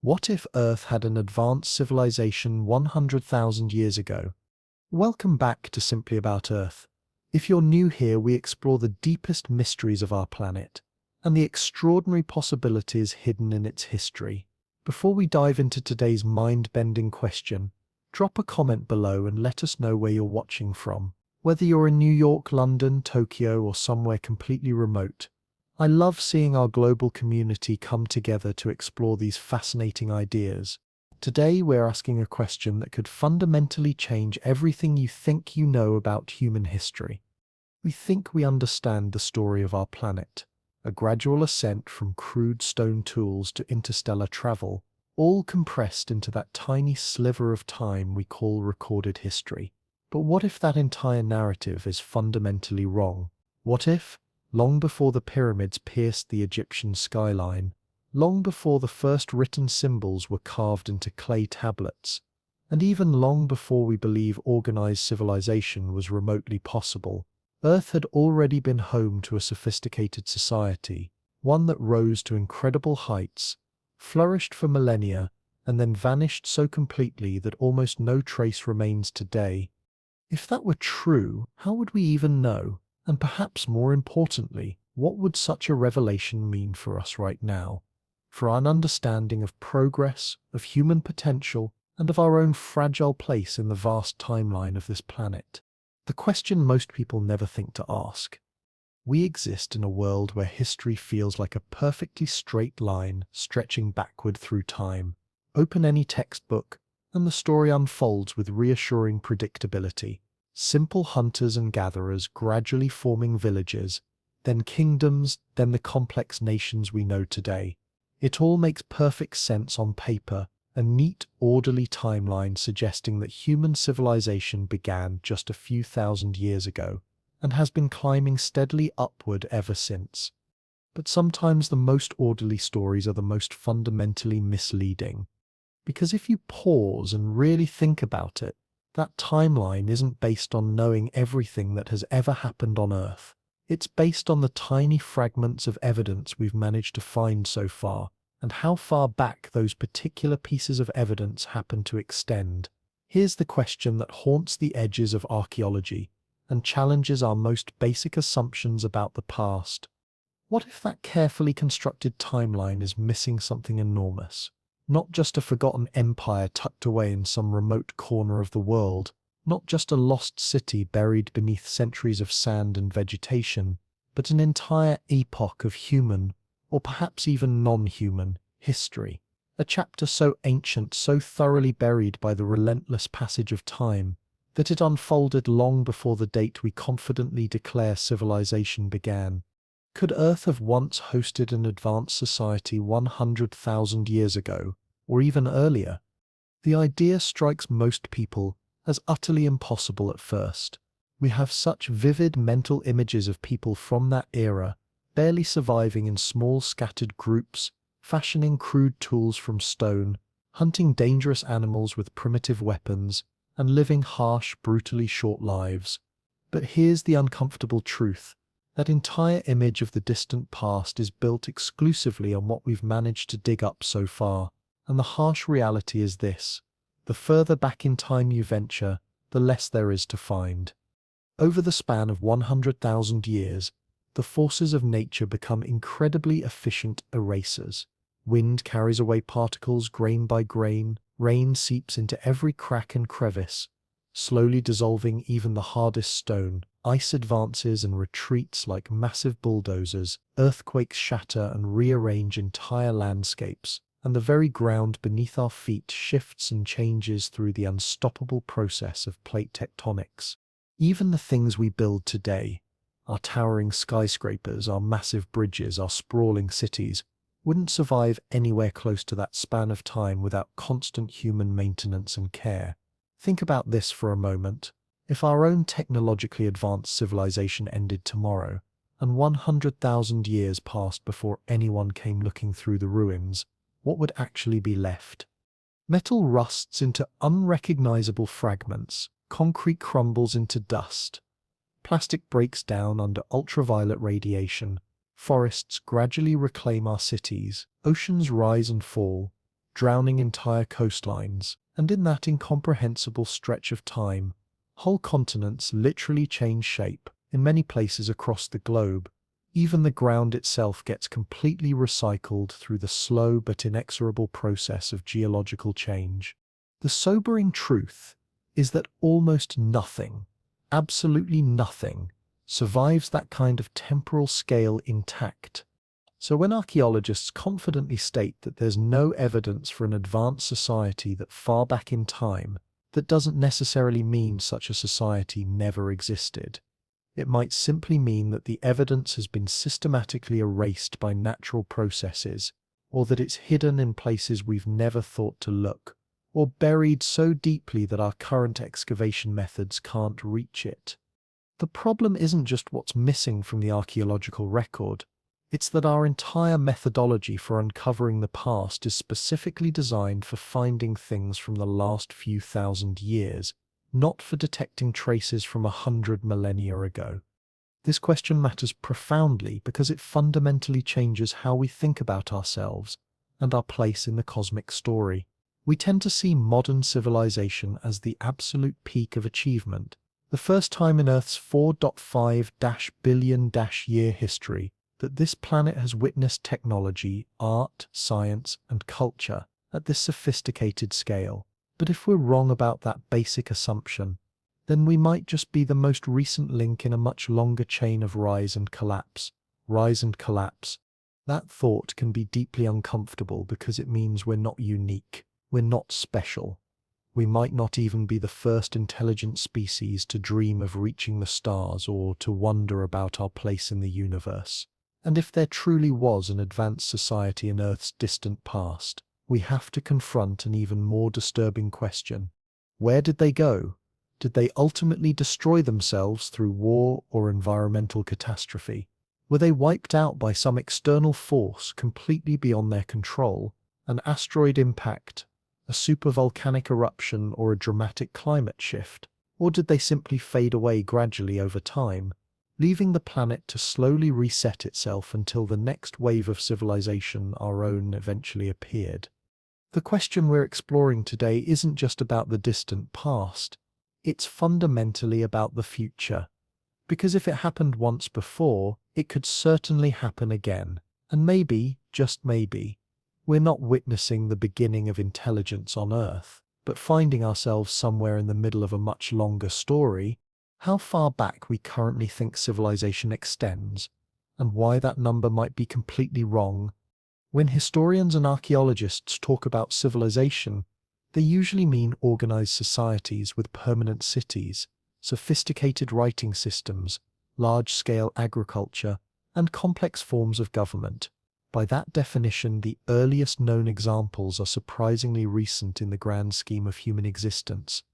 What if Earth had an advanced civilization 100,000 years ago? Welcome back to Simply About Earth. If you're new here, we explore the deepest mysteries of our planet and the extraordinary possibilities hidden in its history. Before we dive into today's mind-bending question, drop a comment below and let us know where you're watching from. Whether you're in New York, London, Tokyo, or somewhere completely remote, I love seeing our global community come together to explore these fascinating ideas. Today, we're asking a question that could fundamentally change everything you think you know about human history. We think we understand the story of our planet, a gradual ascent from crude stone tools to interstellar travel, all compressed into that tiny sliver of time we call recorded history. But what if that entire narrative is fundamentally wrong? What if, long before the pyramids pierced the Egyptian skyline, long before the first written symbols were carved into clay tablets, and even long before we believe organized civilization was remotely possible, Earth had already been home to a sophisticated society, one that rose to incredible heights, flourished for millennia, and then vanished so completely that almost no trace remains today? If that were true, how would we even know? And perhaps more importantly, what would such a revelation mean for us right now? For our understanding of progress, of human potential, and of our own fragile place in the vast timeline of this planet? The question most people never think to ask. We exist in a world where history feels like a perfectly straight line stretching backward through time. Open any textbook, and the story unfolds with reassuring predictability. Simple hunters and gatherers gradually forming villages, then kingdoms, then the complex nations we know today. It all makes perfect sense on paper, a neat, orderly timeline suggesting that human civilization began just a few thousand years ago and has been climbing steadily upward ever since. But sometimes the most orderly stories are the most fundamentally misleading. Because if you pause and really think about it, that timeline isn't based on knowing everything that has ever happened on Earth. It's based on the tiny fragments of evidence we've managed to find so far, and how far back those particular pieces of evidence happen to extend. Here's the question that haunts the edges of archaeology and challenges our most basic assumptions about the past. What if that carefully constructed timeline is missing something enormous? Not just a forgotten empire tucked away in some remote corner of the world, not just a lost city buried beneath centuries of sand and vegetation, but an entire epoch of human, or perhaps even non-human, history. A chapter so ancient, so thoroughly buried by the relentless passage of time, that it unfolded long before the date we confidently declare civilization began. Could Earth have once hosted an advanced society 100,000 years ago, or even earlier? The idea strikes most people as utterly impossible at first. We have such vivid mental images of people from that era, barely surviving in small scattered groups, fashioning crude tools from stone, hunting dangerous animals with primitive weapons, and living harsh, brutally short lives. But here's the uncomfortable truth. That entire image of the distant past is built exclusively on what we've managed to dig up so far, and the harsh reality is this: the further back in time you venture, the less there is to find. Over the span of 100,000 years, the forces of nature become incredibly efficient erasers. Wind carries away particles grain by grain, rain seeps into every crack and crevice, slowly dissolving even the hardest stone. Ice advances and retreats like massive bulldozers, earthquakes shatter and rearrange entire landscapes, and the very ground beneath our feet shifts and changes through the unstoppable process of plate tectonics. Even the things we build today, our towering skyscrapers, our massive bridges, our sprawling cities, wouldn't survive anywhere close to that span of time without constant human maintenance and care. Think about this for a moment. If our own technologically advanced civilization ended tomorrow, and 100,000 years passed before anyone came looking through the ruins, what would actually be left? Metal rusts into unrecognizable fragments, concrete crumbles into dust, plastic breaks down under ultraviolet radiation, forests gradually reclaim our cities, oceans rise and fall, drowning entire coastlines, and in that incomprehensible stretch of time, whole continents literally change shape. In many places across the globe, even the ground itself gets completely recycled through the slow but inexorable process of geological change. The sobering truth is that almost nothing, absolutely nothing, survives that kind of temporal scale intact. So when archaeologists confidently state that there's no evidence for an advanced society that far back in time, that doesn't necessarily mean such a society never existed. It might simply mean that the evidence has been systematically erased by natural processes, or that it's hidden in places we've never thought to look, or buried so deeply that our current excavation methods can't reach it. The problem isn't just what's missing from the archaeological record, it's that our entire methodology for uncovering the past is specifically designed for finding things from the last few thousand years, not for detecting traces from 100 millennia ago. This question matters profoundly because it fundamentally changes how we think about ourselves and our place in the cosmic story. We tend to see modern civilization as the absolute peak of achievement, the first time in Earth's 4.5 billion year history that this planet has witnessed technology, art, science, and culture at this sophisticated scale. But if we're wrong about that basic assumption, then we might just be the most recent link in a much longer chain of rise and collapse. Rise and collapse. That thought can be deeply uncomfortable because it means we're not unique, we're not special. We might not even be the first intelligent species to dream of reaching the stars or to wonder about our place in the universe. And if there truly was an advanced society in Earth's distant past, we have to confront an even more disturbing question. Where did they go? Did they ultimately destroy themselves through war or environmental catastrophe? Were they wiped out by some external force completely beyond their control, an asteroid impact, a supervolcanic eruption, or a dramatic climate shift? Or did they simply fade away gradually over time, leaving the planet to slowly reset itself until the next wave of civilization, our own, eventually appeared? The question we're exploring today isn't just about the distant past, it's fundamentally about the future. Because if it happened once before, it could certainly happen again. And maybe, just maybe, we're not witnessing the beginning of intelligence on Earth, but finding ourselves somewhere in the middle of a much longer story. How far back we currently think civilization extends, and why that number might be completely wrong. When historians and archaeologists talk about civilization, they usually mean organized societies with permanent cities, sophisticated writing systems, large-scale agriculture, and complex forms of government. By that definition, the earliest known examples are surprisingly recent in the grand scheme of human existence.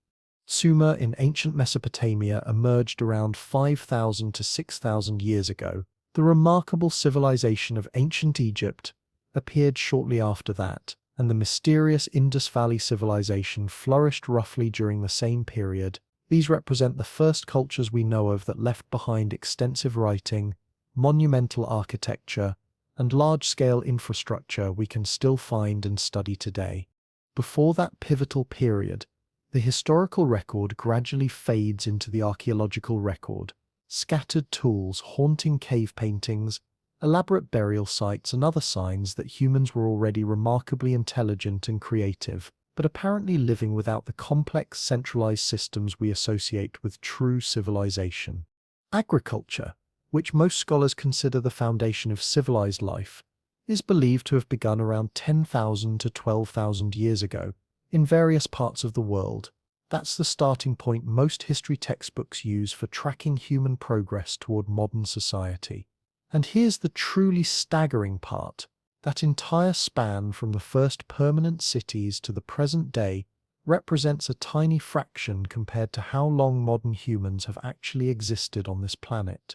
Sumer in ancient Mesopotamia emerged around 5,000 to 6,000 years ago. The remarkable civilization of ancient Egypt appeared shortly after that, and the mysterious Indus Valley civilization flourished roughly during the same period. These represent the first cultures we know of that left behind extensive writing, monumental architecture, and large-scale infrastructure we can still find and study today. Before that pivotal period, the historical record gradually fades into the archaeological record. Scattered tools, haunting cave paintings, elaborate burial sites, and other signs that humans were already remarkably intelligent and creative, but apparently living without the complex centralized systems we associate with true civilization. Agriculture, which most scholars consider the foundation of civilized life, is believed to have begun around 10,000 to 12,000 years ago in various parts of the world. That's the starting point most history textbooks use for tracking human progress toward modern society. And here's the truly staggering part. That entire span from the first permanent cities to the present day represents a tiny fraction compared to how long modern humans have actually existed on this planet.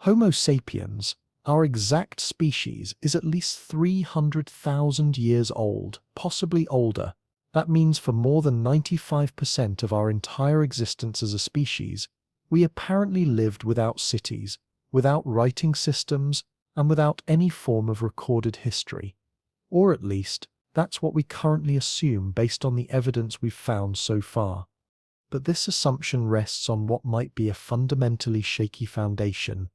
Homo sapiens, our exact species, is at least 300,000 years old, possibly older. That means for more than 95% of our entire existence as a species, we apparently lived without cities, without writing systems, and without any form of recorded history. Or at least, That's what we currently assume based on the evidence we've found so far. But this assumption rests on what might be a fundamentally shaky foundation.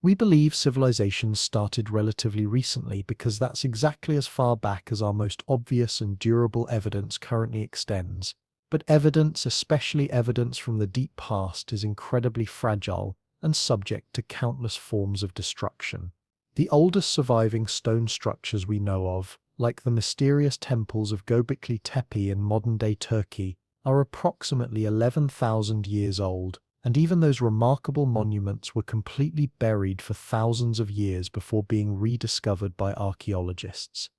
We believe civilizations started relatively recently because that's exactly as far back as our most obvious and durable evidence currently extends. But evidence, especially evidence from the deep past, is incredibly fragile and subject to countless forms of destruction. The oldest surviving stone structures we know of, like the mysterious temples of Göbekli Tepe in modern-day Turkey, are approximately 11,000 years old, and even those remarkable monuments were completely buried for thousands of years before being rediscovered by archaeologists.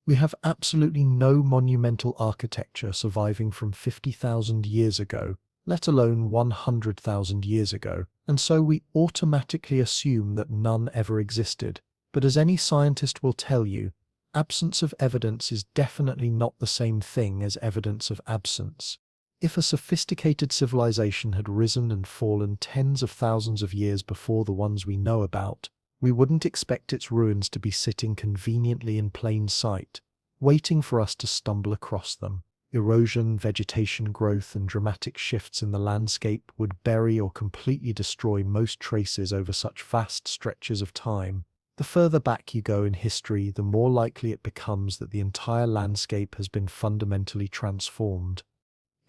We have absolutely no monumental architecture surviving from 50,000 years ago, let alone 100,000 years ago, and so we automatically assume that none ever existed. But as any scientist will tell you, absence of evidence is definitely not the same thing as evidence of absence. If a sophisticated civilization had risen and fallen tens of thousands of years before the ones we know about, we wouldn't expect its ruins to be sitting conveniently in plain sight, waiting for us to stumble across them. Erosion, vegetation growth, and dramatic shifts in the landscape would bury or completely destroy most traces over such vast stretches of time. The further back you go in history, the more likely it becomes that the entire landscape has been fundamentally transformed.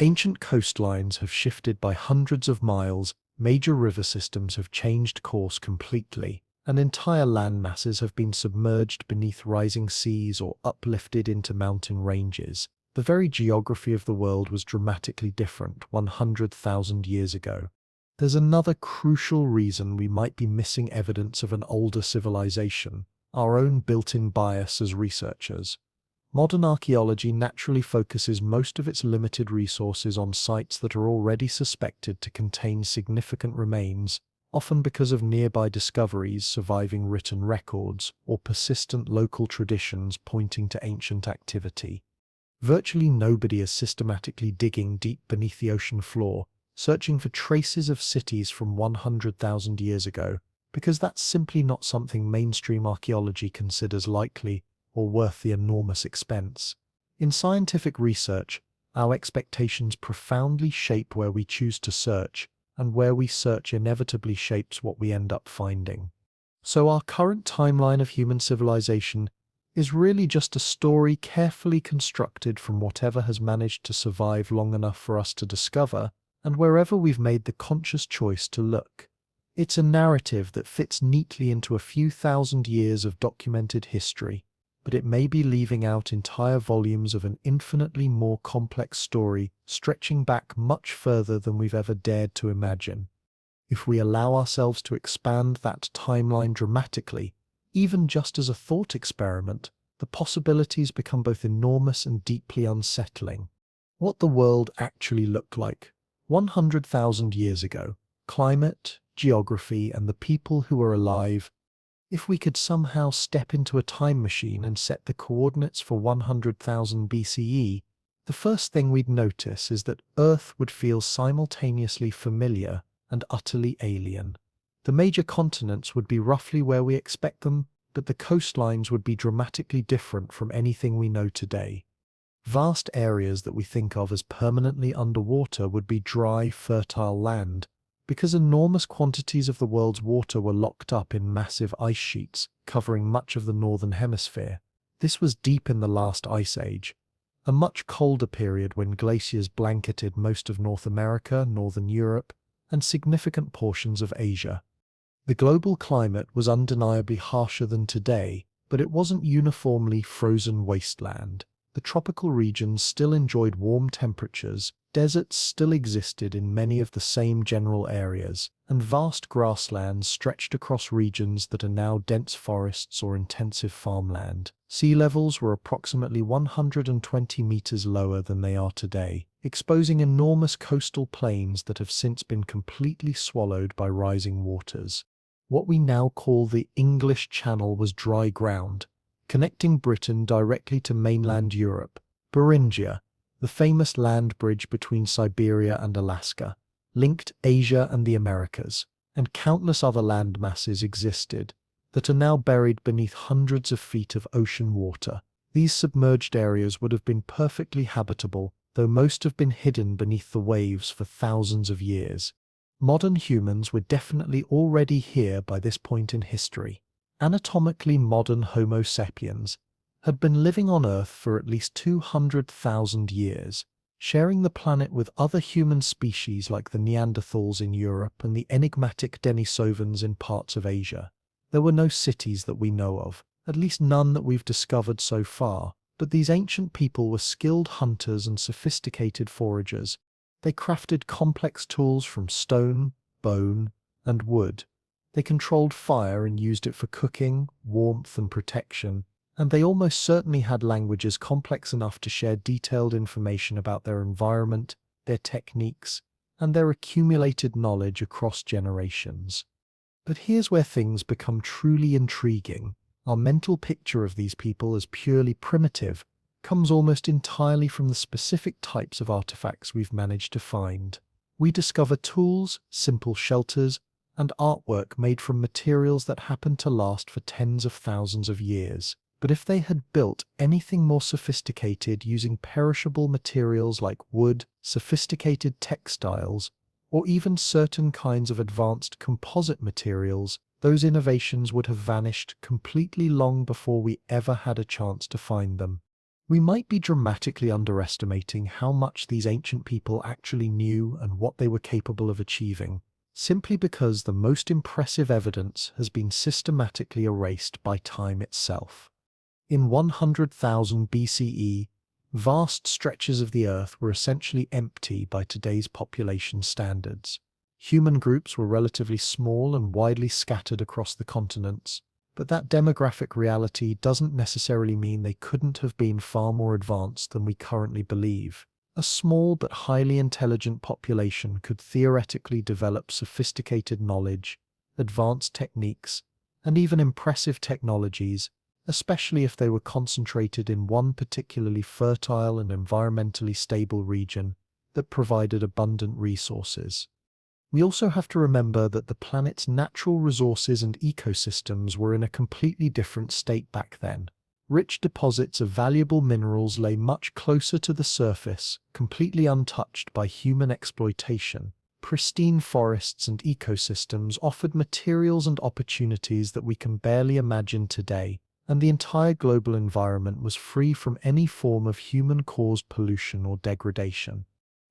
Ancient coastlines have shifted by hundreds of miles, major river systems have changed course completely, and entire land masses have been submerged beneath rising seas or uplifted into mountain ranges. The very geography of the world was dramatically different 100,000 years ago. There's another crucial reason we might be missing evidence of an older civilization: our own built-in bias as researchers. Modern archaeology naturally focuses most of its limited resources on sites that are already suspected to contain significant remains, often because of nearby discoveries, surviving written records, or persistent local traditions pointing to ancient activity. Virtually nobody is systematically digging deep beneath the ocean floor, searching for traces of cities from 100,000 years ago, because that's simply not something mainstream archaeology considers likely or worth the enormous expense. In scientific research, our expectations profoundly shape where we choose to search, and where we search inevitably shapes what we end up finding. So our current timeline of human civilization is really just a story carefully constructed from whatever has managed to survive long enough for us to discover, and wherever we've made the conscious choice to look. It's a narrative that fits neatly into a few thousand years of documented history, but it may be leaving out entire volumes of an infinitely more complex story stretching back much further than we've ever dared to imagine. If we allow ourselves to expand that timeline dramatically, even just as a thought experiment, the possibilities become both enormous and deeply unsettling. What the world actually looked like 100,000 years ago, climate, geography, and the people who were alive. If we could somehow step into a time machine and set the coordinates for 100,000 BCE, the first thing we'd notice is that Earth would feel simultaneously familiar and utterly alien. The major continents would be roughly where we expect them, but the coastlines would be dramatically different from anything we know today. Vast areas that we think of as permanently underwater would be dry, fertile land, because enormous quantities of the world's water were locked up in massive ice sheets covering much of the northern hemisphere. This was deep in the last ice age, a much colder period when glaciers blanketed most of North America, northern Europe, and significant portions of Asia. The global climate was undeniably harsher than today, but it wasn't uniformly frozen wasteland. The tropical regions still enjoyed warm temperatures, deserts still existed in many of the same general areas, and vast grasslands stretched across regions that are now dense forests or intensive farmland. Sea levels were approximately 120 meters lower than they are today, exposing enormous coastal plains that have since been completely swallowed by rising waters. What we now call the English Channel was dry ground, connecting Britain directly to mainland Europe. Beringia, the famous land bridge between Siberia and Alaska, linked Asia and the Americas, and countless other land masses existed that are now buried beneath hundreds of feet of ocean water. These submerged areas would have been perfectly habitable, though most have been hidden beneath the waves for thousands of years. Modern humans were definitely already here by this point in history. Anatomically modern Homo sapiens had been living on Earth for at least 200,000 years, sharing the planet with other human species like the Neanderthals in Europe and the enigmatic Denisovans in parts of Asia. There were no cities that we know of, at least none that we've discovered so far, but these ancient people were skilled hunters and sophisticated foragers. They crafted complex tools from stone, bone, and wood. They controlled fire and used it for cooking, warmth, and protection, and they almost certainly had languages complex enough to share detailed information about their environment, their techniques, and their accumulated knowledge across generations. But here's where things become truly intriguing. Our mental picture of these people as purely primitive comes almost entirely from the specific types of artifacts we've managed to find. We discover tools, simple shelters, and artwork made from materials that happen to last for tens of thousands of years. But if they had built anything more sophisticated using perishable materials like wood, sophisticated textiles, or even certain kinds of advanced composite materials, those innovations would have vanished completely long before we ever had a chance to find them. We might be dramatically underestimating how much these ancient people actually knew and what they were capable of achieving, simply because the most impressive evidence has been systematically erased by time itself. In 100,000 BCE, vast stretches of the Earth were essentially empty by today's population standards. Human groups were relatively small and widely scattered across the continents, but that demographic reality doesn't necessarily mean they couldn't have been far more advanced than we currently believe. A small but highly intelligent population could theoretically develop sophisticated knowledge, advanced techniques, and even impressive technologies, especially if they were concentrated in one particularly fertile and environmentally stable region that provided abundant resources. We also have to remember that the planet's natural resources and ecosystems were in a completely different state back then. Rich deposits of valuable minerals lay much closer to the surface, completely untouched by human exploitation. Pristine forests and ecosystems offered materials and opportunities that we can barely imagine today, and the entire global environment was free from any form of human-caused pollution or degradation.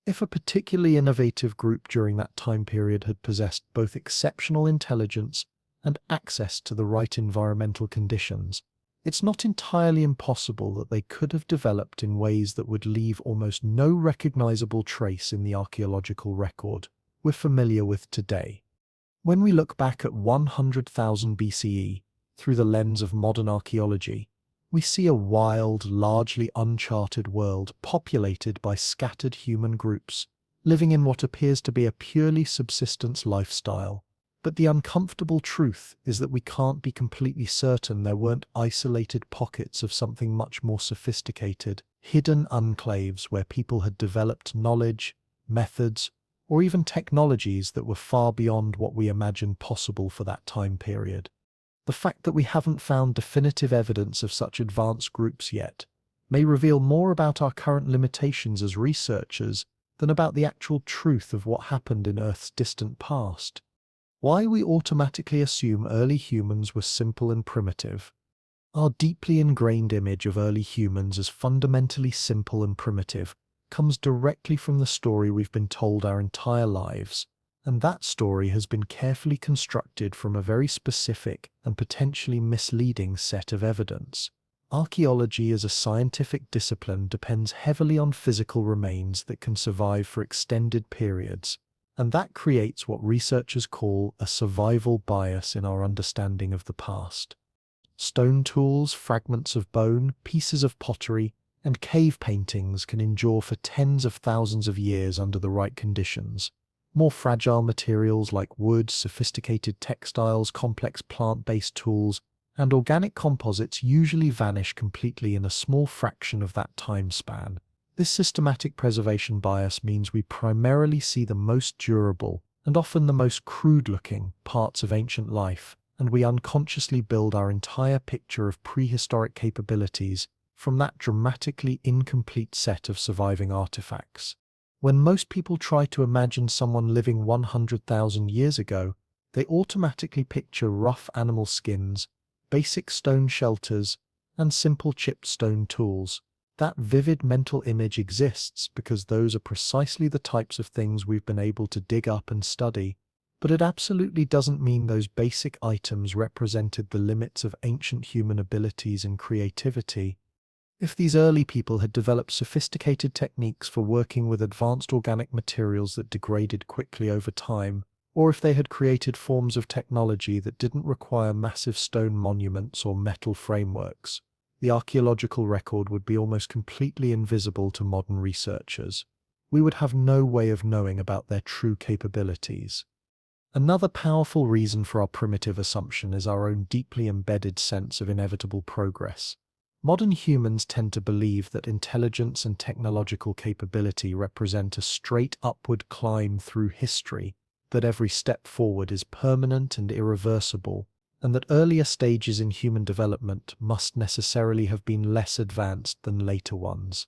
If a particularly innovative group during that time period had possessed both exceptional intelligence and access to the right environmental conditions, it's not entirely impossible that they could have developed in ways that would leave almost no recognizable trace in the archaeological record we're familiar with today. When we look back at 100,000 BCE through the lens of modern archaeology, we see a wild, largely uncharted world populated by scattered human groups, living in what appears to be a purely subsistence lifestyle. But the uncomfortable truth is that we can't be completely certain there weren't isolated pockets of something much more sophisticated, hidden enclaves where people had developed knowledge, methods, or even technologies that were far beyond what we imagined possible for that time period. The fact that we haven't found definitive evidence of such advanced groups yet may reveal more about our current limitations as researchers than about the actual truth of what happened in Earth's distant past. Why we automatically assume early humans were simple and primitive. Our deeply ingrained image of early humans as fundamentally simple and primitive comes directly from the story we've been told our entire lives. And that story has been carefully constructed from a very specific and potentially misleading set of evidence. Archaeology as a scientific discipline depends heavily on physical remains that can survive for extended periods, and that creates what researchers call a survival bias in our understanding of the past. Stone tools, fragments of bone, pieces of pottery, and cave paintings can endure for tens of thousands of years under the right conditions. More fragile materials like wood, sophisticated textiles, complex plant-based tools, and organic composites usually vanish completely in a small fraction of that time span. This systematic preservation bias means we primarily see the most durable and often the most crude-looking parts of ancient life, and we unconsciously build our entire picture of prehistoric capabilities from that dramatically incomplete set of surviving artifacts. When most people try to imagine someone living 100,000 years ago, they automatically picture rough animal skins, basic stone shelters, and simple chipped stone tools. That vivid mental image exists because those are precisely the types of things we've been able to dig up and study. But it absolutely doesn't mean those basic items represented the limits of ancient human abilities and creativity. If these early people had developed sophisticated techniques for working with advanced organic materials that degraded quickly over time, or if they had created forms of technology that didn't require massive stone monuments or metal frameworks, the archaeological record would be almost completely invisible to modern researchers. We would have no way of knowing about their true capabilities. Another powerful reason for our primitive assumption is our own deeply embedded sense of inevitable progress. Modern humans tend to believe that intelligence and technological capability represent a straight upward climb through history, that every step forward is permanent and irreversible, and that earlier stages in human development must necessarily have been less advanced than later ones.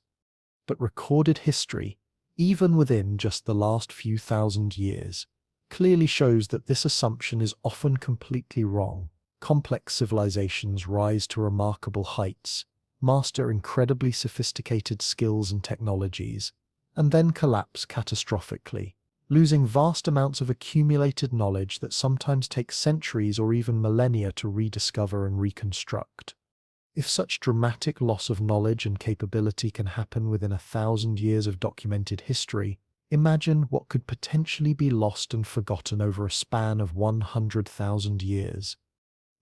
But recorded history, even within just the last few thousand years, clearly shows that this assumption is often completely wrong. Complex civilizations rise to remarkable heights, master incredibly sophisticated skills and technologies, and then collapse catastrophically, losing vast amounts of accumulated knowledge that sometimes takes centuries or even millennia to rediscover and reconstruct. If such dramatic loss of knowledge and capability can happen within 1,000 years of documented history, imagine what could potentially be lost and forgotten over a span of 100,000 years.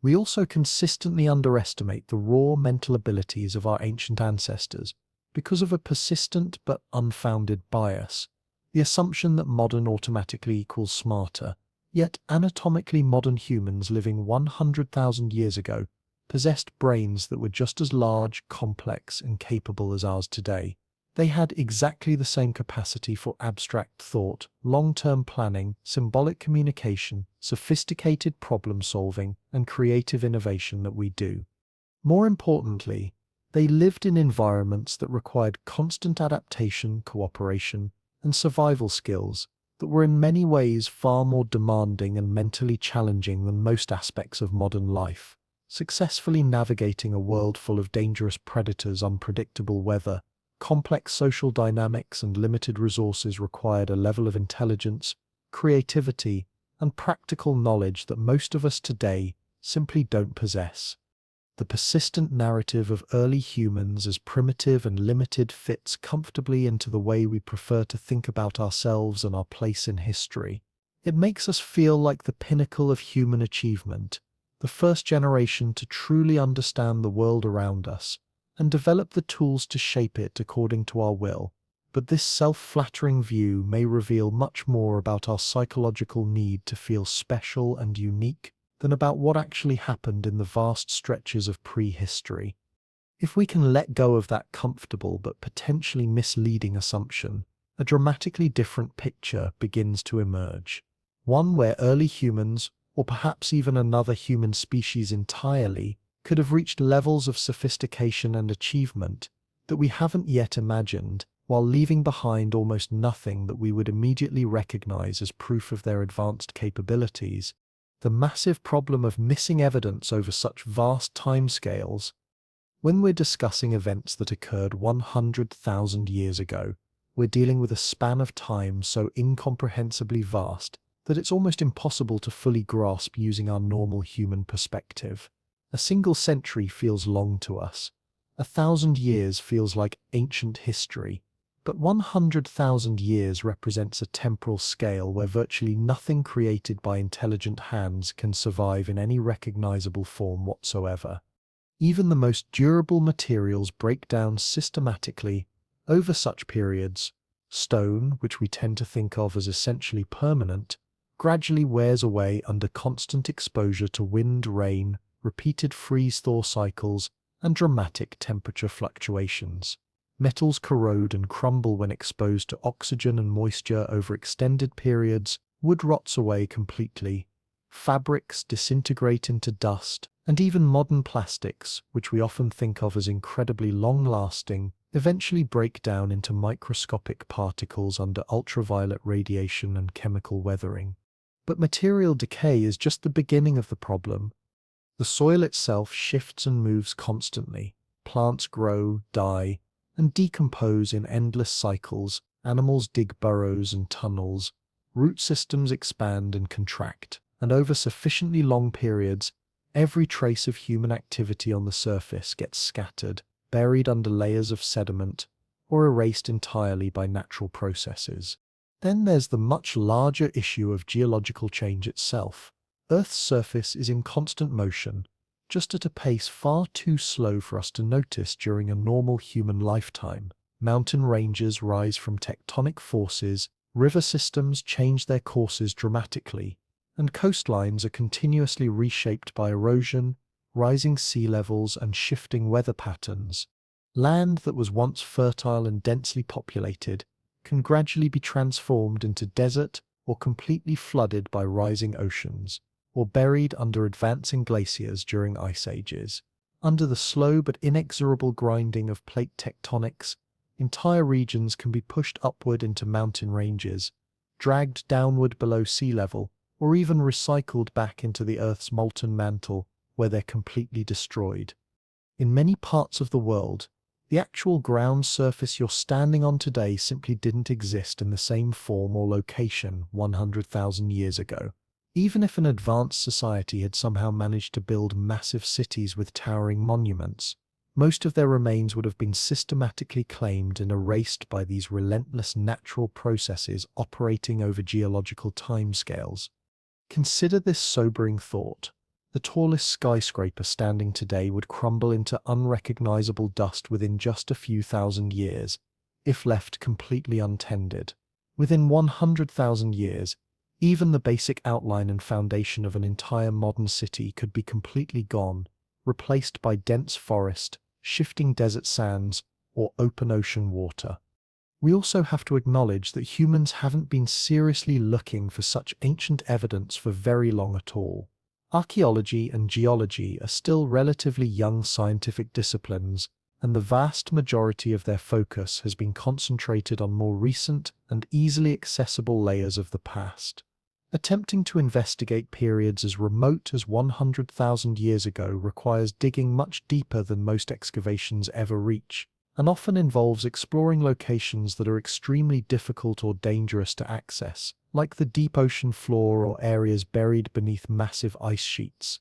We also consistently underestimate the raw mental abilities of our ancient ancestors because of a persistent but unfounded bias, the assumption that modern automatically equals smarter. Yet anatomically modern humans living 100,000 years ago possessed brains that were just as large, complex, and capable as ours today. They had exactly the same capacity for abstract thought, long-term planning, symbolic communication, sophisticated problem-solving, and creative innovation that we do. More importantly, they lived in environments that required constant adaptation, cooperation, and survival skills that were in many ways far more demanding and mentally challenging than most aspects of modern life. Successfully navigating a world full of dangerous predators, unpredictable weather, complex social dynamics, and limited resources required a level of intelligence, creativity, and practical knowledge that most of us today simply don't possess. The persistent narrative of early humans as primitive and limited fits comfortably into the way we prefer to think about ourselves and our place in history. It makes us feel like the pinnacle of human achievement, the first generation to truly understand the world around us and develop the tools to shape it according to our will. But this self-flattering view may reveal much more about our psychological need to feel special and unique than about what actually happened in the vast stretches of prehistory. If we can let go of that comfortable but potentially misleading assumption, a dramatically different picture begins to emerge. One where early humans, or perhaps even another human species entirely, could have reached levels of sophistication and achievement that we haven't yet imagined, while leaving behind almost nothing that we would immediately recognize as proof of their advanced capabilities. The massive problem of missing evidence over such vast timescales. When we're discussing events that occurred 100,000 years ago, we're dealing with a span of time so incomprehensibly vast that it's almost impossible to fully grasp using our normal human perspective. A single century feels long to us. 1,000 years feels like ancient history. But 100,000 years represents a temporal scale where virtually nothing created by intelligent hands can survive in any recognizable form whatsoever. Even the most durable materials break down systematically over such periods. Stone, which we tend to think of as essentially permanent, gradually wears away under constant exposure to wind, rain, repeated freeze-thaw cycles, and dramatic temperature fluctuations. Metals corrode and crumble when exposed to oxygen and moisture over extended periods. Wood rots away completely. Fabrics disintegrate into dust, And even modern plastics, which we often think of as incredibly long-lasting, eventually break down into microscopic particles under ultraviolet radiation and chemical weathering. But material decay is just the beginning of the problem. The soil itself shifts and moves constantly. Plants grow, die, and decompose in endless cycles. Animals dig burrows and tunnels. Root systems expand and contract. And over sufficiently long periods, every trace of human activity on the surface gets scattered, buried under layers of sediment, or erased entirely by natural processes. Then there's the much larger issue of geological change itself. Earth's surface is in constant motion, just at a pace far too slow for us to notice during a normal human lifetime. Mountain ranges rise from tectonic forces, river systems change their courses dramatically, and coastlines are continuously reshaped by erosion, rising sea levels, and shifting weather patterns. Land that was once fertile and densely populated can gradually be transformed into desert or completely flooded by rising oceans, or buried under advancing glaciers during ice ages. Under the slow but inexorable grinding of plate tectonics, entire regions can be pushed upward into mountain ranges, dragged downward below sea level, or even recycled back into the Earth's molten mantle, where they're completely destroyed. In many parts of the world, the actual ground surface you're standing on today simply didn't exist in the same form or location 100,000 years ago. Even if an advanced society had somehow managed to build massive cities with towering monuments, most of their remains would have been systematically claimed and erased by these relentless natural processes operating over geological timescales. Consider this sobering thought. The tallest skyscraper standing today would crumble into unrecognizable dust within just a few thousand years, if left completely untended. Within 100,000 years, even the basic outline and foundation of an entire modern city could be completely gone, replaced by dense forest, shifting desert sands, or open ocean water. We also have to acknowledge that humans haven't been seriously looking for such ancient evidence for very long at all. Archaeology and geology are still relatively young scientific disciplines, and the vast majority of their focus has been concentrated on more recent and easily accessible layers of the past. Attempting to investigate periods as remote as 100,000 years ago requires digging much deeper than most excavations ever reach, and often involves exploring locations that are extremely difficult or dangerous to access, like the deep ocean floor or areas buried beneath massive ice sheets.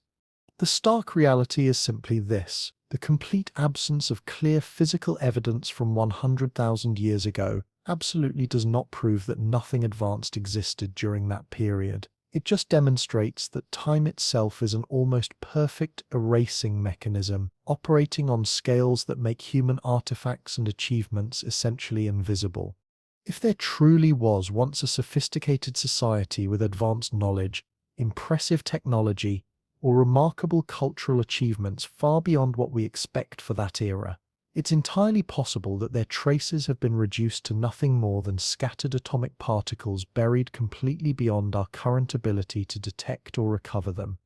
The stark reality is simply this: the complete absence of clear physical evidence from 100,000 years ago absolutely does not prove that nothing advanced existed during that period. It just demonstrates that time itself is an almost perfect erasing mechanism, operating on scales that make human artifacts and achievements essentially invisible. If there truly was once a sophisticated society with advanced knowledge, impressive technology, or remarkable cultural achievements far beyond what we expect for that era, it's entirely possible that their traces have been reduced to nothing more than scattered atomic particles buried completely beyond our current ability to detect or recover them.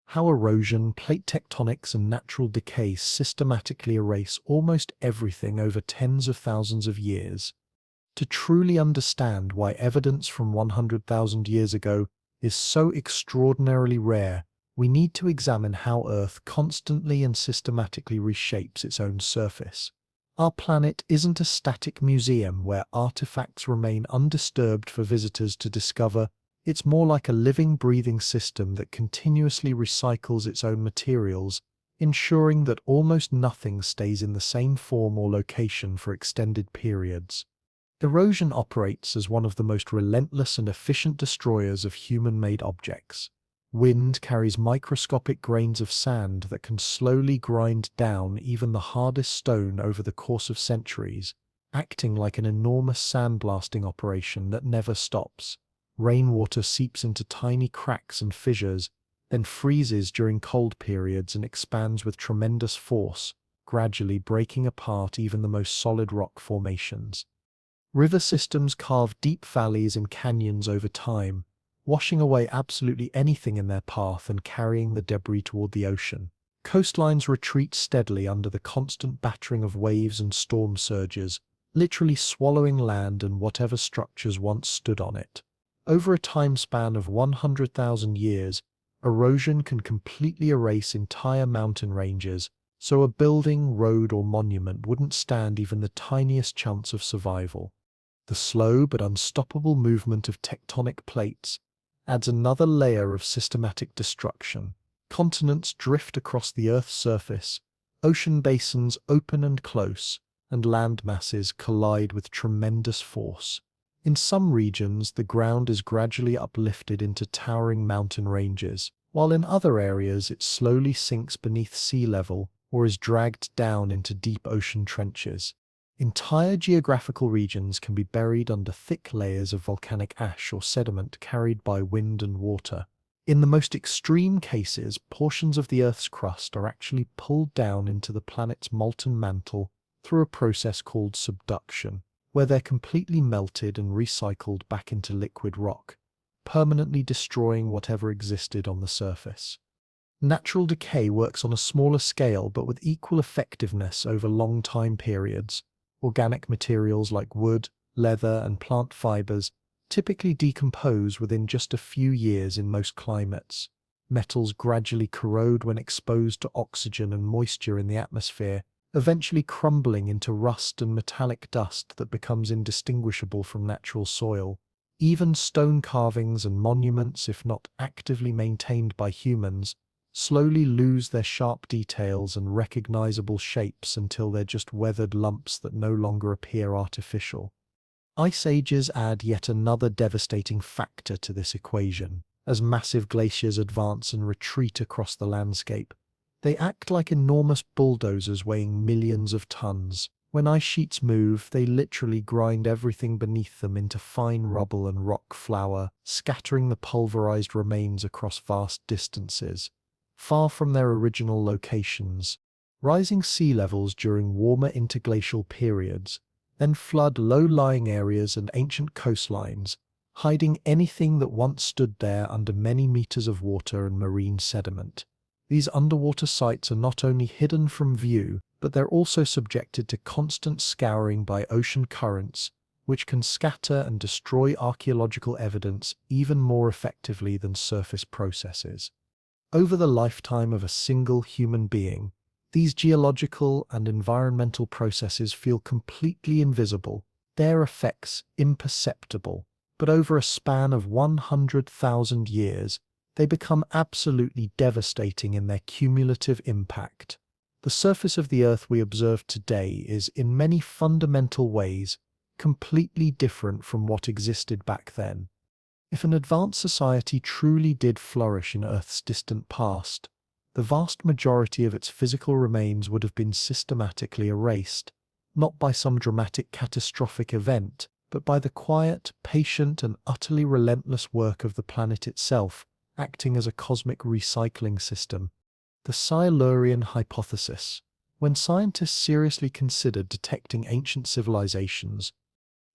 How erosion, plate tectonics, and natural decay systematically erase almost everything over tens of thousands of years. To truly understand why evidence from 100,000 years ago is so extraordinarily rare, we need to examine how Earth constantly and systematically reshapes its own surface. Our planet isn't a static museum where artifacts remain undisturbed for visitors to discover. It's more like a living, breathing system that continuously recycles its own materials, ensuring that almost nothing stays in the same form or location for extended periods. Erosion operates as one of the most relentless and efficient destroyers of human-made objects. Wind carries microscopic grains of sand that can slowly grind down even the hardest stone over the course of centuries, acting like an enormous sandblasting operation that never stops. Rainwater seeps into tiny cracks and fissures, then freezes during cold periods and expands with tremendous force, gradually breaking apart even the most solid rock formations. River systems carve deep valleys and canyons over time, washing away absolutely anything in their path and carrying the debris toward the ocean. Coastlines retreat steadily under the constant battering of waves and storm surges, literally swallowing land and whatever structures once stood on it. Over a time span of 100,000 years, erosion can completely erase entire mountain ranges, so a building, road, or monument wouldn't stand even the tiniest chance of survival. The slow but unstoppable movement of tectonic plates adds another layer of systematic destruction. Continents drift across the Earth's surface, ocean basins open and close, and land masses collide with tremendous force. In some regions, the ground is gradually uplifted into towering mountain ranges, while in other areas it slowly sinks beneath sea level or is dragged down into deep ocean trenches. Entire geographical regions can be buried under thick layers of volcanic ash or sediment carried by wind and water. In the most extreme cases, portions of the Earth's crust are actually pulled down into the planet's molten mantle through a process called subduction, where they're completely melted and recycled back into liquid rock, permanently destroying whatever existed on the surface. Natural decay works on a smaller scale but with equal effectiveness over long time periods. Organic materials like wood, leather, and plant fibers typically decompose within just a few years in most climates. Metals gradually corrode when exposed to oxygen and moisture in the atmosphere, eventually crumbling into rust and metallic dust that becomes indistinguishable from natural soil. Even stone carvings and monuments, if not actively maintained by humans, slowly lose their sharp details and recognizable shapes until they're just weathered lumps that no longer appear artificial. Ice ages add yet another devastating factor to this equation. As massive glaciers advance and retreat across the landscape, they act like enormous bulldozers weighing millions of tons. When ice sheets move, they literally grind everything beneath them into fine rubble and rock flour, scattering the pulverized remains across vast distances, far from their original locations. Rising sea levels during warmer interglacial periods then flood low-lying areas and ancient coastlines, hiding anything that once stood there under many meters of water and marine sediment. These underwater sites are not only hidden from view, but they're also subjected to constant scouring by ocean currents, which can scatter and destroy archaeological evidence even more effectively than surface processes. Over the lifetime of a single human being, these geological and environmental processes feel completely invisible, their effects imperceptible, but over a span of 100,000 years, they become absolutely devastating in their cumulative impact. The surface of the Earth we observe today is, in many fundamental ways, completely different from what existed back then. If an advanced society truly did flourish in Earth's distant past, the vast majority of its physical remains would have been systematically erased, not by some dramatic catastrophic event, but by the quiet, patient, and utterly relentless work of the planet itself, acting as a cosmic recycling system. The Silurian hypothesis. When scientists seriously considered detecting ancient civilizations,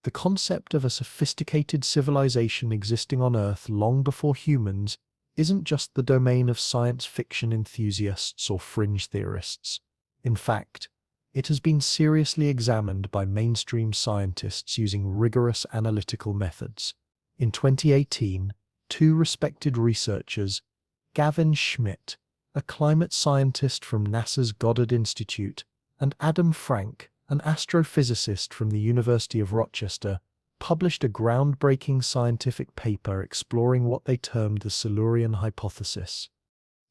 the concept of a sophisticated civilization existing on Earth long before humans isn't just the domain of science fiction enthusiasts or fringe theorists. In fact, it has been seriously examined by mainstream scientists using rigorous analytical methods. In 2018, two respected researchers, Gavin Schmidt, a climate scientist from NASA's Goddard Institute, and Adam Frank, an astrophysicist from the University of Rochester, published a groundbreaking scientific paper exploring what they termed the Silurian hypothesis.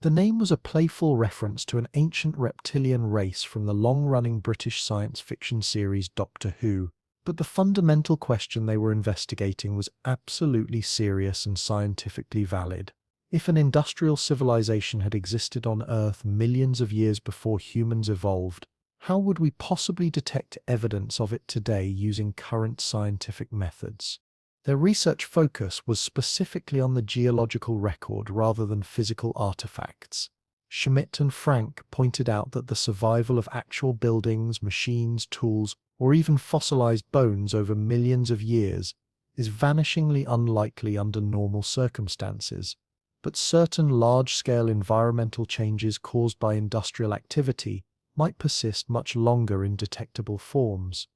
The name was a playful reference to an ancient reptilian race from the long-running British science fiction series Doctor Who, but the fundamental question they were investigating was absolutely serious and scientifically valid. If an industrial civilization had existed on Earth millions of years before humans evolved, how would we possibly detect evidence of it today using current scientific methods? Their research focus was specifically on the geological record rather than physical artifacts. Schmidt and Frank pointed out that the survival of actual buildings, machines, tools, or even fossilized bones over millions of years is vanishingly unlikely under normal circumstances. but certain large-scale environmental changes caused by industrial activity might persist much longer in detectable forms.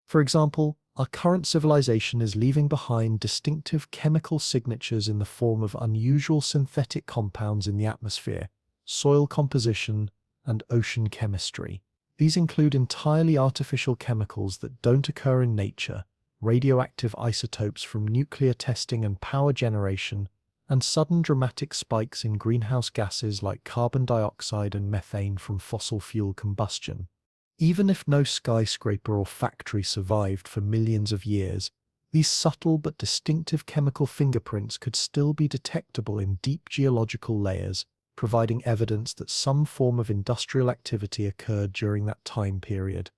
For example, our current civilization is leaving behind distinctive chemical signatures in the form of unusual synthetic compounds in the atmosphere, soil composition, and ocean chemistry. These include entirely artificial chemicals that don't occur in nature, radioactive isotopes from nuclear testing and power generation, and sudden dramatic spikes in greenhouse gases like carbon dioxide and methane from fossil fuel combustion. Even if no skyscraper or factory survived for millions of years, these subtle but distinctive chemical fingerprints could still be detectable in deep geological layers, providing evidence that some form of industrial activity occurred during that time period.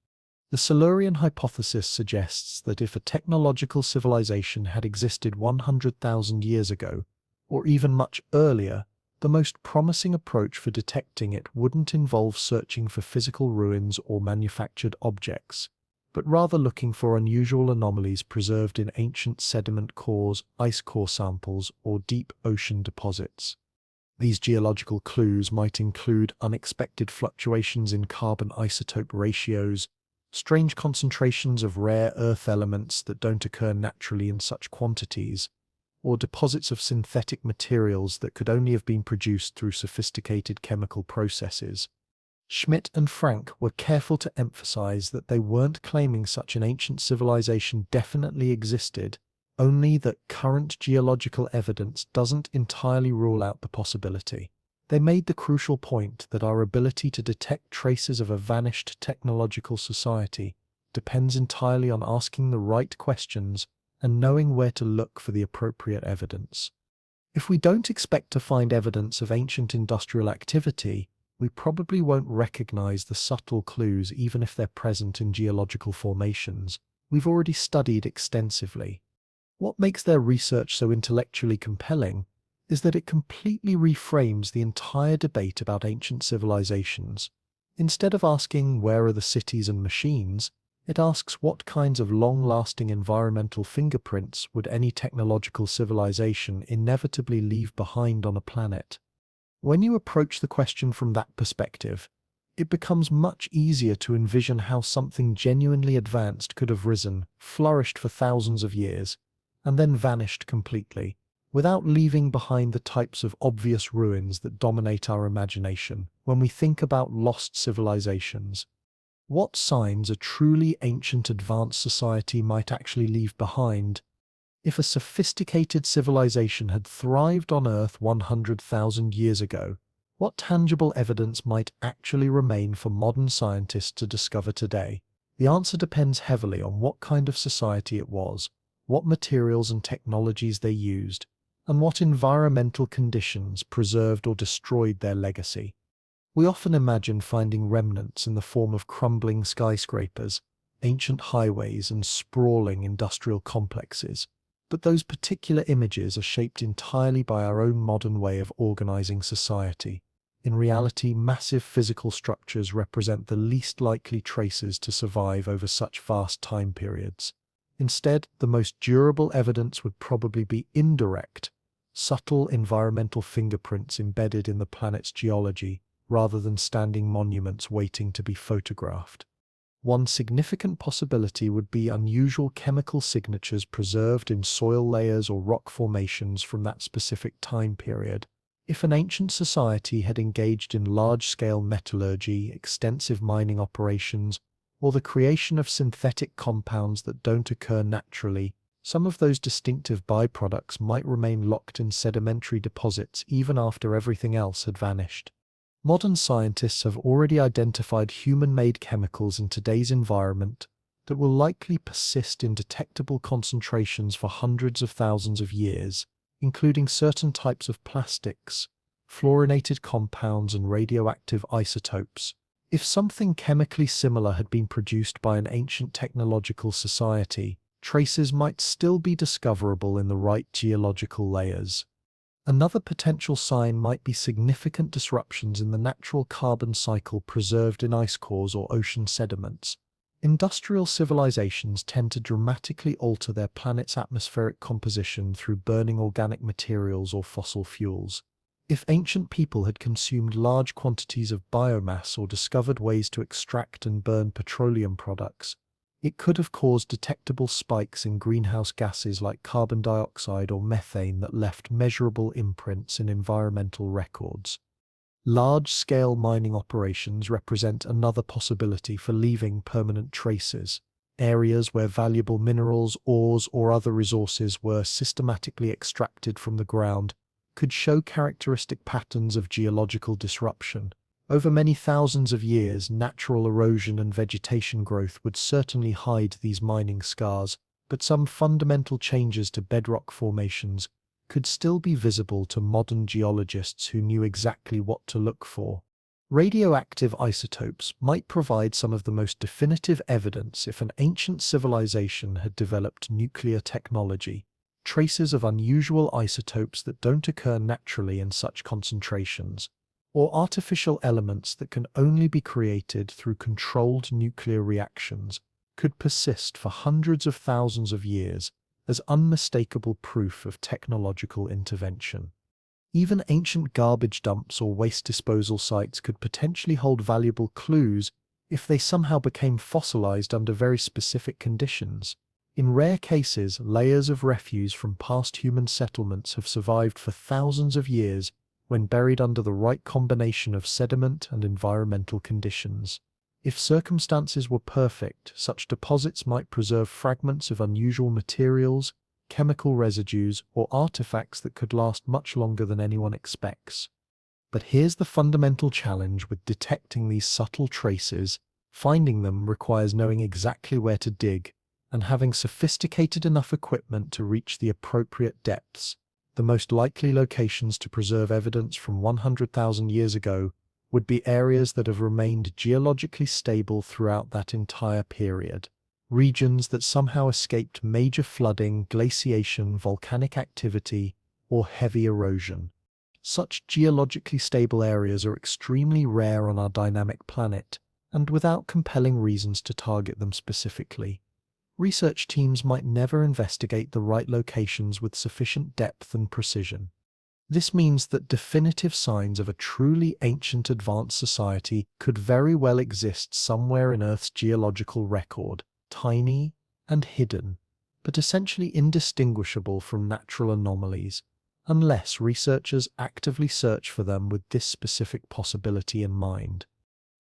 The Silurian hypothesis suggests that if a technological civilization had existed 100,000 years ago, or even much earlier, the most promising approach for detecting it wouldn't involve searching for physical ruins or manufactured objects, but rather looking for unusual anomalies preserved in ancient sediment cores, ice core samples, or deep ocean deposits. These geological clues might include unexpected fluctuations in carbon isotope ratios, strange concentrations of rare earth elements that don't occur naturally in such quantities, or deposits of synthetic materials that could only have been produced through sophisticated chemical processes. Schmidt and Frank were careful to emphasize that they weren't claiming such an ancient civilization definitely existed, only that current geological evidence doesn't entirely rule out the possibility. They made the crucial point that our ability to detect traces of a vanished technological society depends entirely on asking the right questions and knowing where to look for the appropriate evidence. If we don't expect to find evidence of ancient industrial activity, we probably won't recognize the subtle clues even if they're present in geological formations we've already studied extensively. What makes their research so intellectually compelling is that it completely reframes the entire debate about ancient civilizations. Instead of asking where are the cities and machines, it asks what kinds of long-lasting environmental fingerprints would any technological civilization inevitably leave behind on a planet. When you approach the question from that perspective, it becomes much easier to envision how something genuinely advanced could have risen, flourished for thousands of years, and then vanished completely, without leaving behind the types of obvious ruins that dominate our imagination when we think about lost civilizations. What signs a truly ancient advanced society might actually leave behind? If a sophisticated civilization had thrived on Earth 100,000 years ago, what tangible evidence might actually remain for modern scientists to discover today? The answer depends heavily on what kind of society it was, what materials and technologies they used, and what environmental conditions preserved or destroyed their legacy. We often imagine finding remnants in the form of crumbling skyscrapers, ancient highways, and sprawling industrial complexes, but those particular images are shaped entirely by our own modern way of organizing society. In reality, massive physical structures represent the least likely traces to survive over such vast time periods. Instead, the most durable evidence would probably be indirect, subtle environmental fingerprints embedded in the planet's geology, rather than standing monuments waiting to be photographed. One significant possibility would be unusual chemical signatures preserved in soil layers or rock formations from that specific time period. If an ancient society had engaged in large-scale metallurgy, extensive mining operations, or the creation of synthetic compounds that don't occur naturally, some of those distinctive byproducts might remain locked in sedimentary deposits even after everything else had vanished. Modern scientists have already identified human-made chemicals in today's environment that will likely persist in detectable concentrations for hundreds of thousands of years, including certain types of plastics, fluorinated compounds, and radioactive isotopes. If something chemically similar had been produced by an ancient technological society, traces might still be discoverable in the right geological layers. Another potential sign might be significant disruptions in the natural carbon cycle preserved in ice cores or ocean sediments. Industrial civilizations tend to dramatically alter their planet's atmospheric composition through burning organic materials or fossil fuels. If ancient people had consumed large quantities of biomass or discovered ways to extract and burn petroleum products, it could have caused detectable spikes in greenhouse gases like carbon dioxide or methane that left measurable imprints in environmental records. Large-scale mining operations represent another possibility for leaving permanent traces. Areas where valuable minerals, ores, or other resources were systematically extracted from the ground could show characteristic patterns of geological disruption. Over many thousands of years, natural erosion and vegetation growth would certainly hide these mining scars, but some fundamental changes to bedrock formations could still be visible to modern geologists who knew exactly what to look for. Radioactive isotopes might provide some of the most definitive evidence if an ancient civilization had developed nuclear technology. Traces of unusual isotopes that don't occur naturally in such concentrations, or artificial elements that can only be created through controlled nuclear reactions, could persist for hundreds of thousands of years as unmistakable proof of technological intervention. Even ancient garbage dumps or waste disposal sites could potentially hold valuable clues if they somehow became fossilized under very specific conditions. In rare cases, layers of refuse from past human settlements have survived for thousands of years when buried under the right combination of sediment and environmental conditions. If circumstances were perfect, such deposits might preserve fragments of unusual materials, chemical residues, or artifacts that could last much longer than anyone expects. But here's the fundamental challenge with detecting these subtle traces. Finding them requires knowing exactly where to dig and having sophisticated enough equipment to reach the appropriate depths. The most likely locations to preserve evidence from 100,000 years ago would be areas that have remained geologically stable throughout that entire period. Regions that somehow escaped major flooding, glaciation, volcanic activity, or heavy erosion. Such geologically stable areas are extremely rare on our dynamic planet, and without compelling reasons to target them specifically, research teams might never investigate the right locations with sufficient depth and precision. This means that definitive signs of a truly ancient advanced society could very well exist somewhere in Earth's geological record, tiny and hidden, but essentially indistinguishable from natural anomalies, unless researchers actively search for them with this specific possibility in mind.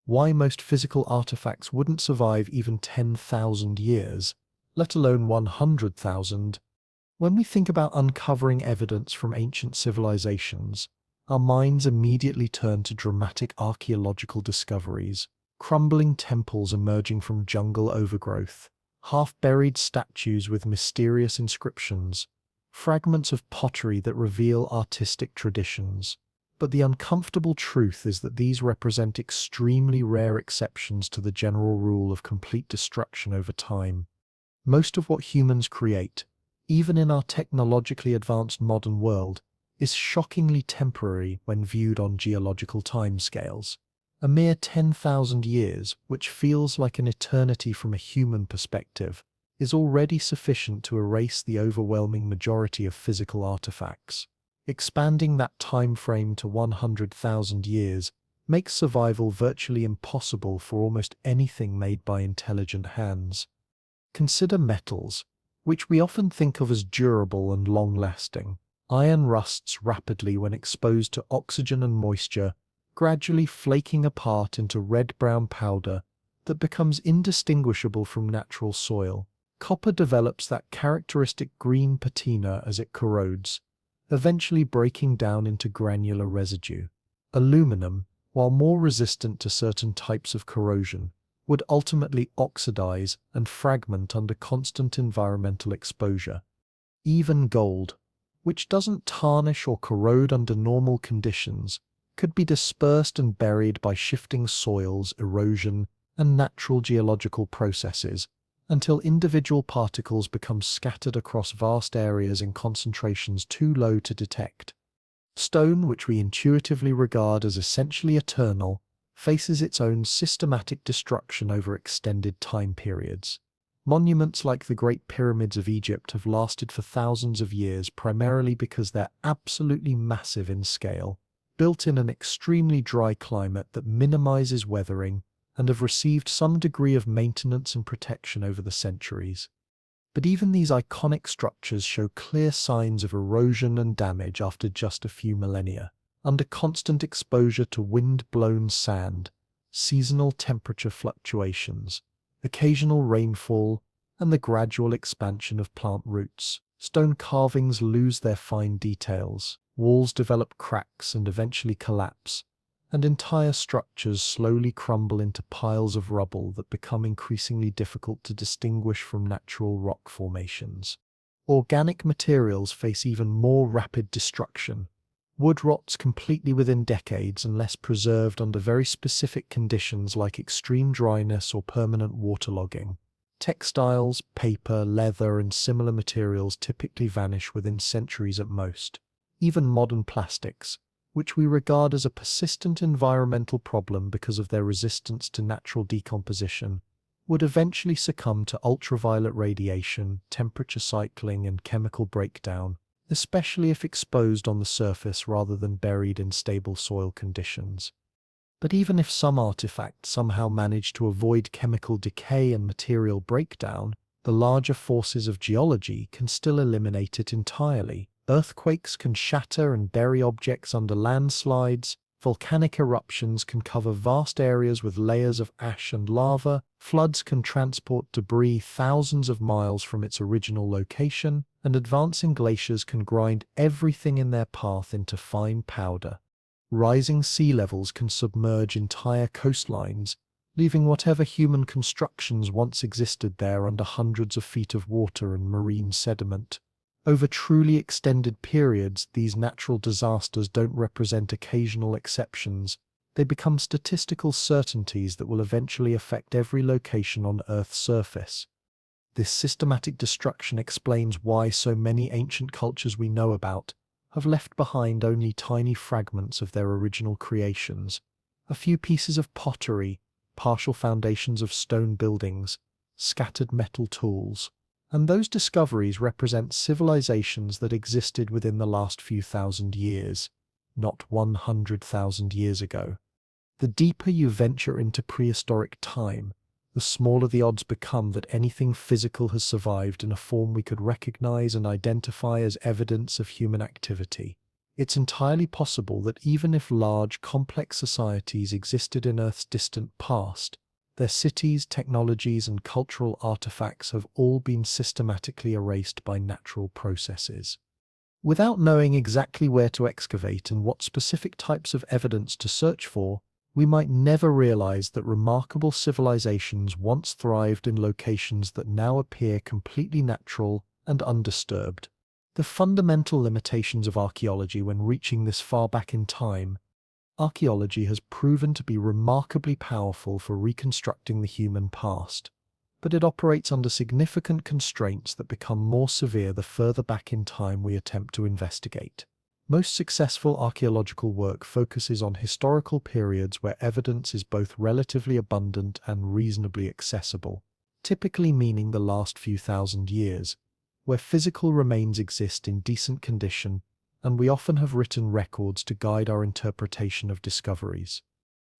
Why most physical artifacts wouldn't survive even 10,000 years, let alone 100,000. When we think about uncovering evidence from ancient civilizations, our minds immediately turn to dramatic archaeological discoveries, crumbling temples emerging from jungle overgrowth, half-buried statues with mysterious inscriptions, fragments of pottery that reveal artistic traditions. But the uncomfortable truth is that these represent extremely rare exceptions to the general rule of complete destruction over time. Most of what humans create, even in our technologically advanced modern world, is shockingly temporary when viewed on geological timescales. A mere 10,000 years, which feels like an eternity from a human perspective, is already sufficient to erase the overwhelming majority of physical artifacts. Expanding that time frame to 100,000 years makes survival virtually impossible for almost anything made by intelligent hands. Consider metals, which we often think of as durable and long-lasting. Iron rusts rapidly when exposed to oxygen and moisture, gradually flaking apart into red-brown powder that becomes indistinguishable from natural soil. Copper develops that characteristic green patina as it corrodes, eventually breaking down into granular residue. Aluminum, while more resistant to certain types of corrosion, would ultimately oxidize and fragment under constant environmental exposure. Even gold, which doesn't tarnish or corrode under normal conditions, could be dispersed and buried by shifting soils, erosion, and natural geological processes, until individual particles become scattered across vast areas in concentrations too low to detect. Stone, which we intuitively regard as essentially eternal, faces its own systematic destruction over extended time periods. Monuments like the Great Pyramids of Egypt have lasted for thousands of years primarily because they're absolutely massive in scale. built in an extremely dry climate that minimizes weathering and have received some degree of maintenance and protection over the centuries. But even these iconic structures show clear signs of erosion and damage after just a few millennia. Under constant exposure to wind-blown sand, seasonal temperature fluctuations, occasional rainfall, and the gradual expansion of plant roots, stone carvings lose their fine details, walls develop cracks and eventually collapse, and entire structures slowly crumble into piles of rubble that become increasingly difficult to distinguish from natural rock formations. Organic materials face even more rapid destruction. Wood rots completely within decades unless preserved under very specific conditions like extreme dryness or permanent waterlogging. Textiles, paper, leather, and similar materials typically vanish within centuries at most. Even modern plastics, which we regard as a persistent environmental problem because of their resistance to natural decomposition, would eventually succumb to ultraviolet radiation, temperature cycling, and chemical breakdown, especially if exposed on the surface rather than buried in stable soil conditions. But even if some artifacts somehow manage to avoid chemical decay and material breakdown, the larger forces of geology can still eliminate it entirely. Earthquakes can shatter and bury objects under landslides, volcanic eruptions can cover vast areas with layers of ash and lava, floods can transport debris thousands of miles from its original location, and advancing glaciers can grind everything in their path into fine powder. Rising sea levels can submerge entire coastlines, leaving whatever human constructions once existed there under hundreds of feet of water and marine sediment. Over truly extended periods, these natural disasters don't represent occasional exceptions. They become statistical certainties that will eventually affect every location on Earth's surface. This systematic destruction explains why so many ancient cultures we know about have left behind only tiny fragments of their original creations, a few pieces of pottery, partial foundations of stone buildings, scattered metal tools. And those discoveries represent civilizations that existed within the last few thousand years, not 100,000 years ago. The deeper you venture into prehistoric time, the smaller the odds become that anything physical has survived in a form we could recognize and identify as evidence of human activity. It's entirely possible that even if large, complex societies existed in Earth's distant past, their cities, technologies, and cultural artifacts have all been systematically erased by natural processes. Without knowing exactly where to excavate and what specific types of evidence to search for, we might never realize that remarkable civilizations once thrived in locations that now appear completely natural and undisturbed. The fundamental limitations of archaeology when reaching this far back in time. Archaeology has proven to be remarkably powerful for reconstructing the human past, but it operates under significant constraints that become more severe the further back in time we attempt to investigate. Most successful archaeological work focuses on historical periods where evidence is both relatively abundant and reasonably accessible, typically meaning the last few thousand years, where physical remains exist in decent condition, and we often have written records to guide our interpretation of discoveries.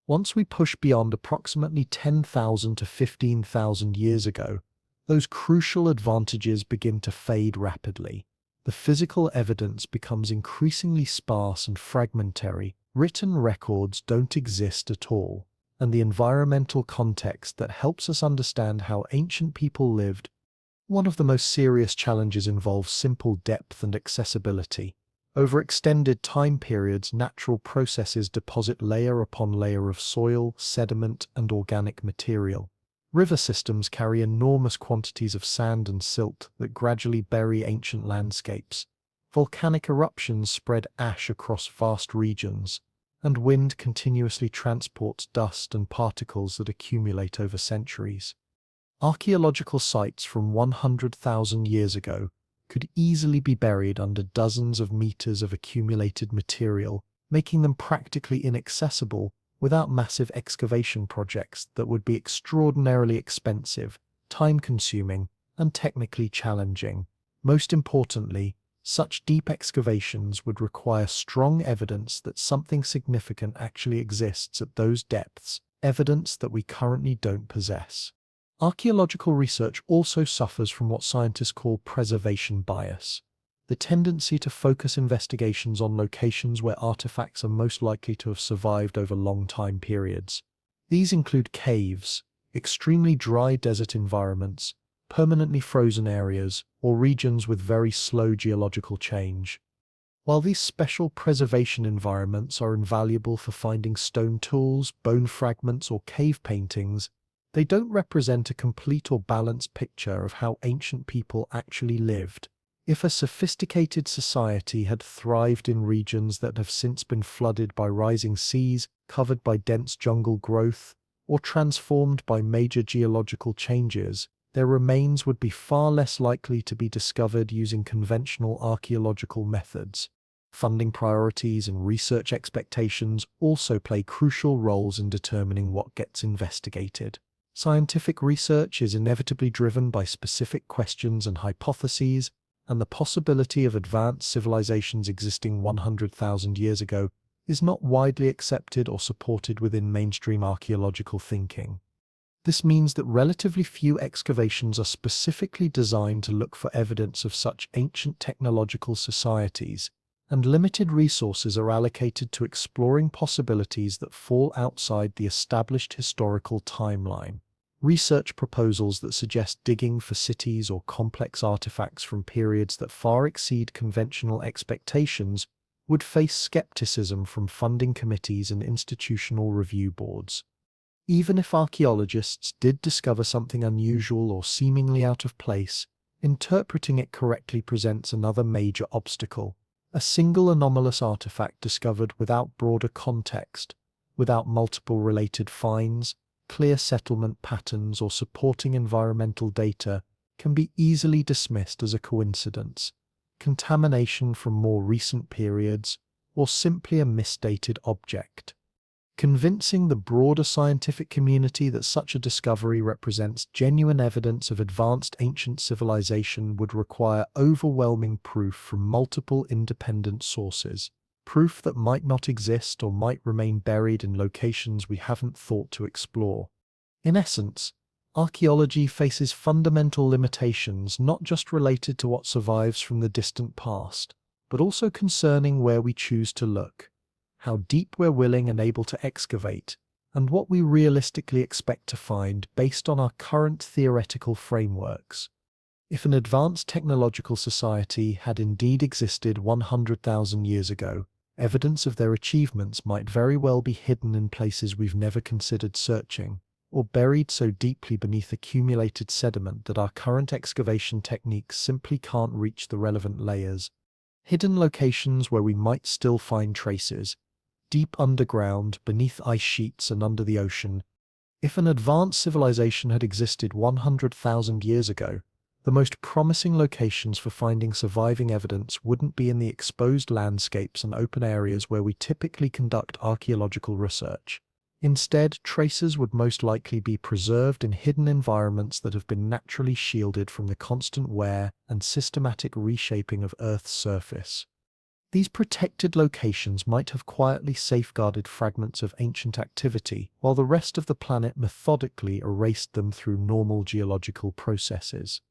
Once we push beyond approximately 10,000 to 15,000 years ago, those crucial advantages begin to fade rapidly. The physical evidence becomes increasingly sparse and fragmentary, written records don't exist at all, and the environmental context that helps us understand how ancient people lived. One of the most serious challenges involves simple depth and accessibility. Over extended time periods, natural processes deposit layer upon layer of soil, sediment, and organic material. River systems carry enormous quantities of sand and silt that gradually bury ancient landscapes. Volcanic eruptions spread ash across vast regions, and wind continuously transports dust and particles that accumulate over centuries. Archaeological sites from 100,000 years ago could easily be buried under dozens of meters of accumulated material, making them practically inaccessible without massive excavation projects that would be extraordinarily expensive, time-consuming, and technically challenging. Most importantly, Such deep excavations would require strong evidence that something significant actually exists at those depths, evidence that we currently don't possess. Archaeological research also suffers from what scientists call preservation bias, the tendency to focus investigations on locations where artifacts are most likely to have survived over long time periods. These include caves, extremely dry desert environments, permanently frozen areas, or regions with very slow geological change. While these special preservation environments are invaluable for finding stone tools, bone fragments, or cave paintings, they don't represent a complete or balanced picture of how ancient people actually lived. If a sophisticated society had thrived in regions that have since been flooded by rising seas, covered by dense jungle growth, or transformed by major geological changes, their remains would be far less likely to be discovered using conventional archaeological methods. Funding priorities and research expectations also play crucial roles in determining what gets investigated. Scientific research is inevitably driven by specific questions and hypotheses, and the possibility of advanced civilizations existing 100,000 years ago is not widely accepted or supported within mainstream archaeological thinking. This means that relatively few excavations are specifically designed to look for evidence of such ancient technological societies, and limited resources are allocated to exploring possibilities that fall outside the established historical timeline. Research proposals that suggest digging for cities or complex artifacts from periods that far exceed conventional expectations would face skepticism from funding committees and institutional review boards. Even if archaeologists did discover something unusual or seemingly out of place, interpreting it correctly presents another major obstacle. A single anomalous artifact discovered without broader context, without multiple related finds, clear settlement patterns, or supporting environmental data, can be easily dismissed as a coincidence, contamination from more recent periods, or simply a misdated object. Convincing the broader scientific community that such a discovery represents genuine evidence of advanced ancient civilization would require overwhelming proof from multiple independent sources, proof that might not exist or might remain buried in locations we haven't thought to explore. In essence, archaeology faces fundamental limitations not just related to what survives from the distant past, but also concerning where we choose to look, how deep we're willing and able to excavate, and what we realistically expect to find based on our current theoretical frameworks. If an advanced technological society had indeed existed 100,000 years ago, evidence of their achievements might very well be hidden in places we've never considered searching, or buried so deeply beneath accumulated sediment that our current excavation techniques simply can't reach the relevant layers. Hidden locations where we might still find traces, deep underground, beneath ice sheets and under the ocean. If an advanced civilization had existed 100,000 years ago, the most promising locations for finding surviving evidence wouldn't be in the exposed landscapes and open areas where we typically conduct archaeological research. Instead, traces would most likely be preserved in hidden environments that have been naturally shielded from the constant wear and systematic reshaping of Earth's surface. These protected locations might have quietly safeguarded fragments of ancient activity, while the rest of the planet methodically erased them through normal geological processes.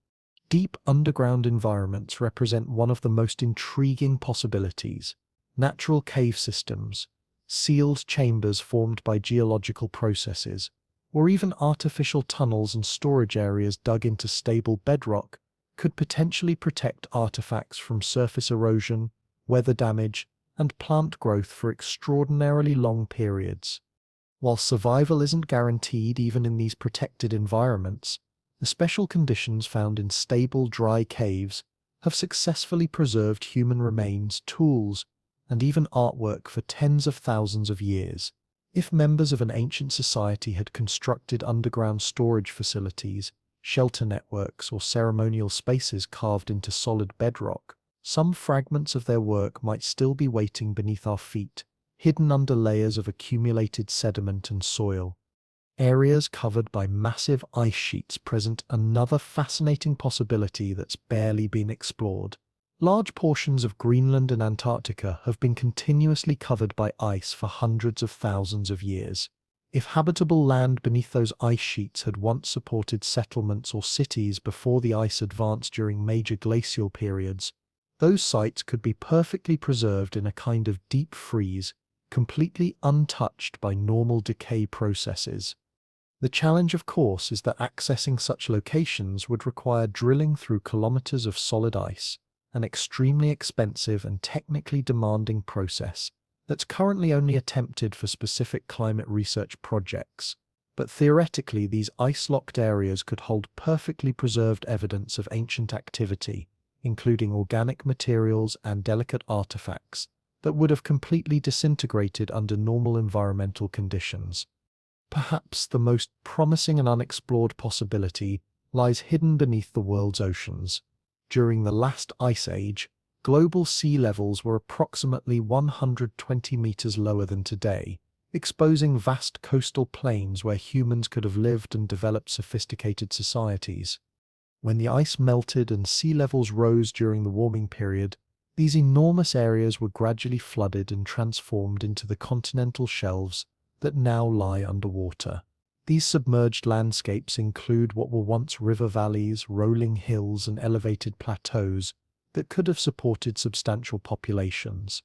Deep underground environments represent one of the most intriguing possibilities. Natural cave systems, sealed chambers formed by geological processes, or even artificial tunnels and storage areas dug into stable bedrock could potentially protect artifacts from surface erosion, weather damage, and plant growth for extraordinarily long periods. While survival isn't guaranteed even in these protected environments, the special conditions found in stable, dry caves have successfully preserved human remains, tools, and even artwork for tens of thousands of years. If members of an ancient society had constructed underground storage facilities, shelter networks, or ceremonial spaces carved into solid bedrock, some fragments of their work might still be waiting beneath our feet, hidden under layers of accumulated sediment and soil. Areas covered by massive ice sheets present another fascinating possibility that's barely been explored. Large portions of Greenland and Antarctica have been continuously covered by ice for hundreds of thousands of years. If habitable land beneath those ice sheets had once supported settlements or cities before the ice advanced during major glacial periods, those sites could be perfectly preserved in a kind of deep freeze, completely untouched by normal decay processes. The challenge, of course, is that accessing such locations would require drilling through kilometers of solid ice, an extremely expensive and technically demanding process that's currently only attempted for specific climate research projects. But theoretically, these ice-locked areas could hold perfectly preserved evidence of ancient activity, including organic materials and delicate artifacts, that would have completely disintegrated under normal environmental conditions. Perhaps the most promising and unexplored possibility lies hidden beneath the world's oceans. During the last ice age, global sea levels were approximately 120 meters lower than today, exposing vast coastal plains where humans could have lived and developed sophisticated societies. When the ice melted and sea levels rose during the warming period, these enormous areas were gradually flooded and transformed into the continental shelves that now lie underwater. These submerged landscapes include what were once river valleys, rolling hills, and elevated plateaus that could have supported substantial populations.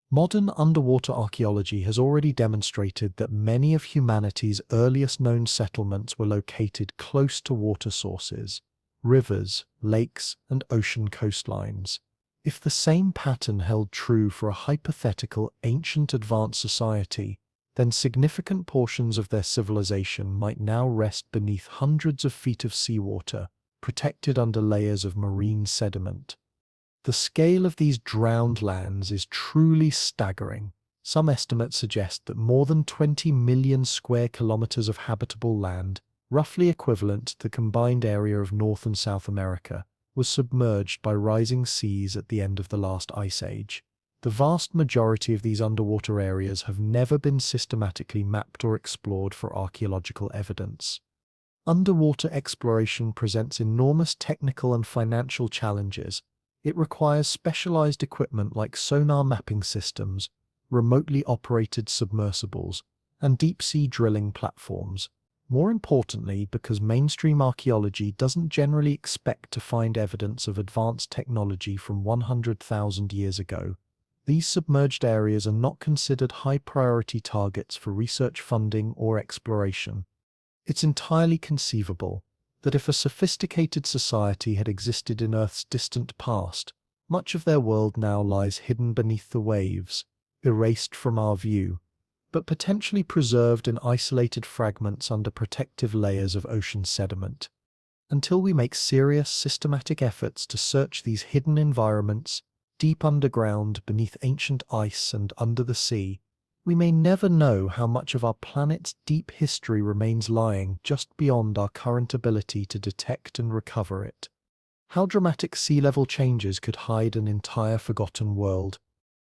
Modern underwater archaeology has already demonstrated that many of humanity's earliest known settlements were located close to water sources, rivers, lakes, and ocean coastlines. If the same pattern held true for a hypothetical ancient advanced society, then significant portions of their civilization might now rest beneath hundreds of feet of seawater, protected under layers of marine sediment. The scale of these drowned lands is truly staggering. Some estimates suggest that more than 20 million square kilometers of habitable land, roughly equivalent to the combined area of North and South America, was submerged by rising seas at the end of the last ice age. The vast majority of these underwater areas have never been systematically mapped or explored for archaeological evidence. Underwater exploration presents enormous technical and financial challenges. It requires specialized equipment like sonar mapping systems, remotely operated submersibles, and deep-sea drilling platforms. More importantly, because mainstream archaeology doesn't generally expect to find evidence of advanced technology from 100,000 years ago, these submerged areas are not considered high-priority targets for research funding or exploration. It's entirely conceivable that if a sophisticated society had existed in Earth's distant past, much of their world now lies hidden beneath the waves, erased from our view, but potentially preserved in isolated fragments under protective layers of ocean sediment. Until we make serious, systematic efforts to search these hidden environments, deep underground, beneath ancient ice and under the sea, we may never know how much of our planet's deep history remains lying just beyond our current ability to detect and recover it. How dramatic sea level changes could hide an entire forgotten world.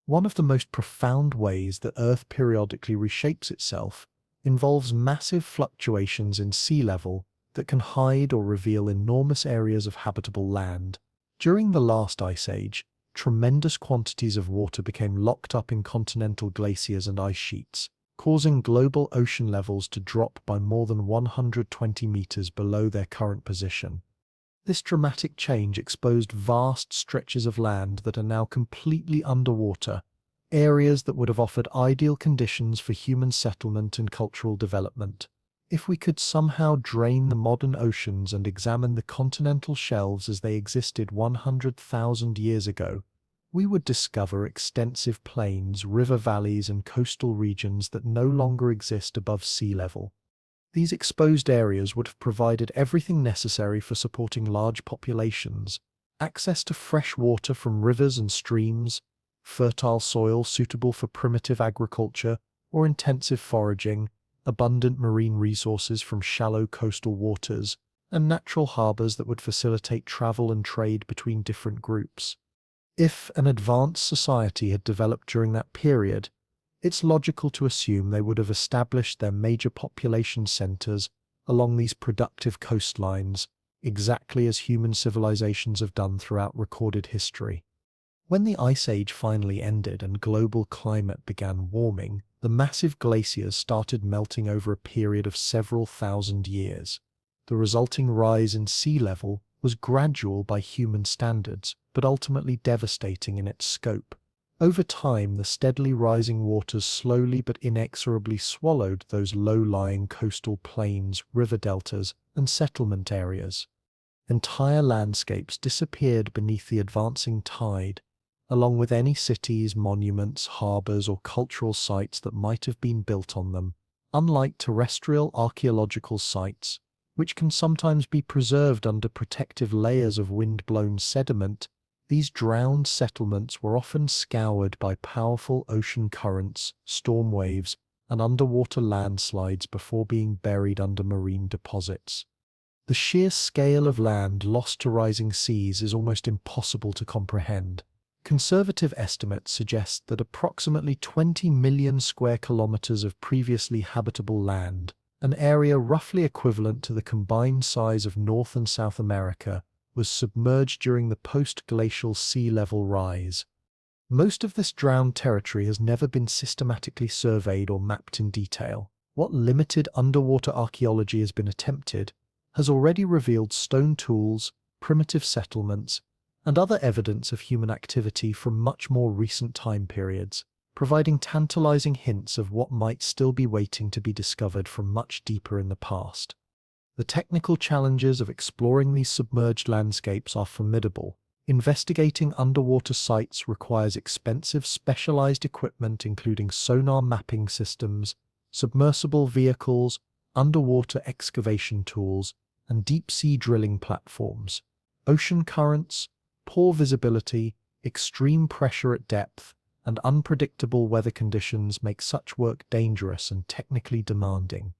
One of the most profound ways that Earth periodically reshapes itself involves massive fluctuations in sea level that can hide or reveal enormous areas of habitable land. During the last ice age, tremendous quantities of water became locked up in continental glaciers and ice sheets, causing global ocean levels to drop by more than 120 meters below their current position. This dramatic change exposed vast stretches of land that are now completely underwater, areas that would have offered ideal conditions for human settlement and cultural development. If we could somehow drain the modern oceans and examine the continental shelves as they existed 100,000 years ago, we would discover extensive plains, river valleys, and coastal regions that no longer exist above sea level. These exposed areas would have provided everything necessary for supporting large populations: access to fresh water from rivers and streams, fertile soil suitable for primitive agriculture or intensive foraging, abundant marine resources from shallow coastal waters, and natural harbors that would facilitate travel and trade between different groups. If an advanced society had developed during that period, it's logical to assume they would have established their major population centers along these productive coastlines, exactly as human civilizations have done throughout recorded history. When the Ice Age finally ended and global climate began warming, the massive glaciers started melting over a period of several thousand years. The resulting rise in sea level was gradual by human standards, but ultimately devastating in its scope. Over time, the steadily rising waters slowly but inexorably swallowed those low-lying coastal plains, river deltas, and settlement areas. Entire landscapes disappeared beneath the advancing tide, along with any cities, monuments, harbors, or cultural sites that might have been built on them. Unlike terrestrial archaeological sites, which can sometimes be preserved under protective layers of wind-blown sediment, these drowned settlements were often scoured by powerful ocean currents, storm waves, and underwater landslides before being buried under marine deposits. The sheer scale of land lost to rising seas is almost impossible to comprehend. Conservative estimates suggest that approximately 20 million square kilometers of previously habitable land, an area roughly equivalent to the combined size of North and South America, was submerged during the post-glacial sea level rise. Most of this drowned territory has never been systematically surveyed or mapped in detail. What limited underwater archaeology has been attempted has already revealed stone tools, primitive settlements, and other evidence of human activity from much more recent time periods, providing tantalizing hints of what might still be waiting to be discovered from much deeper in the past. The technical challenges of exploring these submerged landscapes are formidable. Investigating underwater sites requires expensive specialized equipment including sonar mapping systems, submersible vehicles, underwater excavation tools, and deep-sea drilling platforms. Ocean currents, poor visibility, extreme pressure at depth, and unpredictable weather conditions make such work dangerous and technically demanding.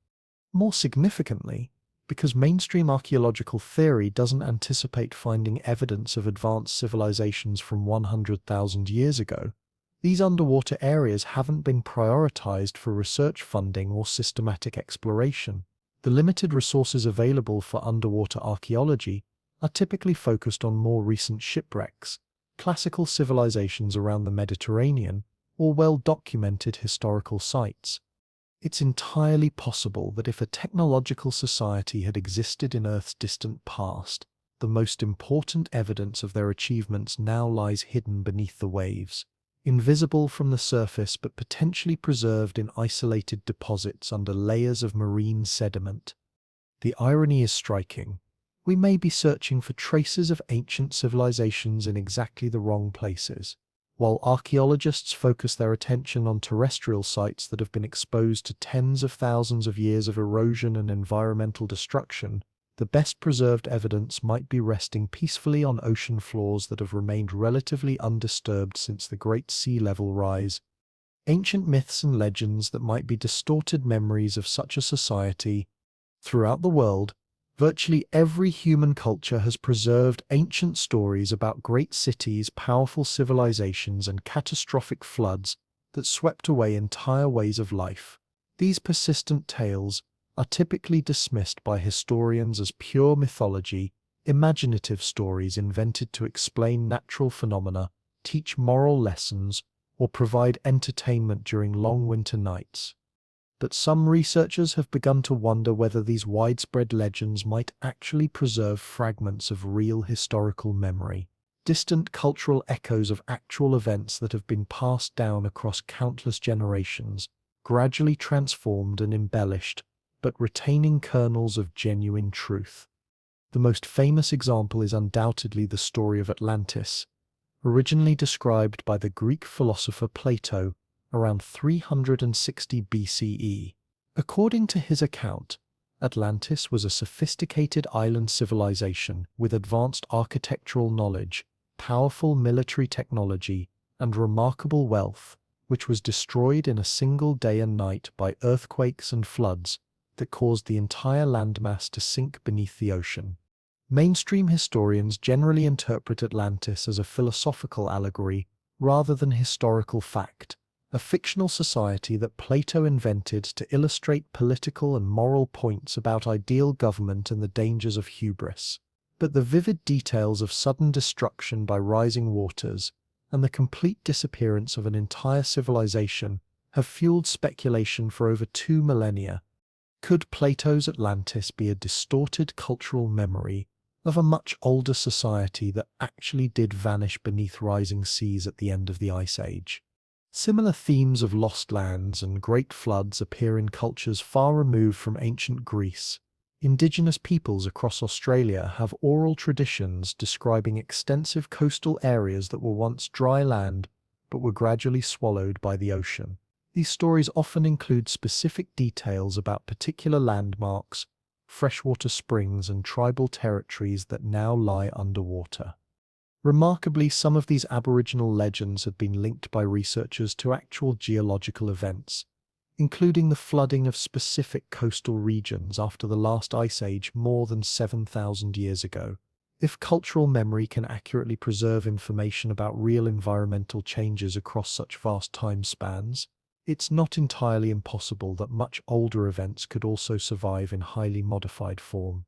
More significantly, because mainstream archaeological theory doesn't anticipate finding evidence of advanced civilizations from 100,000 years ago, these underwater areas haven't been prioritized for research funding or systematic exploration. The limited resources available for underwater archaeology are typically focused on more recent shipwrecks, classical civilizations around the Mediterranean, or well-documented historical sites. It's entirely possible that if a technological society had existed in Earth's distant past, the most important evidence of their achievements now lies hidden beneath the waves, invisible from the surface but potentially preserved in isolated deposits under layers of marine sediment. The irony is striking. We may be searching for traces of ancient civilizations in exactly the wrong places. While archaeologists focus their attention on terrestrial sites that have been exposed to tens of thousands of years of erosion and environmental destruction, the best preserved evidence might be resting peacefully on ocean floors that have remained relatively undisturbed since the Great Sea Level rise. Ancient myths and legends that might be distorted memories of such a society. Throughout the world, virtually every human culture has preserved ancient stories about great cities, powerful civilizations, and catastrophic floods that swept away entire ways of life. These persistent tales are typically dismissed by historians as pure mythology, imaginative stories invented to explain natural phenomena, teach moral lessons, or provide entertainment during long winter nights. But some researchers have begun to wonder whether these widespread legends might actually preserve fragments of real historical memory, distant cultural echoes of actual events that have been passed down across countless generations, gradually transformed and embellished, but retaining kernels of genuine truth. The most famous example is undoubtedly the story of Atlantis, originally described by the Greek philosopher Plato around 360 BCE. According to his account, Atlantis was a sophisticated island civilization with advanced architectural knowledge, powerful military technology, and remarkable wealth, which was destroyed in a single day and night by earthquakes and floods that caused the entire landmass to sink beneath the ocean. Mainstream historians generally interpret Atlantis as a philosophical allegory rather than historical fact, a fictional society that Plato invented to illustrate political and moral points about ideal government and the dangers of hubris. But the vivid details of sudden destruction by rising waters and the complete disappearance of an entire civilization have fueled speculation for over 2 millennia. Could Plato's Atlantis be a distorted cultural memory of a much older society that actually did vanish beneath rising seas at the end of the Ice Age? Similar themes of lost lands and great floods appear in cultures far removed from ancient Greece. Indigenous peoples across Australia have oral traditions describing extensive coastal areas that were once dry land but were gradually swallowed by the ocean. These stories often include specific details about particular landmarks, freshwater springs, and tribal territories that now lie underwater. Remarkably, some of these Aboriginal legends have been linked by researchers to actual geological events, including the flooding of specific coastal regions after the last ice age more than 7,000 years ago. If cultural memory can accurately preserve information about real environmental changes across such vast time spans, it's not entirely impossible that much older events could also survive in highly modified form.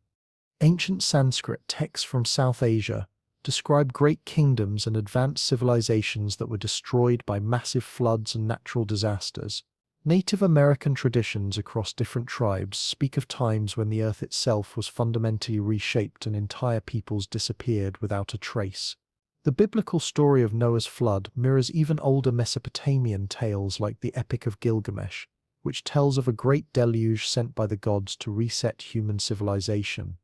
Ancient Sanskrit texts from South Asia describe great kingdoms and advanced civilizations that were destroyed by massive floods and natural disasters. Native American traditions across different tribes speak of times when the earth itself was fundamentally reshaped and entire peoples disappeared without a trace. The biblical story of Noah's flood mirrors even older Mesopotamian tales like the Epic of Gilgamesh, which tells of a great deluge sent by the gods to reset human civilization.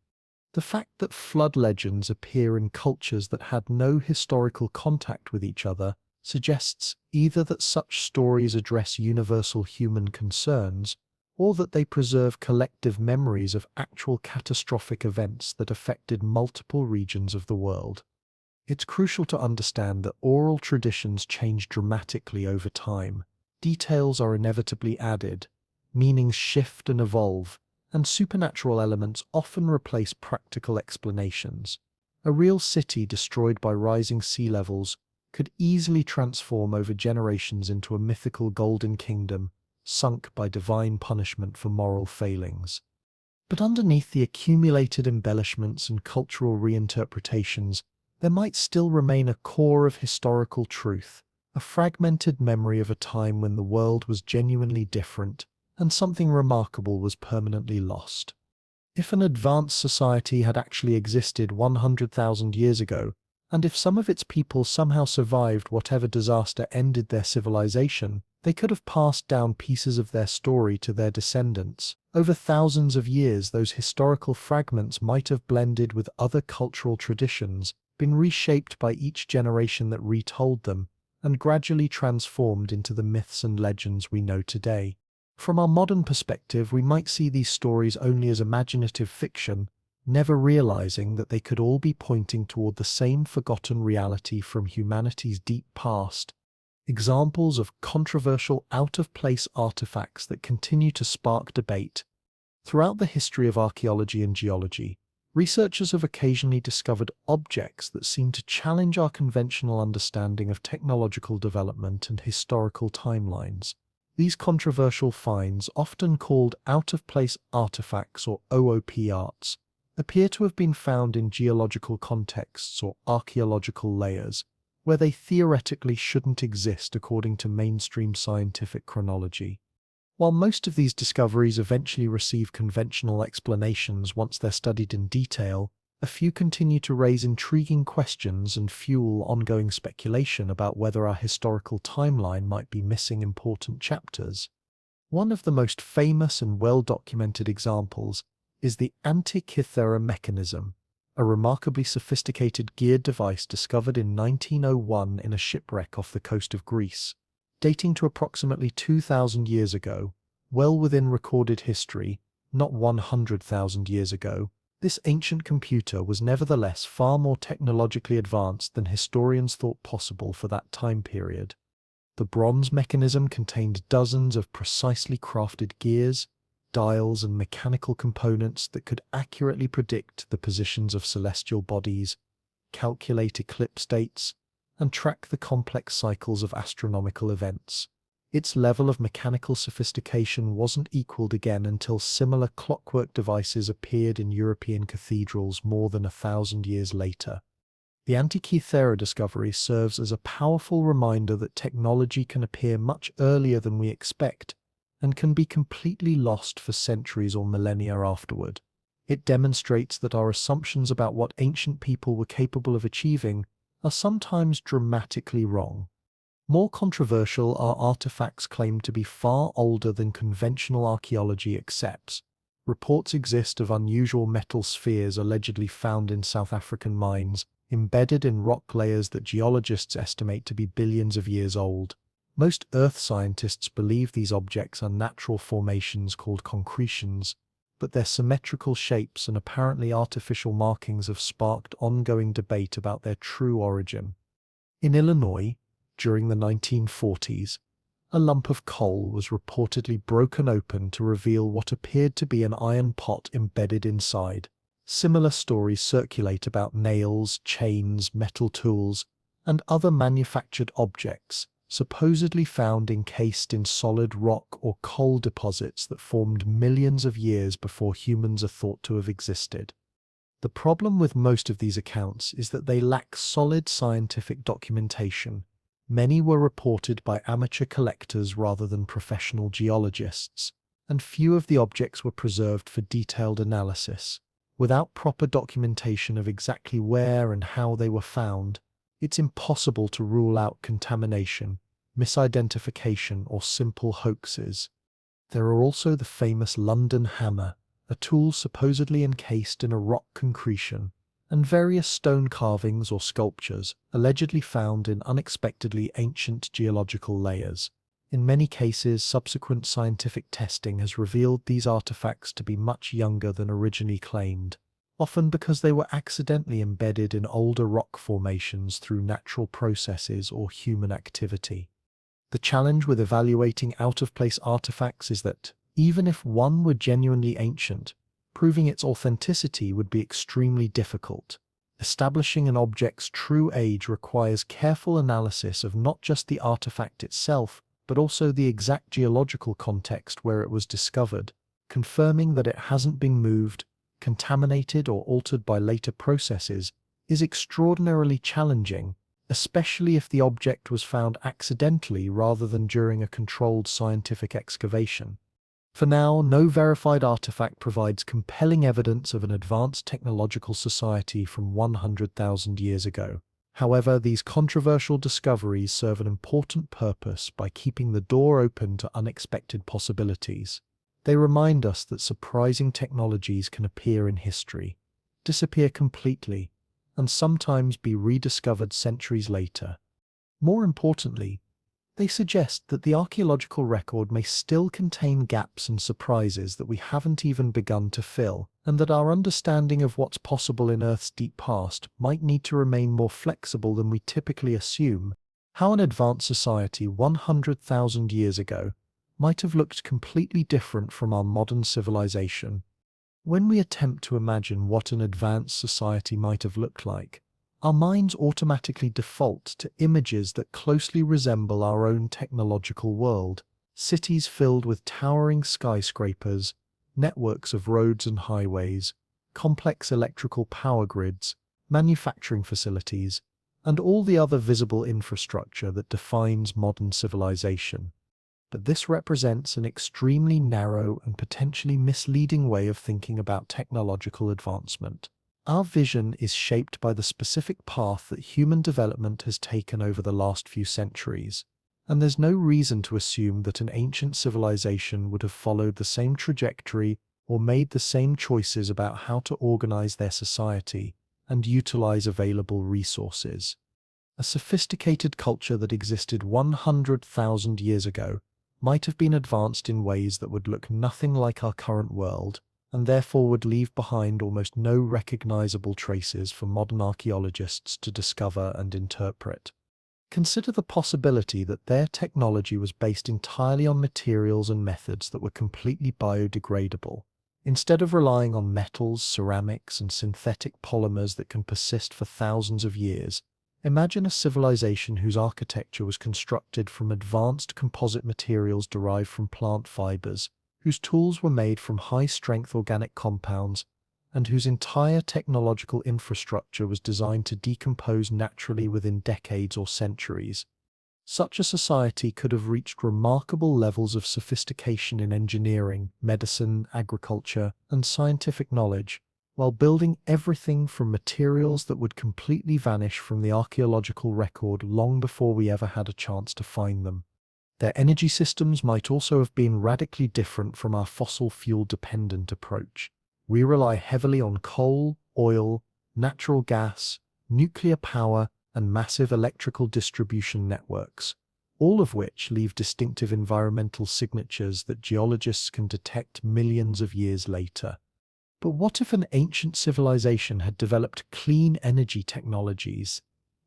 The fact that flood legends appear in cultures that had no historical contact with each other suggests either that such stories address universal human concerns, or that they preserve collective memories of actual catastrophic events that affected multiple regions of the world. It's crucial to understand that oral traditions change dramatically over time. Details are inevitably added, meanings shift and evolve, and supernatural elements often replace practical explanations. A real city destroyed by rising sea levels could easily transform over generations into a mythical golden kingdom, sunk by divine punishment for moral failings. But underneath the accumulated embellishments and cultural reinterpretations, there might still remain a core of historical truth, a fragmented memory of a time when the world was genuinely different, and something remarkable was permanently lost. If an advanced society had actually existed 100,000 years ago, and if some of its people somehow survived whatever disaster ended their civilization, they could have passed down pieces of their story to their descendants. Over thousands of years, those historical fragments might have blended with other cultural traditions, been reshaped by each generation that retold them, and gradually transformed into the myths and legends we know today. From our modern perspective, we might see these stories only as imaginative fiction, never realizing that they could all be pointing toward the same forgotten reality from humanity's deep past. Examples of controversial out-of-place artifacts that continue to spark debate. Throughout the history of archaeology and geology, researchers have occasionally discovered objects that seem to challenge our conventional understanding of technological development and historical timelines. These controversial finds, often called out-of-place artifacts or OOP arts, appear to have been found in geological contexts or archaeological layers, where they theoretically shouldn't exist according to mainstream scientific chronology. While most of these discoveries eventually receive conventional explanations once they're studied in detail, a few continue to raise intriguing questions and fuel ongoing speculation about whether our historical timeline might be missing important chapters. One of the most famous and well-documented examples is the Antikythera mechanism, a remarkably sophisticated geared device discovered in 1901 in a shipwreck off the coast of Greece. Dating to approximately 2,000 years ago, well within recorded history, not 100,000 years ago, this ancient computer was nevertheless far more technologically advanced than historians thought possible for that time period. The bronze mechanism contained dozens of precisely crafted gears, dials, and mechanical components that could accurately predict the positions of celestial bodies, calculate eclipse dates, and track the complex cycles of astronomical events. Its level of mechanical sophistication wasn't equaled again until similar clockwork devices appeared in European cathedrals more than 1,000 years later. The Antikythera discovery serves as a powerful reminder that technology can appear much earlier than we expect and can be completely lost for centuries or millennia afterward. It demonstrates that our assumptions about what ancient people were capable of achieving are sometimes dramatically wrong. More controversial are artifacts claimed to be far older than conventional archaeology accepts. Reports exist of unusual metal spheres allegedly found in South African mines, embedded in rock layers that geologists estimate to be billions of years old. Most earth scientists believe these objects are natural formations called concretions, but their symmetrical shapes and apparently artificial markings have sparked ongoing debate about their true origin. In Illinois, during the 1940s, a lump of coal was reportedly broken open to reveal what appeared to be an iron pot embedded inside. Similar stories circulate about nails, chains, metal tools, and other manufactured objects supposedly found encased in solid rock or coal deposits that formed millions of years before humans are thought to have existed. The problem with most of these accounts is that they lack solid scientific documentation. Many were reported by amateur collectors rather than professional geologists, and few of the objects were preserved for detailed analysis. Without proper documentation of exactly where and how they were found, it's impossible to rule out contamination, misidentification, or simple hoaxes. There are also the famous London hammer, a tool supposedly encased in a rock concretion, and various stone carvings or sculptures allegedly found in unexpectedly ancient geological layers. In many cases, subsequent scientific testing has revealed these artifacts to be much younger than originally claimed, often because they were accidentally embedded in older rock formations through natural processes or human activity. The challenge with evaluating out-of-place artifacts is that, even if one were genuinely ancient, proving its authenticity would be extremely difficult. Establishing an object's true age requires careful analysis of not just the artifact itself, but also the exact geological context where it was discovered, confirming that it hasn't been moved, contaminated, or altered by later processes is extraordinarily challenging, especially if the object was found accidentally rather than during a controlled scientific excavation. For now, no verified artifact provides compelling evidence of an advanced technological society from 100,000 years ago. However, these controversial discoveries serve an important purpose by keeping the door open to unexpected possibilities. They remind us that surprising technologies can appear in history, disappear completely, and sometimes be rediscovered centuries later. More importantly, they suggest that the archaeological record may still contain gaps and surprises that we haven't even begun to fill, and that our understanding of what's possible in Earth's deep past might need to remain more flexible than we typically assume. How an advanced society 100,000 years ago might have looked completely different from our modern civilization. When we attempt to imagine what an advanced society might have looked like, our minds automatically default to images that closely resemble our own technological world. Cities filled with towering skyscrapers, networks of roads and highways, complex electrical power grids, manufacturing facilities, and all the other visible infrastructure that defines modern civilization. But this represents an extremely narrow and potentially misleading way of thinking about technological advancement. Our vision is shaped by the specific path that human development has taken over the last few centuries, and there's no reason to assume that an ancient civilization would have followed the same trajectory or made the same choices about how to organize their society and utilize available resources. A sophisticated culture that existed 100,000 years ago might have been advanced in ways that would look nothing like our current world, and therefore would leave behind almost no recognizable traces for modern archaeologists to discover and interpret. Consider the possibility that their technology was based entirely on materials and methods that were completely biodegradable. Instead of relying on metals, ceramics, and synthetic polymers that can persist for thousands of years, imagine a civilization whose architecture was constructed from advanced composite materials derived from plant fibers, whose tools were made from high-strength organic compounds, and whose entire technological infrastructure was designed to decompose naturally within decades or centuries. Such a society could have reached remarkable levels of sophistication in engineering, medicine, agriculture, and scientific knowledge, while building everything from materials that would completely vanish from the archaeological record long before we ever had a chance to find them. Their energy systems might also have been radically different from our fossil fuel-dependent approach. We rely heavily on coal, oil, natural gas, nuclear power, and massive electrical distribution networks, all of which leave distinctive environmental signatures that geologists can detect millions of years later. But what if an ancient civilization had developed clean energy technologies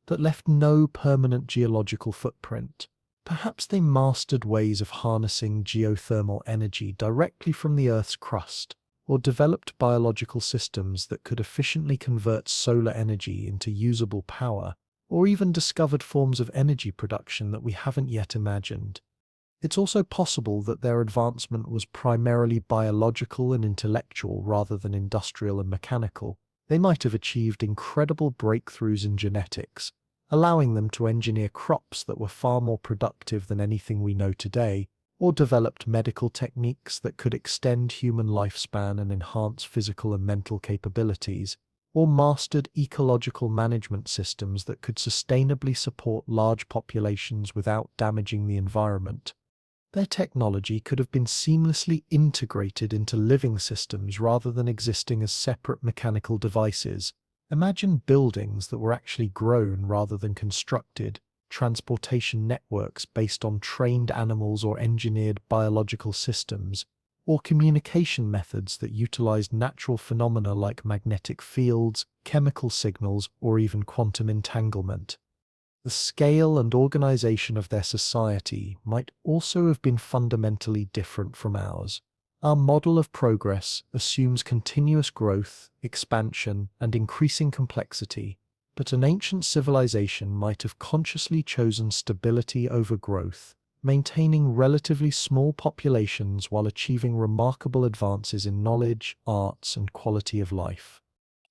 that left no permanent geological footprint? Perhaps they mastered ways of harnessing geothermal energy directly from the Earth's crust, or developed biological systems that could efficiently convert solar energy into usable power, or even discovered forms of energy production that we haven't yet imagined. It's also possible that their advancement was primarily biological and intellectual rather than industrial and mechanical. They might have achieved incredible breakthroughs in genetics, allowing them to engineer crops that were far more productive than anything we know today, or developed medical techniques that could extend human lifespan and enhance physical and mental capabilities, or mastered ecological management systems that could sustainably support large populations without damaging the environment. Their technology could have been seamlessly integrated into living systems rather than existing as separate mechanical devices. Imagine buildings that were actually grown rather than constructed, transportation networks based on trained animals or engineered biological systems, or communication methods that utilized natural phenomena like magnetic fields, chemical signals, or even quantum entanglement. The scale and organization of their society might also have been fundamentally different from ours. Our model of progress assumes continuous growth, expansion, and increasing complexity, but an ancient civilization might have consciously chosen stability over growth, maintaining relatively small populations while achieving remarkable advances in knowledge, arts, and quality of life.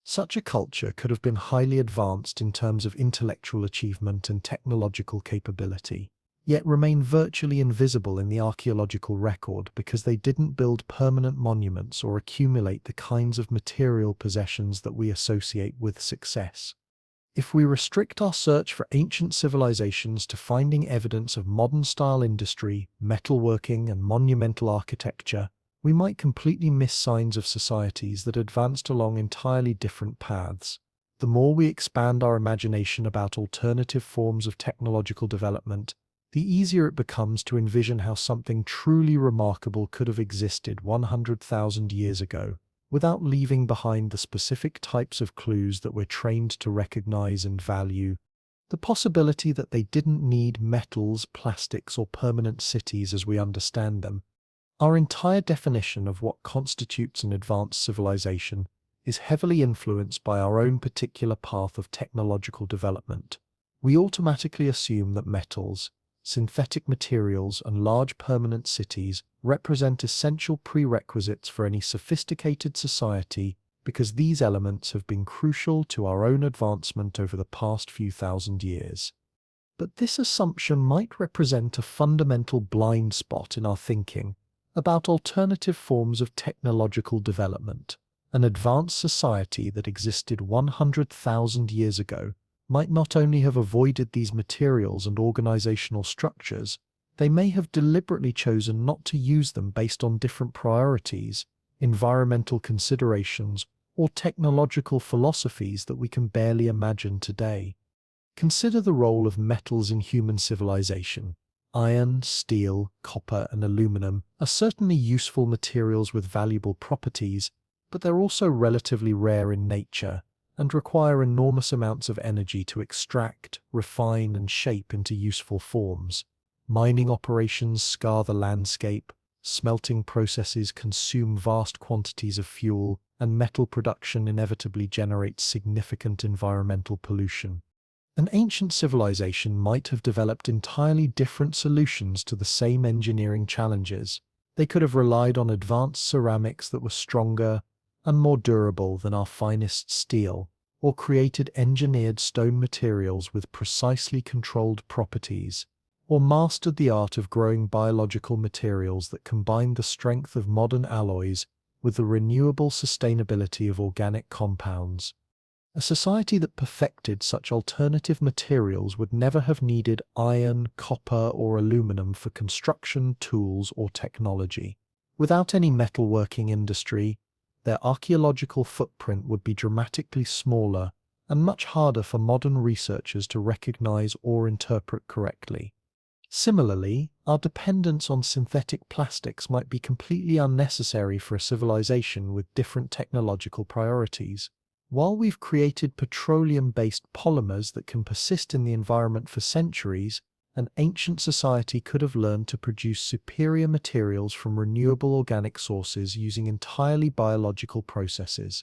Such a culture could have been highly advanced in terms of intellectual achievement and technological capability, yet remain virtually invisible in the archaeological record because they didn't build permanent monuments or accumulate the kinds of material possessions that we associate with success. If we restrict our search for ancient civilizations to finding evidence of modern-style industry, metalworking, and monumental architecture, we might completely miss signs of societies that advanced along entirely different paths. The more we expand our imagination about alternative forms of technological development, the easier it becomes to envision how something truly remarkable could have existed 100,000 years ago, without leaving behind the specific types of clues that we're trained to recognize and value. The possibility that they didn't need metals, plastics, or permanent cities as we understand them. Our entire definition of what constitutes an advanced civilization is heavily influenced by our own particular path of technological development. We automatically assume that metals, synthetic materials, and large permanent cities represent essential prerequisites for any sophisticated society because these elements have been crucial to our own advancement over the past few thousand years. But this assumption might represent a fundamental blind spot in our thinking about alternative forms of technological development. An advanced society that existed 100,000 years ago might not only have avoided these materials and organizational structures, they may have deliberately chosen not to use them based on different priorities, environmental considerations, or technological philosophies that we can barely imagine today. Consider the role of metals in human civilization. Iron, steel, copper, and aluminum are certainly useful materials with valuable properties, but they're also relatively rare in nature and require enormous amounts of energy to extract, refine, and shape into useful forms. Mining operations scar the landscape, smelting processes consume vast quantities of fuel, and metal production inevitably generates significant environmental pollution. An ancient civilization might have developed entirely different solutions to the same engineering challenges. They could have relied on advanced ceramics that were stronger, and more durable than our finest steel, or created engineered stone materials with precisely controlled properties, or mastered the art of growing biological materials that combine the strength of modern alloys with the renewable sustainability of organic compounds. A society that perfected such alternative materials would never have needed iron, copper, or aluminum for construction, tools, or technology. Without any metalworking industry, their archaeological footprint would be dramatically smaller and much harder for modern researchers to recognize or interpret correctly. Similarly, our dependence on synthetic plastics might be completely unnecessary for a civilization with different technological priorities. While we've created petroleum-based polymers that can persist in the environment for centuries, an ancient society could have learned to produce superior materials from renewable organic sources using entirely biological processes.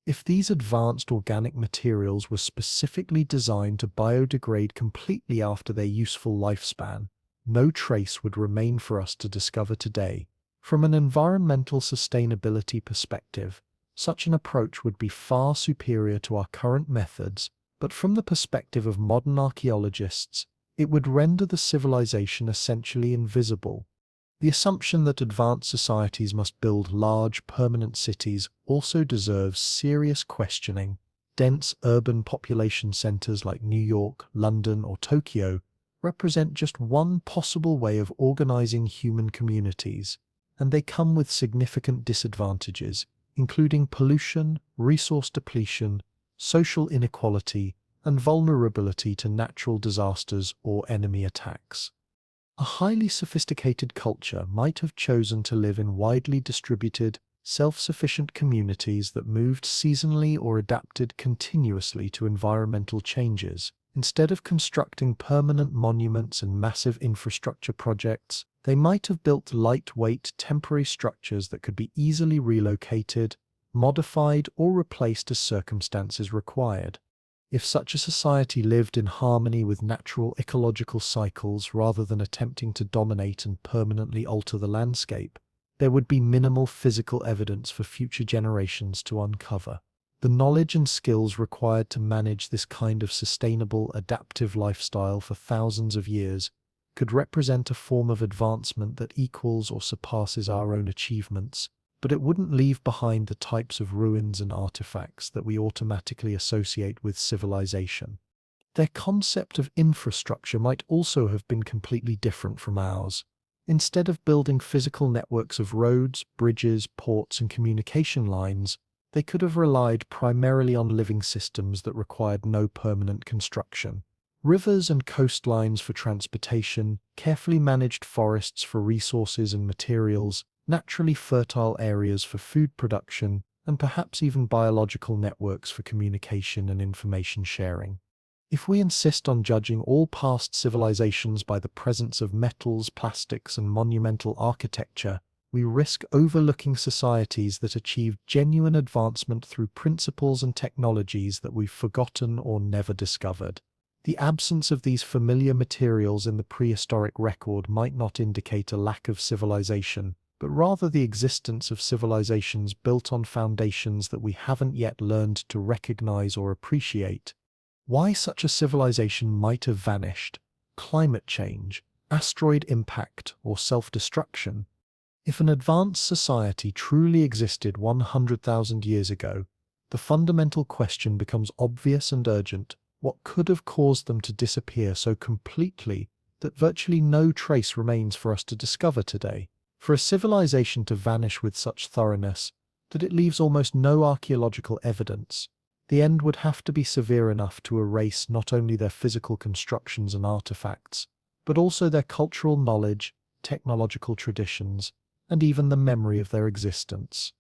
If these advanced organic materials were specifically designed to biodegrade completely after their useful lifespan, no trace would remain for us to discover today. From an environmental sustainability perspective, such an approach would be far superior to our current methods, but from the perspective of modern archaeologists, it would render the civilization essentially invisible. The assumption that advanced societies must build large, permanent cities also deserves serious questioning. Dense urban population centers like New York, London, or Tokyo represent just one possible way of organizing human communities, and they come with significant disadvantages, including pollution, resource depletion, social inequality, and vulnerability to natural disasters or enemy attacks. A highly sophisticated culture might have chosen to live in widely distributed, self-sufficient communities that moved seasonally or adapted continuously to environmental changes. Instead of constructing permanent monuments and massive infrastructure projects, they might have built lightweight, temporary structures that could be easily relocated, modified, or replaced as circumstances required. If such a society lived in harmony with natural ecological cycles rather than attempting to dominate and permanently alter the landscape, there would be minimal physical evidence for future generations to uncover. The knowledge and skills required to manage this kind of sustainable, adaptive lifestyle for thousands of years could represent a form of advancement that equals or surpasses our own achievements, but it wouldn't leave behind the types of ruins and artifacts that we automatically associate with civilization. Their concept of infrastructure might also have been completely different from ours. Instead of building physical networks of roads, bridges, ports, and communication lines, they could have relied primarily on living systems that required no permanent construction. Rivers and coastlines for transportation, carefully managed forests for resources and materials, naturally fertile areas for food production, and perhaps even biological networks for communication and information sharing. If we insist on judging all past civilizations by the presence of metals, plastics, and monumental architecture, we risk overlooking societies that achieved genuine advancement through principles and technologies that we've forgotten or never discovered. The absence of these familiar materials in the prehistoric record might not indicate a lack of civilization, but rather the existence of civilizations built on foundations that we haven't yet learned to recognize or appreciate. Why such a civilization might have vanished: climate change, asteroid impact, or self-destruction. If an advanced society truly existed 100,000 years ago, the fundamental question becomes obvious and urgent. What could have caused them to disappear so completely that virtually no trace remains for us to discover today? For a civilization to vanish with such thoroughness that it leaves almost no archaeological evidence, the end would have to be severe enough to erase not only their physical constructions and artifacts, but also their cultural knowledge, technological traditions, and even the memory of their existence.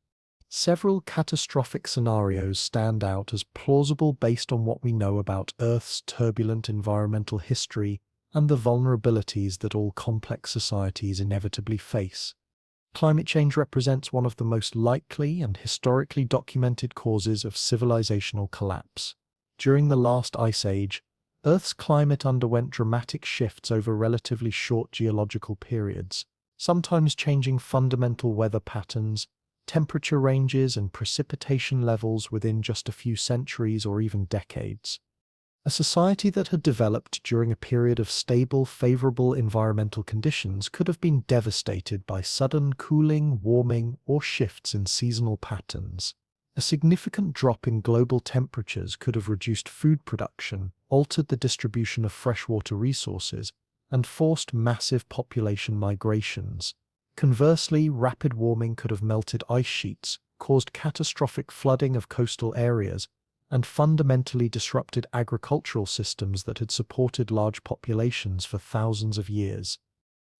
Several catastrophic scenarios stand out as plausible based on what we know about Earth's turbulent environmental history and the vulnerabilities that all complex societies inevitably face. Climate change represents one of the most likely and historically documented causes of civilizational collapse. During the last ice age, Earth's climate underwent dramatic shifts over relatively short geological periods, sometimes changing fundamental weather patterns, temperature ranges and precipitation levels within just a few centuries or even decades. A society that had developed during a period of stable, favorable environmental conditions could have been devastated by sudden cooling, warming, or shifts in seasonal patterns. A significant drop in global temperatures could have reduced food production, altered the distribution of freshwater resources, and forced massive population migrations. Conversely, rapid warming could have melted ice sheets, caused catastrophic flooding of coastal areas, and fundamentally disrupted agricultural systems that had supported large populations for thousands of years.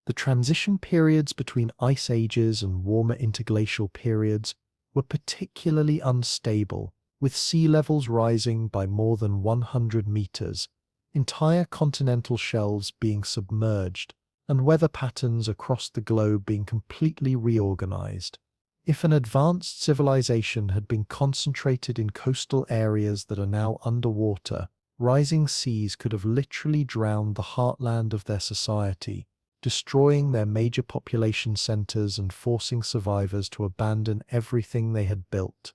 The transition periods between ice ages and warmer interglacial periods were particularly unstable, with sea levels rising by more than 100 meters, entire continental shelves being submerged, and weather patterns across the globe being completely reorganized. If an advanced civilization had been concentrated in coastal areas that are now underwater, rising seas could have literally drowned the heartland of their society, destroying their major population centers and forcing survivors to abandon everything they had built.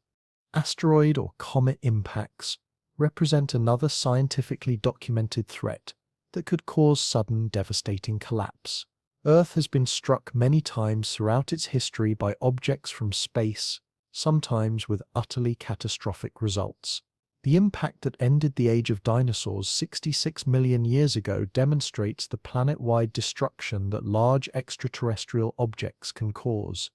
Asteroid or comet impacts represent another scientifically documented threat that could cause sudden, devastating collapse. Earth has been struck many times throughout its history by objects from space, sometimes with utterly catastrophic results. The impact that ended the age of dinosaurs 66 million years ago demonstrates the planet-wide destruction that large extraterrestrial objects can cause.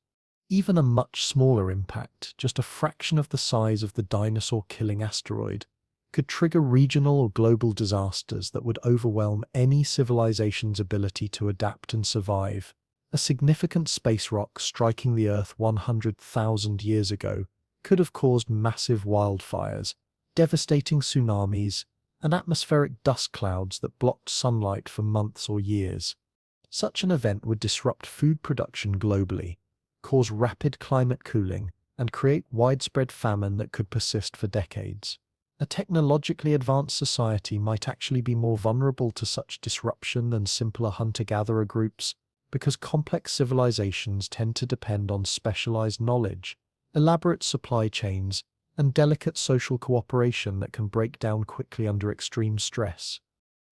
Even a much smaller impact, just a fraction of the size of the dinosaur-killing asteroid, could trigger regional or global disasters that would overwhelm any civilization's ability to adapt and survive. A significant space rock striking the Earth 100,000 years ago could have caused massive wildfires, devastating tsunamis, and atmospheric dust clouds that blocked sunlight for months or years. Such an event would disrupt food production globally, cause rapid climate cooling, and create widespread famine that could persist for decades. A technologically advanced society might actually be more vulnerable to such disruption than simpler hunter-gatherer groups, because complex civilizations tend to depend on specialized knowledge, elaborate supply chains, and delicate social cooperation that can break down quickly under extreme stress.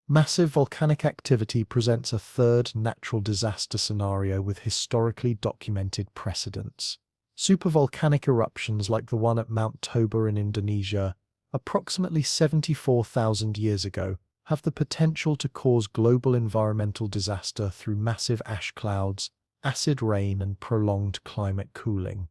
Massive volcanic activity presents a third natural disaster scenario with historically documented precedents. Supervolcanic eruptions like the one at Mount Toba in Indonesia, approximately 74,000 years ago, have the potential to cause global environmental disaster through massive ash clouds, acid rain, and prolonged climate cooling.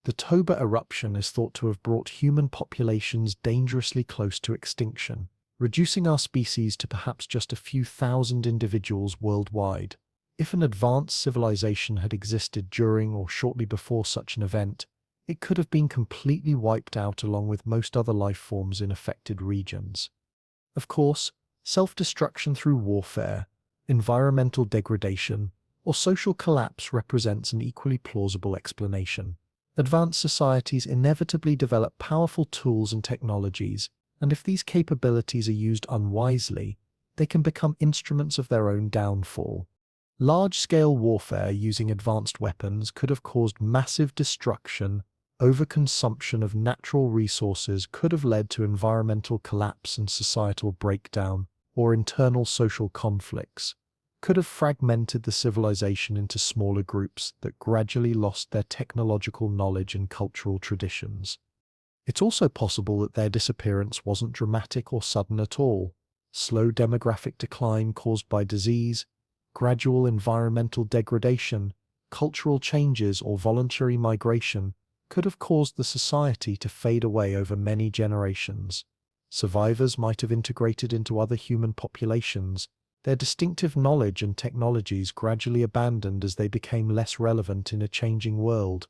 The Toba eruption is thought to have brought human populations dangerously close to extinction, reducing our species to perhaps just a few thousand individuals worldwide. If an advanced civilization had existed during or shortly before such an event, it could have been completely wiped out along with most other life forms in affected regions. Of course, self-destruction through warfare, environmental degradation, or social collapse represents an equally plausible explanation. Advanced societies inevitably develop powerful tools and technologies, and if these capabilities are used unwisely, they can become instruments of their own downfall. Large-scale warfare using advanced weapons could have caused massive destruction. Overconsumption of natural resources could have led to environmental collapse and societal breakdown, or internal social conflicts could have fragmented the civilization into smaller groups that gradually lost their technological knowledge and cultural traditions. It's also possible that their disappearance wasn't dramatic or sudden at all. Slow demographic decline caused by disease, gradual environmental degradation, cultural changes, or voluntary migration could have caused the society to fade away over many generations. Survivors might have integrated into other human populations, their distinctive knowledge and technologies gradually abandoned as they became less relevant in a changing world.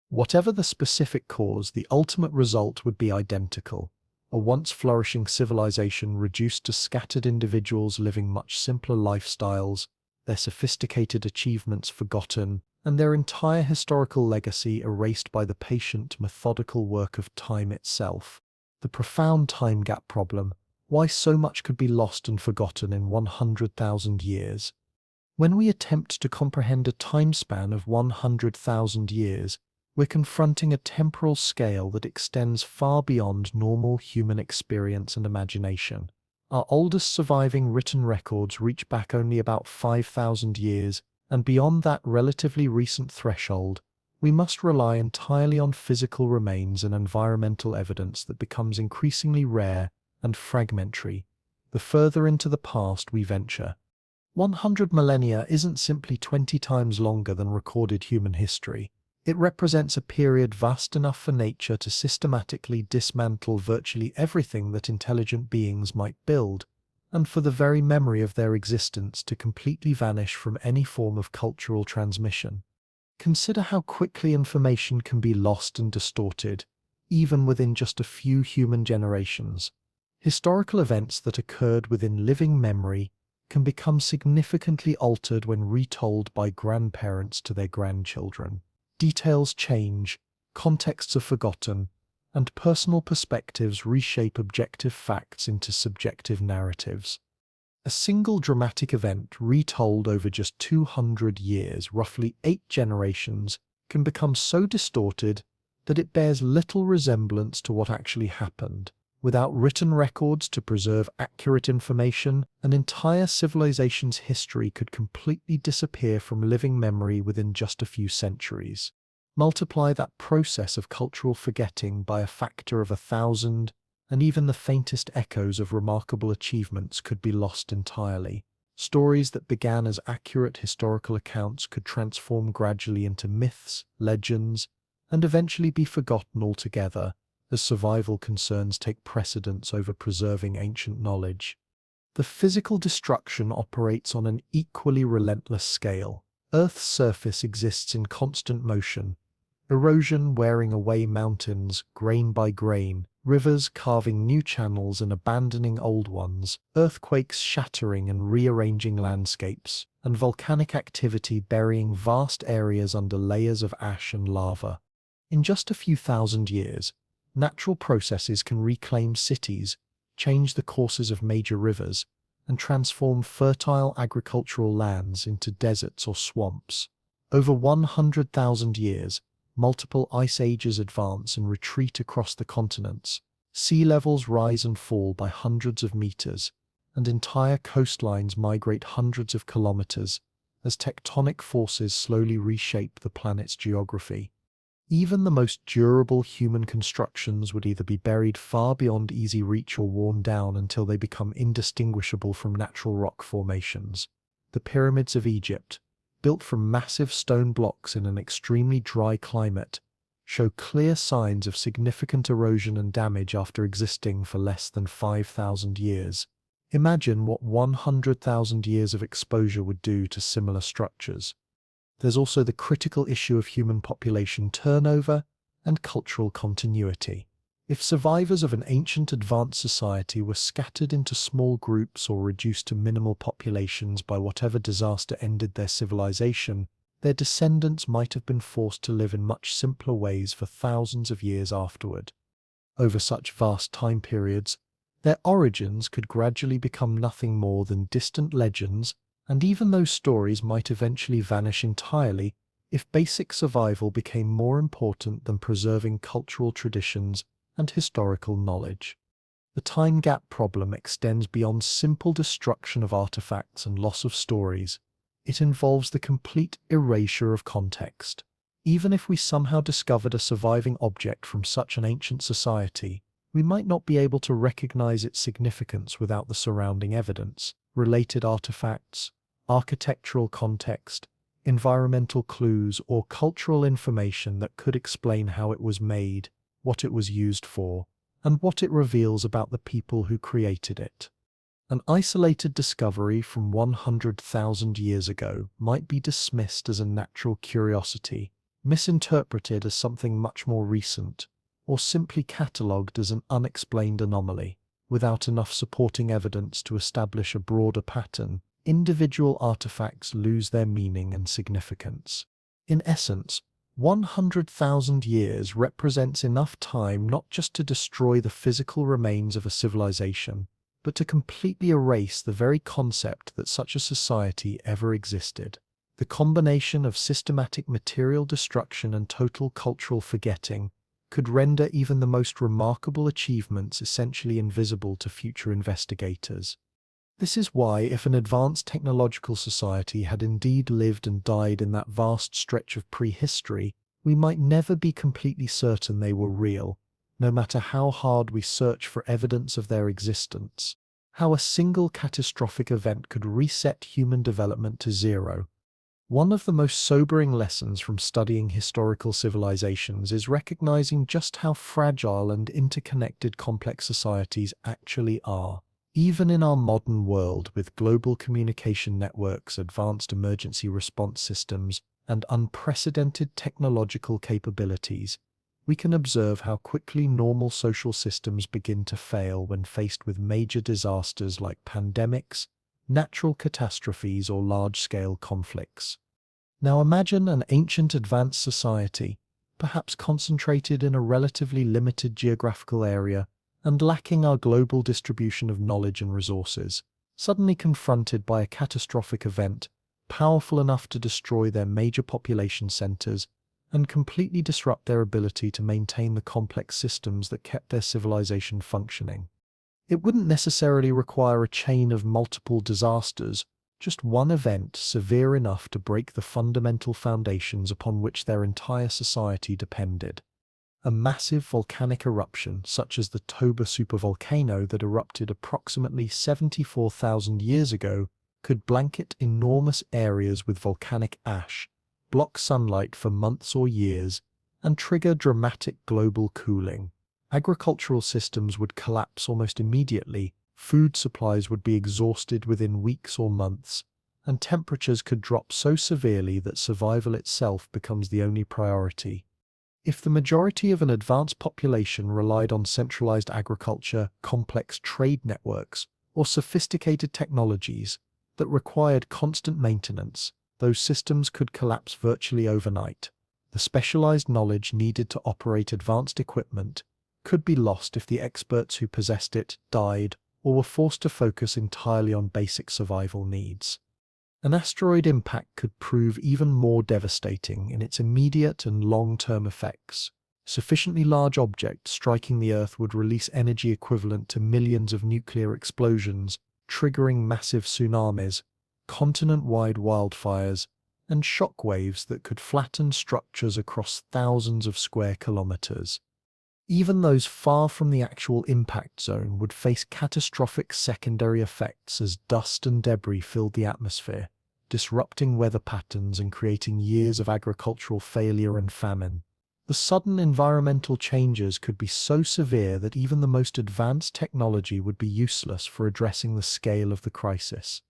Whatever the specific cause, the ultimate result would be identical. A once flourishing civilization reduced to scattered individuals living much simpler lifestyles, their sophisticated achievements forgotten, and their entire historical legacy erased by the patient, methodical work of time itself. The profound time gap problem, why so much could be lost and forgotten in 100,000 years. When we attempt to comprehend a time span of 100,000 years, We're confronting a temporal scale that extends far beyond normal human experience and imagination. Our oldest surviving written records reach back only about 5,000 years, and beyond that relatively recent threshold, we must rely entirely on physical remains and environmental evidence that becomes increasingly rare and fragmentary the further into the past we venture. 100 millennia isn't simply 20 times longer than recorded human history. It represents a period vast enough for nature to systematically dismantle virtually everything that intelligent beings might build, and for the very memory of their existence to completely vanish from any form of cultural transmission. Consider how quickly information can be lost and distorted, even within just a few human generations. Historical events that occurred within living memory can become significantly altered when retold by grandparents to their grandchildren. Details change, contexts are forgotten, and personal perspectives reshape objective facts into subjective narratives. A single dramatic event retold over just 200 years, roughly 8 generations, can become so distorted that it bears little resemblance to what actually happened. Without written records to preserve accurate information, an entire civilization's history could completely disappear from living memory within just a few centuries. Multiply that process of cultural forgetting by a factor of 1,000, and even the faintest echoes of remarkable achievements could be lost entirely. Stories that began as accurate historical accounts could transform gradually into myths, legends, and eventually be forgotten altogether, as survival concerns take precedence over preserving ancient knowledge. The physical destruction operates on an equally relentless scale. Earth's surface exists in constant motion, erosion wearing away mountains, grain by grain, rivers carving new channels and abandoning old ones, earthquakes shattering and rearranging landscapes, and volcanic activity burying vast areas under layers of ash and lava. In just a few thousand years, natural processes can reclaim cities, change the courses of major rivers, and transform fertile agricultural lands into deserts or swamps. Over 100,000 years, multiple ice ages advance and retreat across the continents. Sea levels rise and fall by hundreds of meters, and entire coastlines migrate hundreds of kilometers as tectonic forces slowly reshape the planet's geography. Even the most durable human constructions would either be buried far beyond easy reach or worn down until they become indistinguishable from natural rock formations. The pyramids of Egypt, built from massive stone blocks in an extremely dry climate, show clear signs of significant erosion and damage after existing for less than 5,000 years. Imagine what 100,000 years of exposure would do to similar structures. There's also the critical issue of human population turnover and cultural continuity. If survivors of an ancient advanced society were scattered into small groups or reduced to minimal populations by whatever disaster ended their civilization, their descendants might have been forced to live in much simpler ways for thousands of years afterward. Over such vast time periods, their origins could gradually become nothing more than distant legends, and even those stories might eventually vanish entirely if basic survival became more important than preserving cultural traditions and historical knowledge. The time gap problem extends beyond simple destruction of artifacts and loss of stories. It involves the complete erasure of context. Even if we somehow discovered a surviving object from such an ancient society, we might not be able to recognize its significance without the surrounding evidence, related artifacts, architectural context, environmental clues, or cultural information that could explain how it was made, what it was used for, and what it reveals about the people who created it. An isolated discovery from 100,000 years ago might be dismissed as a natural curiosity, misinterpreted as something much more recent, or simply catalogued as an unexplained anomaly. Without enough supporting evidence to establish a broader pattern, individual artifacts lose their meaning and significance. In essence, 100,000 years represents enough time not just to destroy the physical remains of a civilization, but to completely erase the very concept that such a society ever existed. The combination of systematic material destruction and total cultural forgetting could render even the most remarkable achievements essentially invisible to future investigators. This is why, if an advanced technological society had indeed lived and died in that vast stretch of prehistory, we might never be completely certain they were real, no matter how hard we search for evidence of their existence. How a single catastrophic event could reset human development to zero. One of the most sobering lessons from studying historical civilizations is recognizing just how fragile and interconnected complex societies actually are. Even in our modern world, with global communication networks, advanced emergency response systems, and unprecedented technological capabilities, we can observe how quickly normal social systems begin to fail when faced with major disasters like pandemics, natural catastrophes, or large-scale conflicts. Now imagine an ancient advanced society, perhaps concentrated in a relatively limited geographical area and lacking our global distribution of knowledge and resources, suddenly confronted by a catastrophic event powerful enough to destroy their major population centers and completely disrupt their ability to maintain the complex systems that kept their civilization functioning. It wouldn't necessarily require a chain of multiple disasters, just one event severe enough to break the fundamental foundations upon which their entire society depended. A massive volcanic eruption, such as the Toba supervolcano that erupted approximately 74,000 years ago, could blanket enormous areas with volcanic ash, block sunlight for months or years, and trigger dramatic global cooling. Agricultural systems would collapse almost immediately, food supplies would be exhausted within weeks or months, and temperatures could drop so severely that survival itself becomes the only priority. If the majority of an advanced population relied on centralized agriculture, complex trade networks, or sophisticated technologies that required constant maintenance, those systems could collapse virtually overnight. The specialized knowledge needed to operate advanced equipment could be lost if the experts who possessed it died or were forced to focus entirely on basic survival needs. An asteroid impact could prove even more devastating in its immediate and long-term effects. Sufficiently large objects striking the Earth would release energy equivalent to millions of nuclear explosions, triggering massive tsunamis, continent-wide wildfires, and shock waves that could flatten structures across thousands of square kilometers. Even those far from the actual impact zone would face catastrophic secondary effects as dust and debris filled the atmosphere, disrupting weather patterns and creating years of agricultural failure and famine. The sudden environmental changes could be so severe that even the most advanced technology would be useless for addressing the scale of the crisis.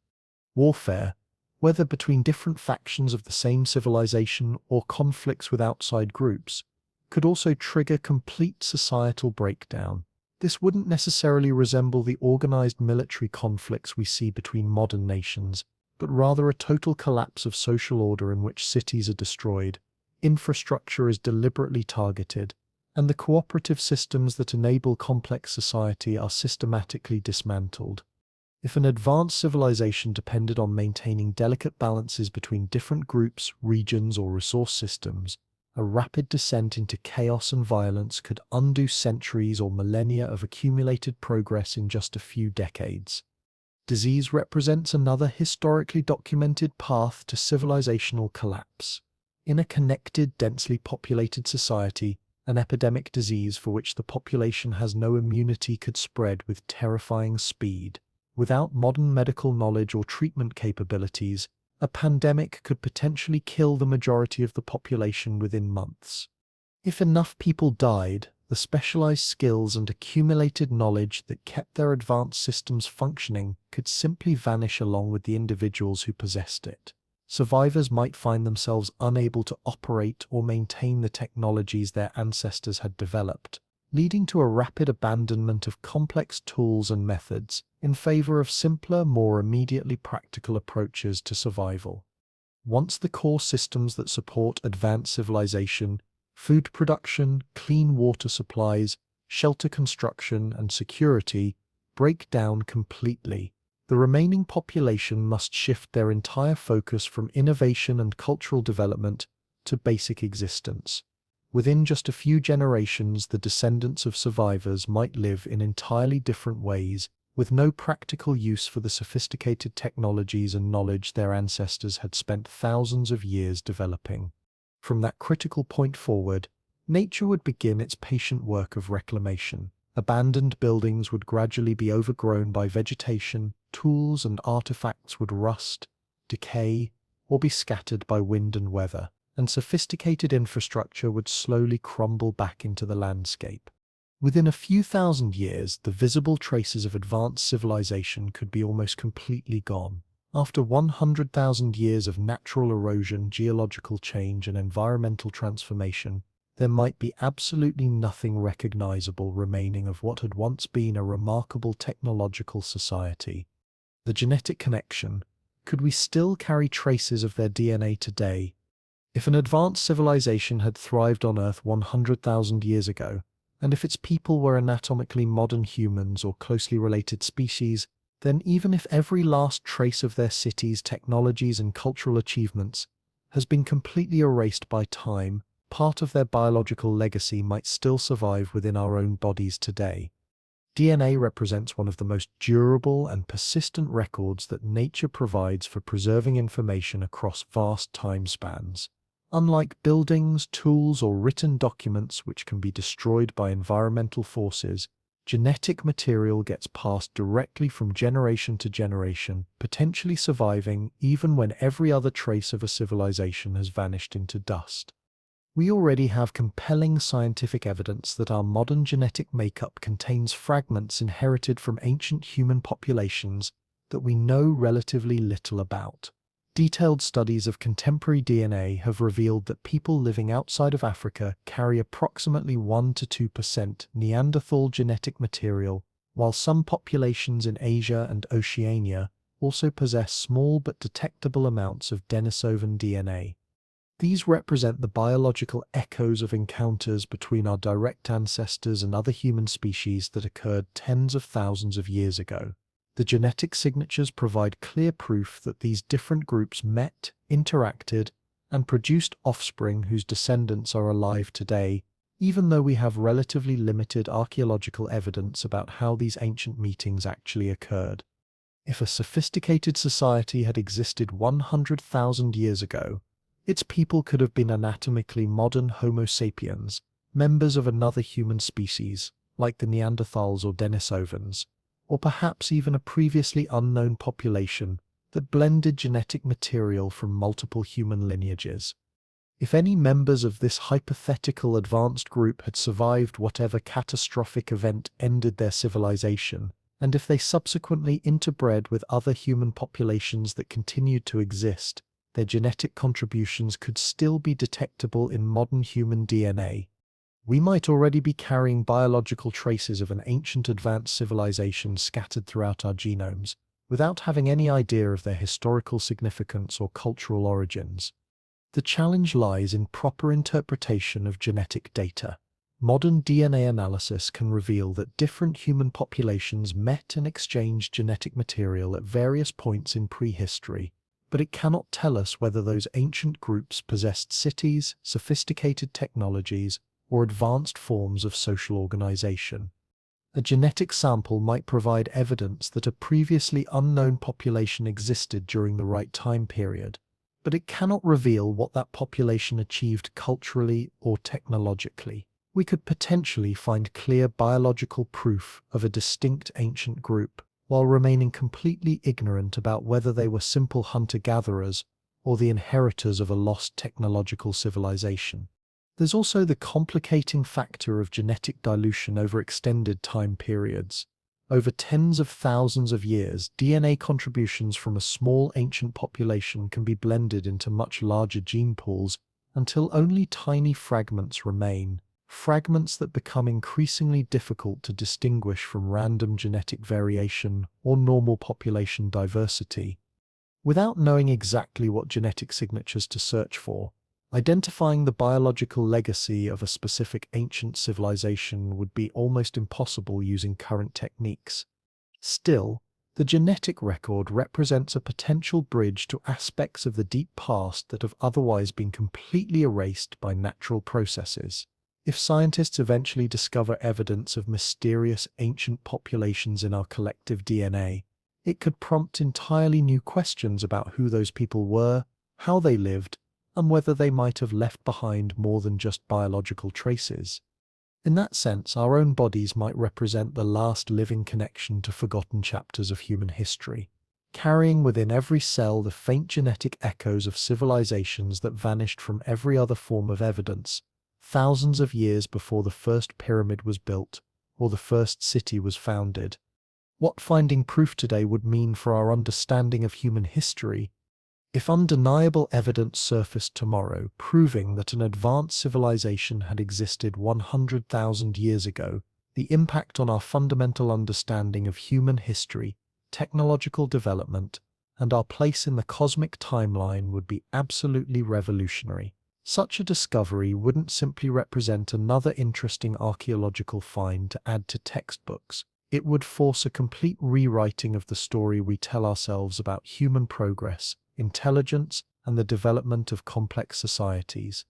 Warfare, whether between different factions of the same civilization or conflicts with outside groups, could also trigger complete societal breakdown. This wouldn't necessarily resemble the organized military conflicts we see between modern nations, but rather a total collapse of social order in which cities are destroyed, infrastructure is deliberately targeted, and the cooperative systems that enable complex society are systematically dismantled. If an advanced civilization depended on maintaining delicate balances between different groups, regions, or resource systems, a rapid descent into chaos and violence could undo centuries or millennia of accumulated progress in just a few decades. Disease represents another historically documented path to civilizational collapse. In a connected, densely populated society, an epidemic disease for which the population has no immunity could spread with terrifying speed. Without modern medical knowledge or treatment capabilities, a pandemic could potentially kill the majority of the population within months. If enough people died, the specialized skills and accumulated knowledge that kept their advanced systems functioning could simply vanish along with the individuals who possessed it. Survivors might find themselves unable to operate or maintain the technologies their ancestors had developed, leading to a rapid abandonment of complex tools and methods in favor of simpler, more immediately practical approaches to survival. Once the core systems that support advanced civilization, food production, clean water supplies, shelter construction, and security break down completely, The remaining population must shift their entire focus from innovation and cultural development to basic existence. Within just a few generations, the descendants of survivors might live in entirely different ways, with no practical use for the sophisticated technologies and knowledge their ancestors had spent thousands of years developing. From that critical point forward, nature would begin its patient work of reclamation. Abandoned buildings would gradually be overgrown by vegetation, tools and artifacts would rust, decay, or be scattered by wind and weather, and sophisticated infrastructure would slowly crumble back into the landscape. Within a few thousand years, the visible traces of advanced civilization could be almost completely gone. After 100,000 years of natural erosion, geological change, and environmental transformation, there might be absolutely nothing recognizable remaining of what had once been a remarkable technological society. The genetic connection. Could we still carry traces of their DNA today? If an advanced civilization had thrived on Earth 100,000 years ago, and if its people were anatomically modern humans or closely related species, then even if every last trace of their cities, technologies, and cultural achievements has been completely erased by time, part of their biological legacy might still survive within our own bodies today. DNA represents one of the most durable and persistent records that nature provides for preserving information across vast time spans. Unlike buildings, tools, or written documents which can be destroyed by environmental forces, genetic material gets passed directly from generation to generation, potentially surviving even when every other trace of a civilization has vanished into dust. We already have compelling scientific evidence that our modern genetic makeup contains fragments inherited from ancient human populations that we know relatively little about. Detailed studies of contemporary DNA have revealed that people living outside of Africa carry approximately 1 to 2% Neanderthal genetic material, while some populations in Asia and Oceania also possess small but detectable amounts of Denisovan DNA. These represent the biological echoes of encounters between our direct ancestors and other human species that occurred tens of thousands of years ago. The genetic signatures provide clear proof that these different groups met, interacted, and produced offspring whose descendants are alive today, even though we have relatively limited archaeological evidence about how these ancient meetings actually occurred. If a sophisticated society had existed 100,000 years ago, its people could have been anatomically modern Homo sapiens, members of another human species, like the Neanderthals or Denisovans, or perhaps even a previously unknown population that blended genetic material from multiple human lineages. If any members of this hypothetical advanced group had survived whatever catastrophic event ended their civilization, and if they subsequently interbred with other human populations that continued to exist, their genetic contributions could still be detectable in modern human DNA. We might already be carrying biological traces of an ancient advanced civilization scattered throughout our genomes, without having any idea of their historical significance or cultural origins. The challenge lies in proper interpretation of genetic data. Modern DNA analysis can reveal that different human populations met and exchanged genetic material at various points in prehistory, but it cannot tell us whether those ancient groups possessed cities, sophisticated technologies, or advanced forms of social organization. A genetic sample might provide evidence that a previously unknown population existed during the right time period, but it cannot reveal what that population achieved culturally or technologically. We could potentially find clear biological proof of a distinct ancient group, while remaining completely ignorant about whether they were simple hunter-gatherers or the inheritors of a lost technological civilization. There's also the complicating factor of genetic dilution over extended time periods. Over tens of thousands of years, DNA contributions from a small ancient population can be blended into much larger gene pools until only tiny fragments remain, fragments that become increasingly difficult to distinguish from random genetic variation or normal population diversity. Without knowing exactly what genetic signatures to search for, identifying the biological legacy of a specific ancient civilization would be almost impossible using current techniques. Still, The genetic record represents a potential bridge to aspects of the deep past that have otherwise been completely erased by natural processes. If scientists eventually discover evidence of mysterious ancient populations in our collective DNA, it could prompt entirely new questions about who those people were, how they lived, and whether they might have left behind more than just biological traces. In that sense, our own bodies might represent the last living connection to forgotten chapters of human history, carrying within every cell the faint genetic echoes of civilizations that vanished from every other form of evidence, thousands of years before the first pyramid was built or the first city was founded. What finding proof today would mean for our understanding of human history. If undeniable evidence surfaced tomorrow proving that an advanced civilization had existed 100,000 years ago, the impact on our fundamental understanding of human history, technological development, and our place in the cosmic timeline would be absolutely revolutionary. Such a discovery wouldn't simply represent another interesting archaeological find to add to textbooks. It would force a complete rewriting of the story we tell ourselves about human progress, intelligence, and the development of complex societies.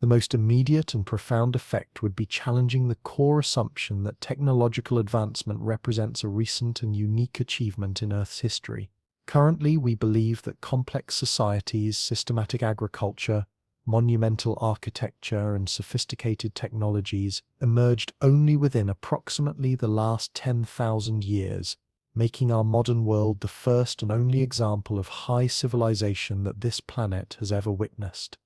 The most immediate and profound effect would be challenging the core assumption that technological advancement represents a recent and unique achievement in Earth's history. Currently, we believe that complex societies, systematic agriculture, monumental architecture, and sophisticated technologies emerged only within approximately the last 10,000 years, making our modern world the first and only example of high civilization that this planet has ever witnessed.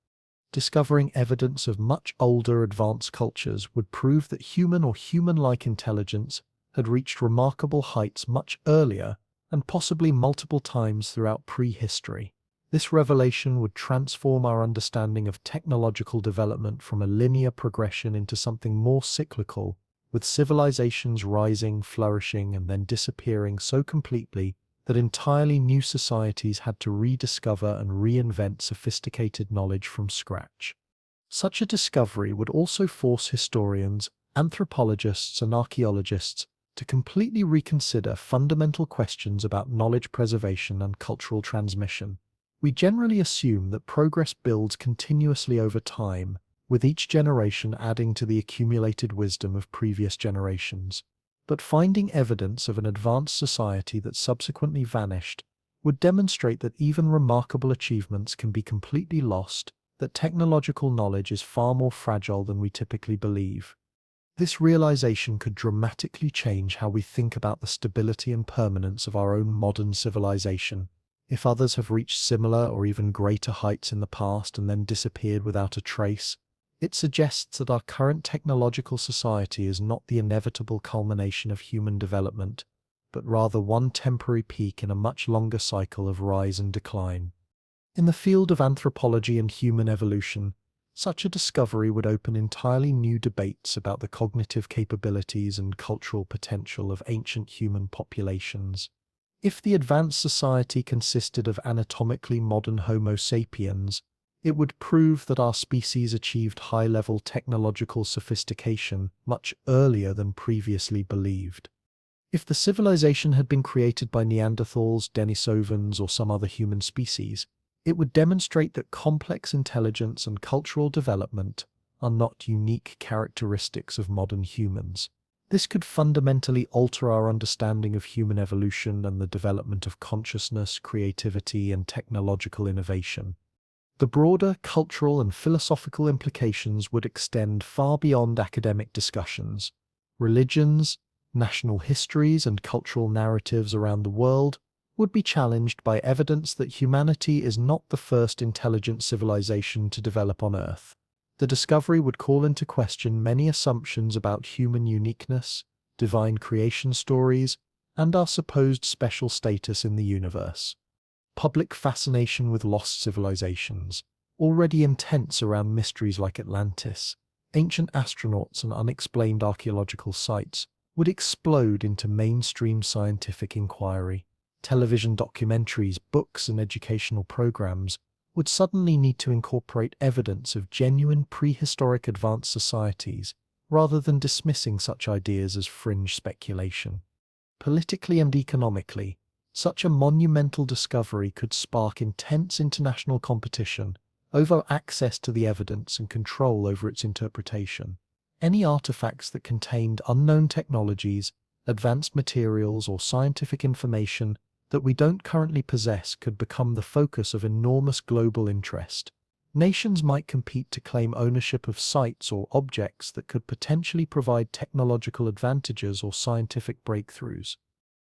Discovering evidence of much older advanced cultures would prove that human or human-like intelligence had reached remarkable heights much earlier and possibly multiple times throughout prehistory. This revelation would transform our understanding of technological development from a linear progression into something more cyclical, with civilizations rising, flourishing, and then disappearing so completely that entirely new societies had to rediscover and reinvent sophisticated knowledge from scratch. Such a discovery would also force historians, anthropologists, and archaeologists to completely reconsider fundamental questions about knowledge preservation and cultural transmission. We generally assume that progress builds continuously over time, with each generation adding to the accumulated wisdom of previous generations. But finding evidence of an advanced society that subsequently vanished would demonstrate that even remarkable achievements can be completely lost, that technological knowledge is far more fragile than we typically believe. This realization could dramatically change how we think about the stability and permanence of our own modern civilization. If others have reached similar or even greater heights in the past and then disappeared without a trace, it suggests that our current technological society is not the inevitable culmination of human development, but rather one temporary peak in a much longer cycle of rise and decline. In the field of anthropology and human evolution, such a discovery would open entirely new debates about the cognitive capabilities and cultural potential of ancient human populations. If the advanced society consisted of anatomically modern Homo sapiens, it would prove that our species achieved high-level technological sophistication much earlier than previously believed. If the civilization had been created by Neanderthals, Denisovans, or some other human species, it would demonstrate that complex intelligence and cultural development are not unique characteristics of modern humans. This could fundamentally alter our understanding of human evolution and the development of consciousness, creativity, and technological innovation. The broader cultural and philosophical implications would extend far beyond academic discussions. Religions, national histories, and cultural narratives around the world would be challenged by evidence that humanity is not the first intelligent civilization to develop on Earth. The discovery would call into question many assumptions about human uniqueness, divine creation stories, and our supposed special status in the universe. Public fascination with lost civilizations, already intense around mysteries like Atlantis, ancient astronauts, and unexplained archaeological sites, would explode into mainstream scientific inquiry. Television documentaries, books, and educational programs would suddenly need to incorporate evidence of genuine prehistoric advanced societies, rather than dismissing such ideas as fringe speculation. Politically and economically, Such a monumental discovery could spark intense international competition over access to the evidence and control over its interpretation. Any artifacts that contained unknown technologies, advanced materials, or scientific information that we don't currently possess could become the focus of enormous global interest. Nations might compete to claim ownership of sites or objects that could potentially provide technological advantages or scientific breakthroughs.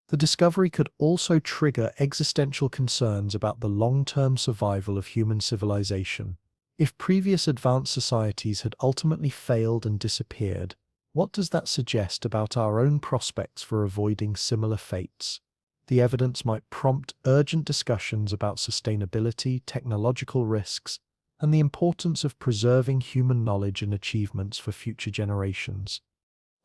The discovery could also trigger existential concerns about the long-term survival of human civilization. If previous advanced societies had ultimately failed and disappeared, what does that suggest about our own prospects for avoiding similar fates? The evidence might prompt urgent discussions about sustainability, technological risks, and the importance of preserving human knowledge and achievements for future generations.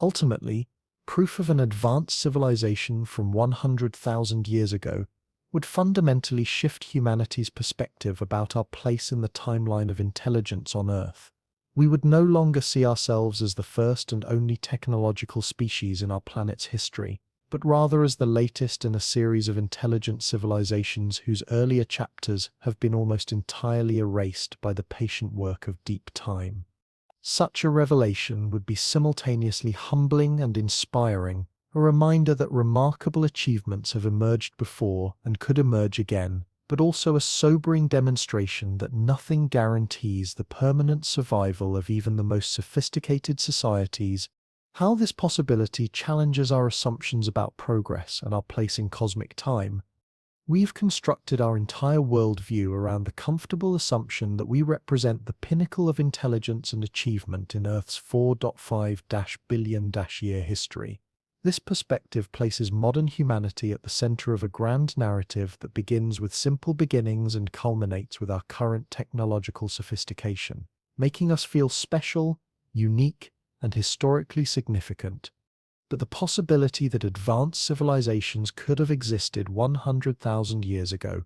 Ultimately, proof of an advanced civilization from 100,000 years ago would fundamentally shift humanity's perspective about our place in the timeline of intelligence on Earth. We would no longer see ourselves as the first and only technological species in our planet's history, but rather as the latest in a series of intelligent civilizations whose earlier chapters have been almost entirely erased by the patient work of deep time. Such a revelation would be simultaneously humbling and inspiring, a reminder that remarkable achievements have emerged before and could emerge again, but also a sobering demonstration that nothing guarantees the permanent survival of even the most sophisticated societies. How this possibility challenges our assumptions about progress and our place in cosmic time. We've constructed our entire worldview around the comfortable assumption that we represent the pinnacle of intelligence and achievement in Earth's 4.5 billion-year history. This perspective places modern humanity at the center of a grand narrative that begins with simple beginnings and culminates with our current technological sophistication, making us feel special, unique, and historically significant. But the possibility that advanced civilizations could have existed 100,000 years ago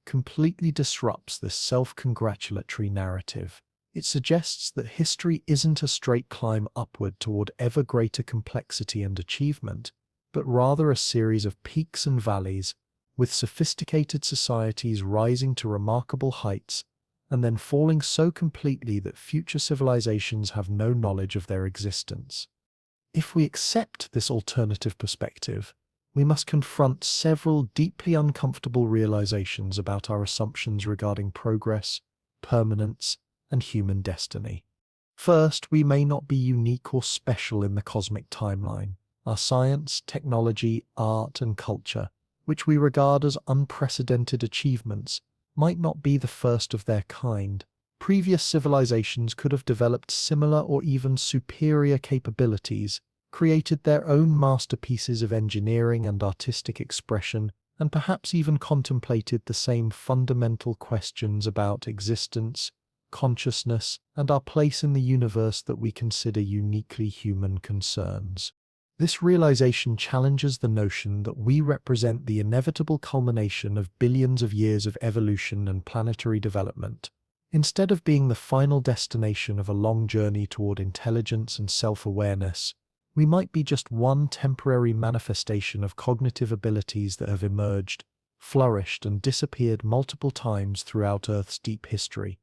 completely disrupts this self-congratulatory narrative. It suggests that history isn't a straight climb upward toward ever greater complexity and achievement, but rather a series of peaks and valleys, with sophisticated societies rising to remarkable heights and then falling so completely that future civilizations have no knowledge of their existence. If we accept this alternative perspective, we must confront several deeply uncomfortable realizations about our assumptions regarding progress, permanence, and human destiny. First, we may not be unique or special in the cosmic timeline. Our science, technology, art, and culture, which we regard as unprecedented achievements, might not be the first of their kind. Previous civilizations could have developed similar or even superior capabilities, created their own masterpieces of engineering and artistic expression, and perhaps even contemplated the same fundamental questions about existence, consciousness, and our place in the universe that we consider uniquely human concerns. This realization challenges the notion that we represent the inevitable culmination of billions of years of evolution and planetary development. Instead of being the final destination of a long journey toward intelligence and self-awareness, we might be just one temporary manifestation of cognitive abilities that have emerged, flourished, and disappeared multiple times throughout Earth's deep history.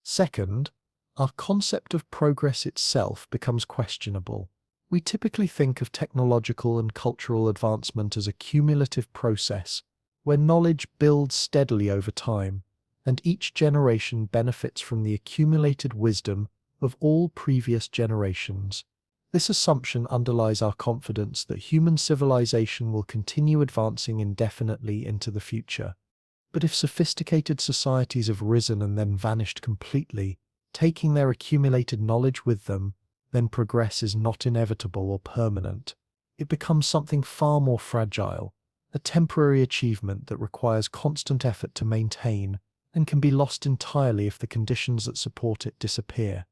Second, our concept of progress itself becomes questionable. We typically think of technological and cultural advancement as a cumulative process, where knowledge builds steadily over time, and each generation benefits from the accumulated wisdom of all previous generations. This assumption underlies our confidence that human civilization will continue advancing indefinitely into the future. But if sophisticated societies have risen and then vanished completely, taking their accumulated knowledge with them, then progress is not inevitable or permanent. It becomes something far more fragile, a temporary achievement that requires constant effort to maintain and can be lost entirely if the conditions that support it disappear.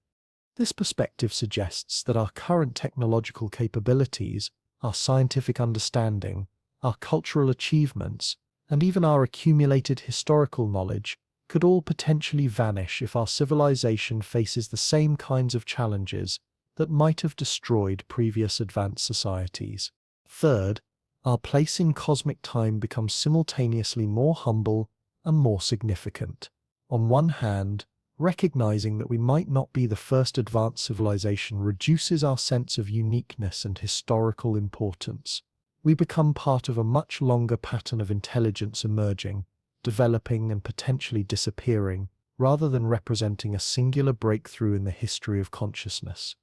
This perspective suggests that our current technological capabilities, our scientific understanding, our cultural achievements, and even our accumulated historical knowledge could all potentially vanish if our civilization faces the same kinds of challenges that might have destroyed previous advanced societies. Third, Our place in cosmic time becomes simultaneously more humble and more significant. On one hand, recognizing that we might not be the first advanced civilization reduces our sense of uniqueness and historical importance. We become part of a much longer pattern of intelligence emerging, developing and potentially disappearing, rather than representing a singular breakthrough in the history of consciousness.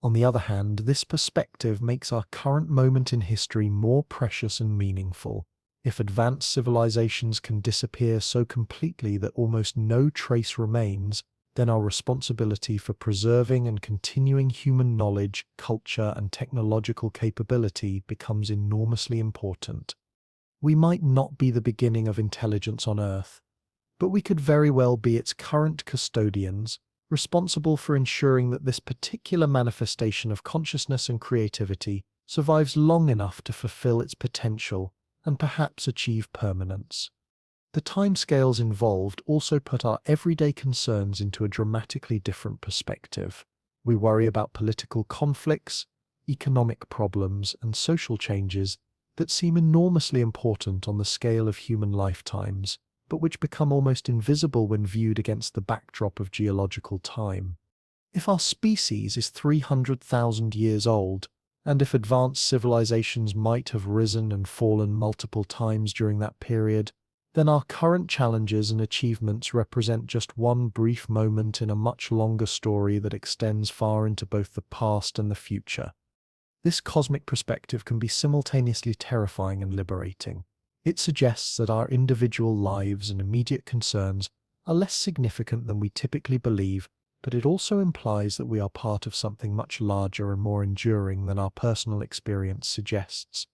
On the other hand, this perspective makes our current moment in history more precious and meaningful. If advanced civilizations can disappear so completely that almost no trace remains, then our responsibility for preserving and continuing human knowledge, culture, and technological capability becomes enormously important. We might not be the beginning of intelligence on Earth, but we could very well be its current custodians, responsible for ensuring that this particular manifestation of consciousness and creativity survives long enough to fulfill its potential and perhaps achieve permanence. The timescales involved also put our everyday concerns into a dramatically different perspective. We worry about political conflicts, economic problems, and social changes that seem enormously important on the scale of human lifetimes, but which become almost invisible when viewed against the backdrop of geological time. If our species is 300,000 years old, and if advanced civilizations might have risen and fallen multiple times during that period, then our current challenges and achievements represent just one brief moment in a much longer story that extends far into both the past and the future. This cosmic perspective can be simultaneously terrifying and liberating. It suggests that our individual lives and immediate concerns are less significant than we typically believe, but it also implies that we are part of something much larger and more enduring than our personal experience suggests.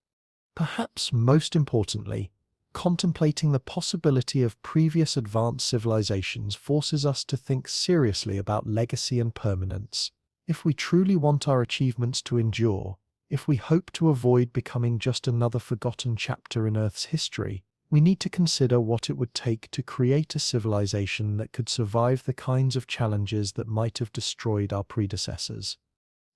Perhaps most importantly, contemplating the possibility of previous advanced civilizations forces us to think seriously about legacy and permanence. If we truly want our achievements to endure, if we hope to avoid becoming just another forgotten chapter in Earth's history, we need to consider what it would take to create a civilization that could survive the kinds of challenges that might have destroyed our predecessors.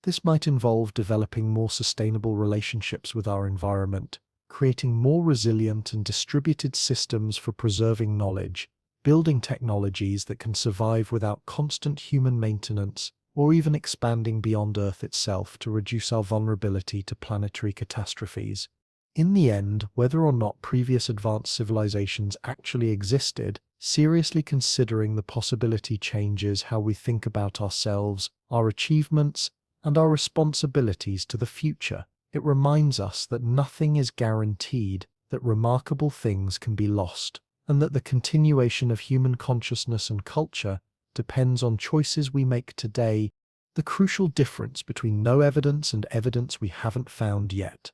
This might involve developing more sustainable relationships with our environment, creating more resilient and distributed systems for preserving knowledge, building technologies that can survive without constant human maintenance, or even expanding beyond Earth itself to reduce our vulnerability to planetary catastrophes. In the end, whether or not previous advanced civilizations actually existed, seriously considering the possibility changes how we think about ourselves, our achievements, and our responsibilities to the future. It reminds us that nothing is guaranteed, that remarkable things can be lost, and that the continuation of human consciousness and culture depends on choices we make today. The crucial difference between no evidence and evidence we haven't found yet.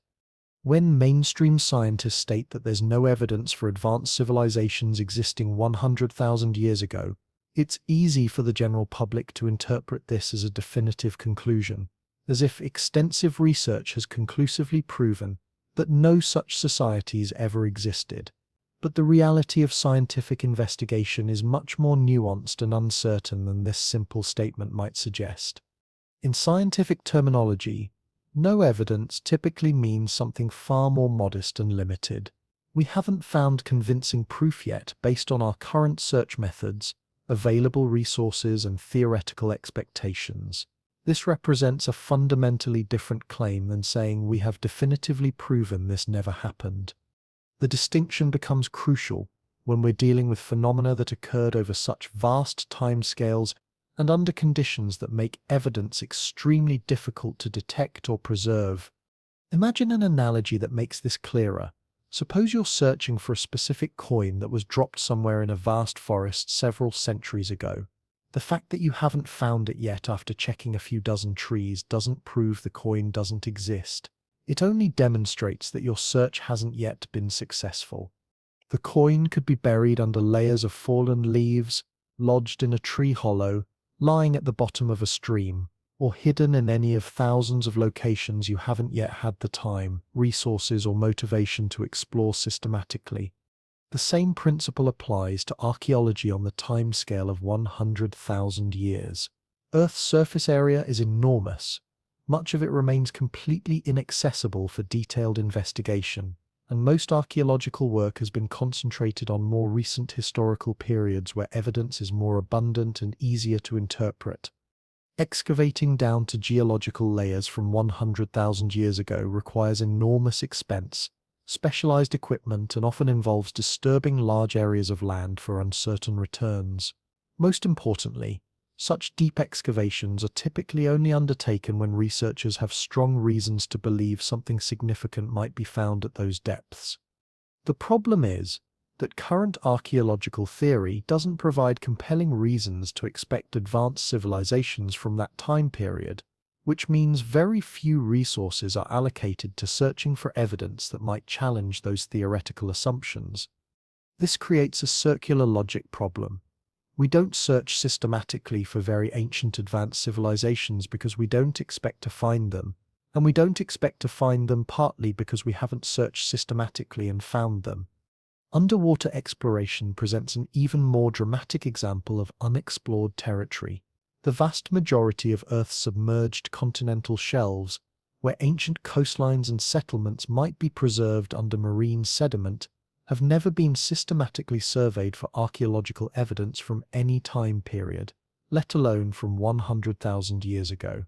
When mainstream scientists state that there's no evidence for advanced civilizations existing 100,000 years ago, it's easy for the general public to interpret this as a definitive conclusion, as if extensive research has conclusively proven that no such societies ever existed. But the reality of scientific investigation is much more nuanced and uncertain than this simple statement might suggest. In scientific terminology, no evidence typically means something far more modest and limited. We haven't found convincing proof yet based on our current search methods, available resources, and theoretical expectations. This represents a fundamentally different claim than saying we have definitively proven this never happened. The distinction becomes crucial when we're dealing with phenomena that occurred over such vast timescales and under conditions that make evidence extremely difficult to detect or preserve. Imagine an analogy that makes this clearer. Suppose you're searching for a specific coin that was dropped somewhere in a vast forest several centuries ago. The fact that you haven't found it yet after checking a few dozen trees doesn't prove the coin doesn't exist. It only demonstrates that your search hasn't yet been successful. The coin could be buried under layers of fallen leaves, lodged in a tree hollow, lying at the bottom of a stream, or hidden in any of thousands of locations you haven't yet had the time, resources, or motivation to explore systematically. The same principle applies to archaeology on the timescale of 100,000 years. Earth's surface area is enormous, much of it remains completely inaccessible for detailed investigation, and most archaeological work has been concentrated on more recent historical periods where evidence is more abundant and easier to interpret. Excavating down to geological layers from 100,000 years ago requires enormous expense, specialized equipment, and often involves disturbing large areas of land for uncertain returns. Most importantly, such deep excavations are typically only undertaken when researchers have strong reasons to believe something significant might be found at those depths. The problem is that current archaeological theory doesn't provide compelling reasons to expect advanced civilizations from that time period, which means very few resources are allocated to searching for evidence that might challenge those theoretical assumptions. This creates a circular logic problem. We don't search systematically for very ancient advanced civilizations because we don't expect to find them, and we don't expect to find them partly because we haven't searched systematically and found them. Underwater exploration presents an even more dramatic example of unexplored territory. The vast majority of Earth's submerged continental shelves, where ancient coastlines and settlements might be preserved under marine sediment, have never been systematically surveyed for archaeological evidence from any time period, let alone from 100,000 years ago.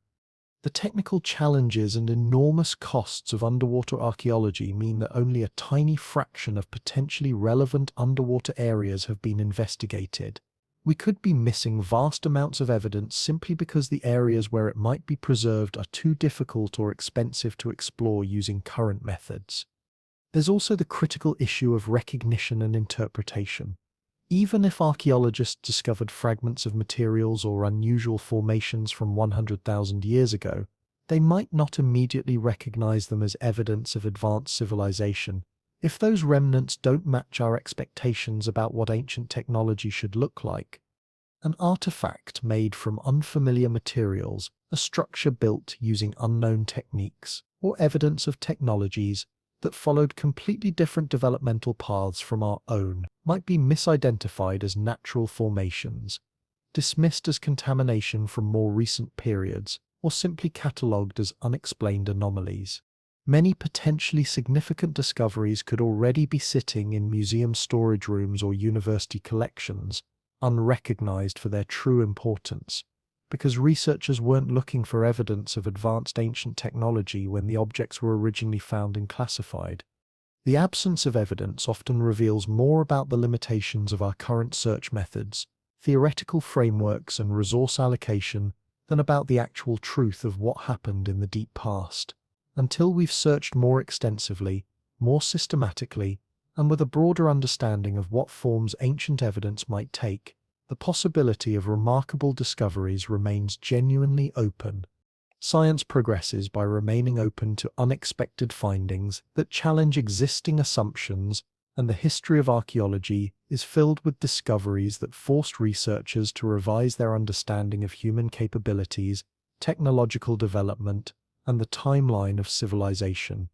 The technical challenges and enormous costs of underwater archaeology mean that only a tiny fraction of potentially relevant underwater areas have been investigated. We could be missing vast amounts of evidence simply because the areas where it might be preserved are too difficult or expensive to explore using current methods. There's also the critical issue of recognition and interpretation. Even if archaeologists discovered fragments of materials or unusual formations from 100,000 years ago, they might not immediately recognize them as evidence of advanced civilization if those remnants don't match our expectations about what ancient technology should look like. An artifact made from unfamiliar materials, a structure built using unknown techniques, or evidence of technologies that followed completely different developmental paths from our own might be misidentified as natural formations, dismissed as contamination from more recent periods, or simply catalogued as unexplained anomalies. Many potentially significant discoveries could already be sitting in museum storage rooms or university collections, unrecognized for their true importance, because researchers weren't looking for evidence of advanced ancient technology when the objects were originally found and classified. The absence of evidence often reveals more about the limitations of our current search methods, theoretical frameworks, and resource allocation than about the actual truth of what happened in the deep past. Until we've searched more extensively, more systematically, and with a broader understanding of what forms ancient evidence might take, the possibility of remarkable discoveries remains genuinely open. Science progresses by remaining open to unexpected findings that challenge existing assumptions, and the history of archaeology is filled with discoveries that forced researchers to revise their understanding of human capabilities, technological development, and the timeline of civilization.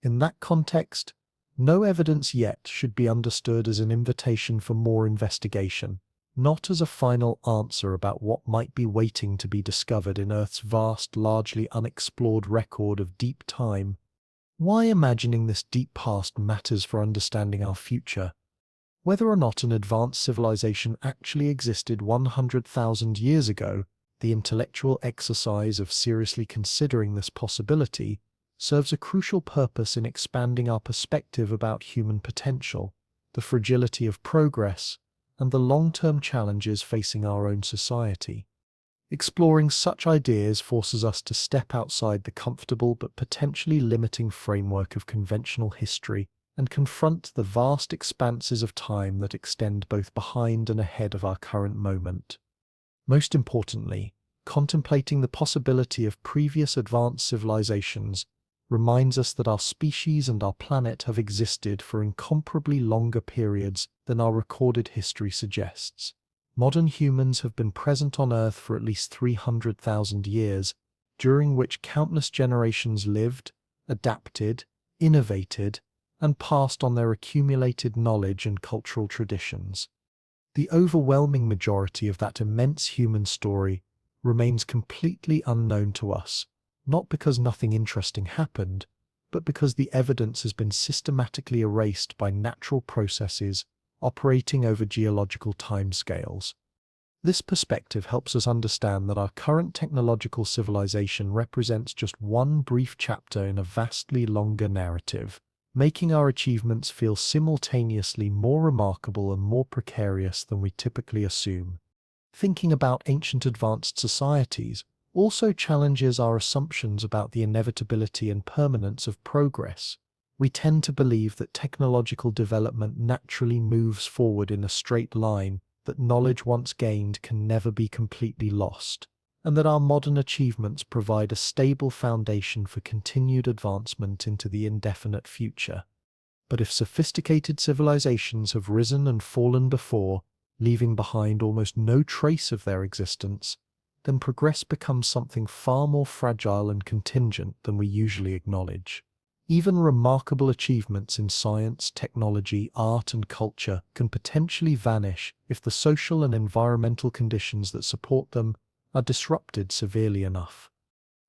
In that context, no evidence yet should be understood as an invitation for more investigation, not as a final answer about what might be waiting to be discovered in Earth's vast, largely unexplored record of deep time. Why imagining this deep past matters for understanding our future. Whether or not an advanced civilization actually existed 100,000 years ago, the intellectual exercise of seriously considering this possibility serves a crucial purpose in expanding our perspective about human potential, the fragility of progress, and the long-term challenges facing our own society. Exploring such ideas forces us to step outside the comfortable but potentially limiting framework of conventional history and confront the vast expanses of time that extend both behind and ahead of our current moment. Most importantly, contemplating the possibility of previous advanced civilizations reminds us that our species and our planet have existed for incomparably longer periods than our recorded history suggests. Modern humans have been present on Earth for at least 300,000 years, during which countless generations lived, adapted, innovated, and passed on their accumulated knowledge and cultural traditions. The overwhelming majority of that immense human story remains completely unknown to us, not because nothing interesting happened, but because the evidence has been systematically erased by natural processes operating over geological timescales. This perspective helps us understand that our current technological civilization represents just one brief chapter in a vastly longer narrative, making our achievements feel simultaneously more remarkable and more precarious than we typically assume. Thinking about ancient advanced societies also challenges our assumptions about the inevitability and permanence of progress. We tend to believe that technological development naturally moves forward in a straight line, that knowledge once gained can never be completely lost, and that our modern achievements provide a stable foundation for continued advancement into the indefinite future. But if sophisticated civilizations have risen and fallen before, leaving behind almost no trace of their existence, then progress becomes something far more fragile and contingent than we usually acknowledge. Even remarkable achievements in science, technology, art, and culture can potentially vanish if the social and environmental conditions that support them are disrupted severely enough.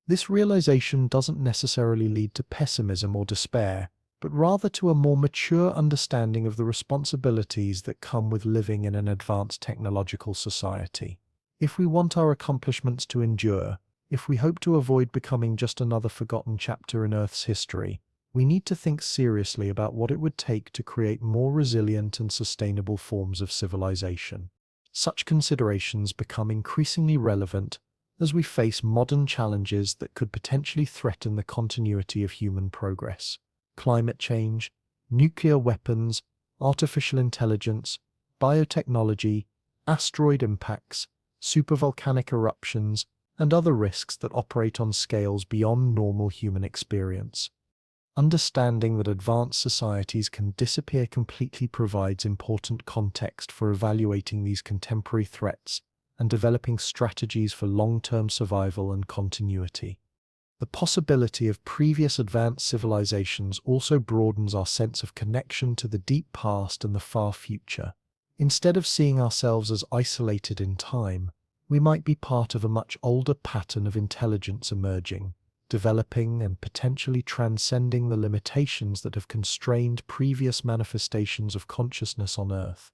This realization doesn't necessarily lead to pessimism or despair, but rather to a more mature understanding of the responsibilities that come with living in an advanced technological society. If we want our accomplishments to endure, if we hope to avoid becoming just another forgotten chapter in Earth's history, we need to think seriously about what it would take to create more resilient and sustainable forms of civilization. Such considerations become increasingly relevant as we face modern challenges that could potentially threaten the continuity of human progress. Climate change, nuclear weapons, artificial intelligence, biotechnology, asteroid impacts, supervolcanic eruptions, and other risks that operate on scales beyond normal human experience. Understanding that advanced societies can disappear completely provides important context for evaluating these contemporary threats and developing strategies for long-term survival and continuity. The possibility of previous advanced civilizations also broadens our sense of connection to the deep past and the far future. Instead of seeing ourselves as isolated in time, we might be part of a much older pattern of intelligence emerging, developing and potentially transcending the limitations that have constrained previous manifestations of consciousness on Earth.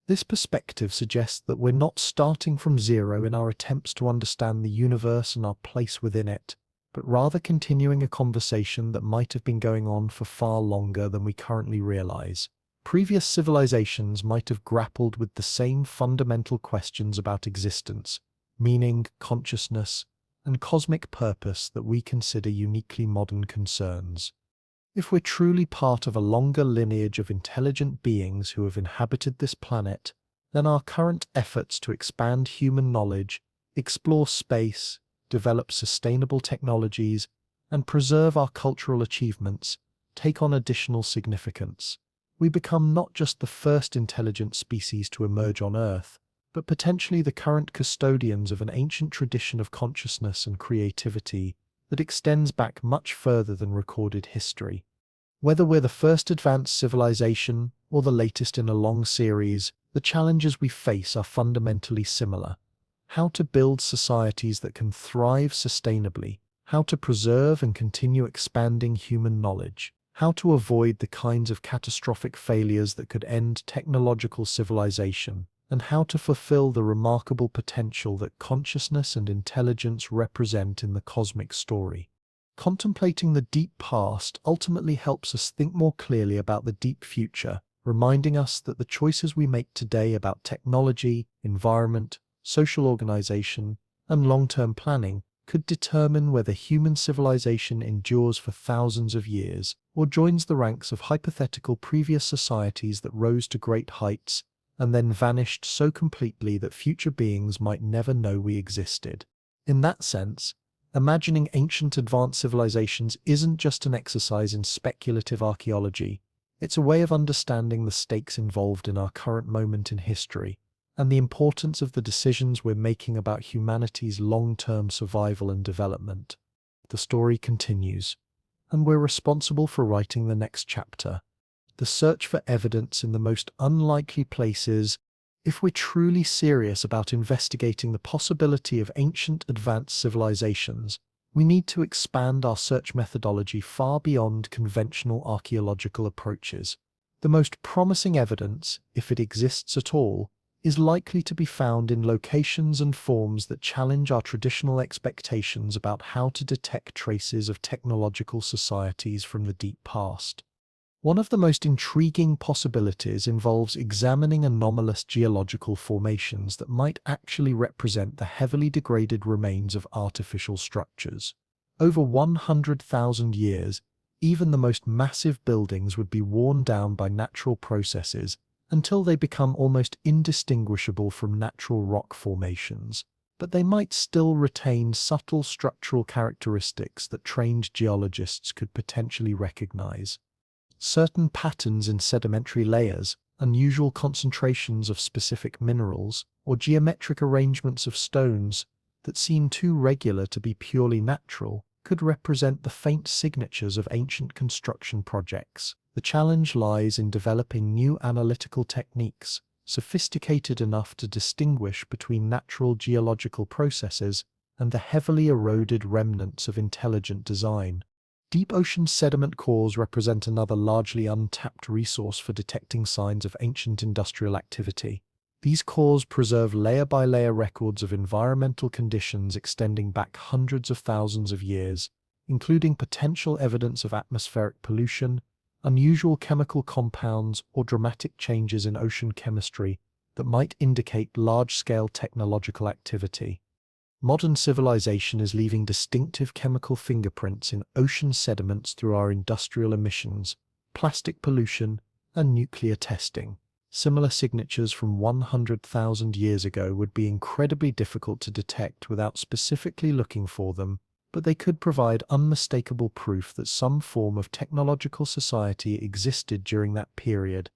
This perspective suggests that we're not starting from zero in our attempts to understand the universe and our place within it, but rather continuing a conversation that might have been going on for far longer than we currently realize. Previous civilizations might have grappled with the same fundamental questions about existence, meaning, consciousness, and cosmic purpose that we consider uniquely modern concerns. If we're truly part of a longer lineage of intelligent beings who have inhabited this planet, then our current efforts to expand human knowledge, explore space, develop sustainable technologies, and preserve our cultural achievements take on additional significance. We become not just the first intelligent species to emerge on Earth, but potentially the current custodians of an ancient tradition of consciousness and creativity that extends back much further than recorded history. Whether we're the first advanced civilization or the latest in a long series, the challenges we face are fundamentally similar. How to build societies that can thrive sustainably, how to preserve and continue expanding human knowledge, how to avoid the kinds of catastrophic failures that could end technological civilization, and how to fulfill the remarkable potential that consciousness and intelligence represent in the cosmic story. Contemplating the deep past ultimately helps us think more clearly about the deep future, reminding us that the choices we make today about technology, environment, social organization, and long-term planning could determine whether human civilization endures for thousands of years or joins the ranks of hypothetical previous societies that rose to great heights and then vanished so completely that future beings might never know we existed. In that sense, imagining ancient advanced civilizations isn't just an exercise in speculative archaeology, it's a way of understanding the stakes involved in our current moment in history and the importance of the decisions we're making about humanity's long-term survival and development. The story continues, and we're responsible for writing the next chapter. The search for evidence in the most unlikely places. If we're truly serious about investigating the possibility of ancient advanced civilizations, We need to expand our search methodology far beyond conventional archaeological approaches. The most promising evidence, if it exists at all, is likely to be found in locations and forms that challenge our traditional expectations about how to detect traces of technological societies from the deep past. One of the most intriguing possibilities involves examining anomalous geological formations that might actually represent the heavily degraded remains of artificial structures. Over 100,000 years, even the most massive buildings would be worn down by natural processes until they become almost indistinguishable from natural rock formations, but they might still retain subtle structural characteristics that trained geologists could potentially recognize. Certain patterns in sedimentary layers, unusual concentrations of specific minerals, or geometric arrangements of stones that seem too regular to be purely natural could represent the faint signatures of ancient construction projects. The challenge lies in developing new analytical techniques, sophisticated enough to distinguish between natural geological processes and the heavily eroded remnants of intelligent design. Deep ocean sediment cores represent another largely untapped resource for detecting signs of ancient industrial activity. These cores preserve layer-by-layer records of environmental conditions extending back hundreds of thousands of years, including potential evidence of atmospheric pollution, unusual chemical compounds, or dramatic changes in ocean chemistry that might indicate large-scale technological activity. Modern civilization is leaving distinctive chemical fingerprints in ocean sediments through our industrial emissions, plastic pollution, and nuclear testing. Similar signatures from 100,000 years ago would be incredibly difficult to detect without specifically looking for them, but they could provide unmistakable proof that some form of technological society existed during that period.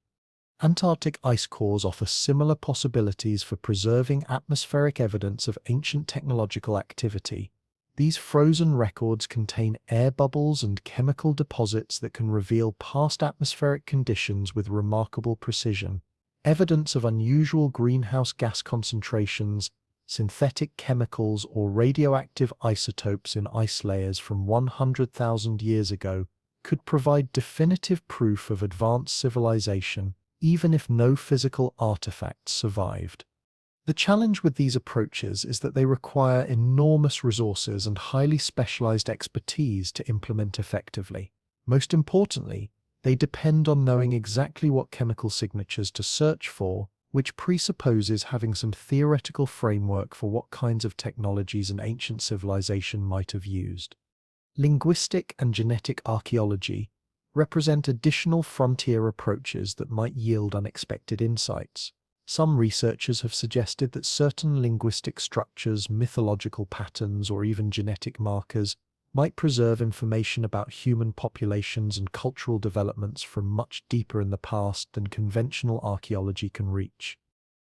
Antarctic ice cores offer similar possibilities for preserving atmospheric evidence of ancient technological activity. These frozen records contain air bubbles and chemical deposits that can reveal past atmospheric conditions with remarkable precision. Evidence of unusual greenhouse gas concentrations, synthetic chemicals, or radioactive isotopes in ice layers from 100,000 years ago could provide definitive proof of advanced civilization, even if no physical artifacts survived. The challenge with these approaches is that they require enormous resources and highly specialized expertise to implement effectively. Most importantly, they depend on knowing exactly what chemical signatures to search for, which presupposes having some theoretical framework for what kinds of technologies an ancient civilization might have used. Linguistic and genetic archaeology represent additional frontier approaches that might yield unexpected insights. Some researchers have suggested that certain linguistic structures, mythological patterns, or even genetic markers might preserve information about human populations and cultural developments from much deeper in the past than conventional archaeology can reach.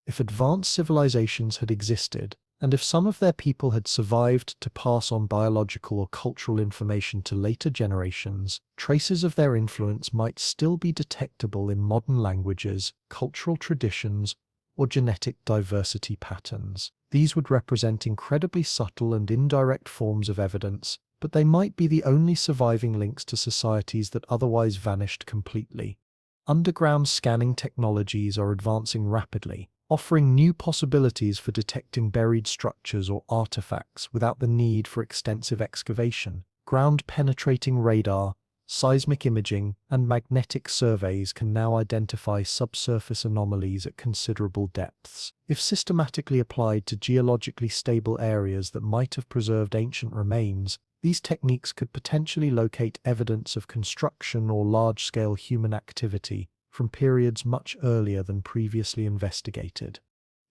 If advanced civilizations had existed, and if some of their people had survived to pass on biological or cultural information to later generations, traces of their influence might still be detectable in modern languages, cultural traditions, or genetic diversity patterns. These would represent incredibly subtle and indirect forms of evidence, but they might be the only surviving links to societies that otherwise vanished completely. Underground scanning technologies are advancing rapidly, offering new possibilities for detecting buried structures or artifacts without the need for extensive excavation. Ground-penetrating radar, seismic imaging, and magnetic surveys can now identify subsurface anomalies at considerable depths. If systematically applied to geologically stable areas that might have preserved ancient remains, these techniques could potentially locate evidence of construction or large-scale human activity from periods much earlier than previously investigated.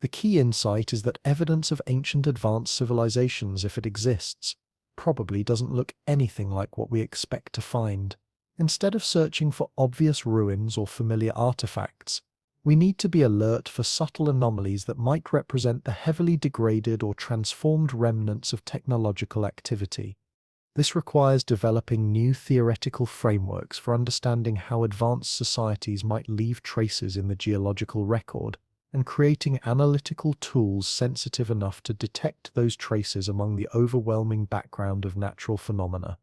The key insight is that evidence of ancient advanced civilizations, if it exists, probably doesn't look anything like what we expect to find. Instead of searching for obvious ruins or familiar artifacts, we need to be alert for subtle anomalies that might represent the heavily degraded or transformed remnants of technological activity. This requires developing new theoretical frameworks for understanding how advanced societies might leave traces in the geological record, and creating analytical tools sensitive enough to detect those traces among the overwhelming background of natural phenomena.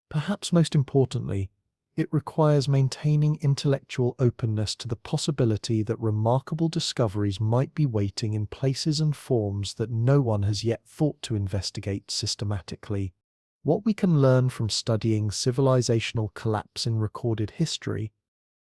Perhaps most importantly, it requires maintaining intellectual openness to the possibility that remarkable discoveries might be waiting in places and forms that no one has yet thought to investigate systematically. What we can learn from studying civilizational collapse in recorded history,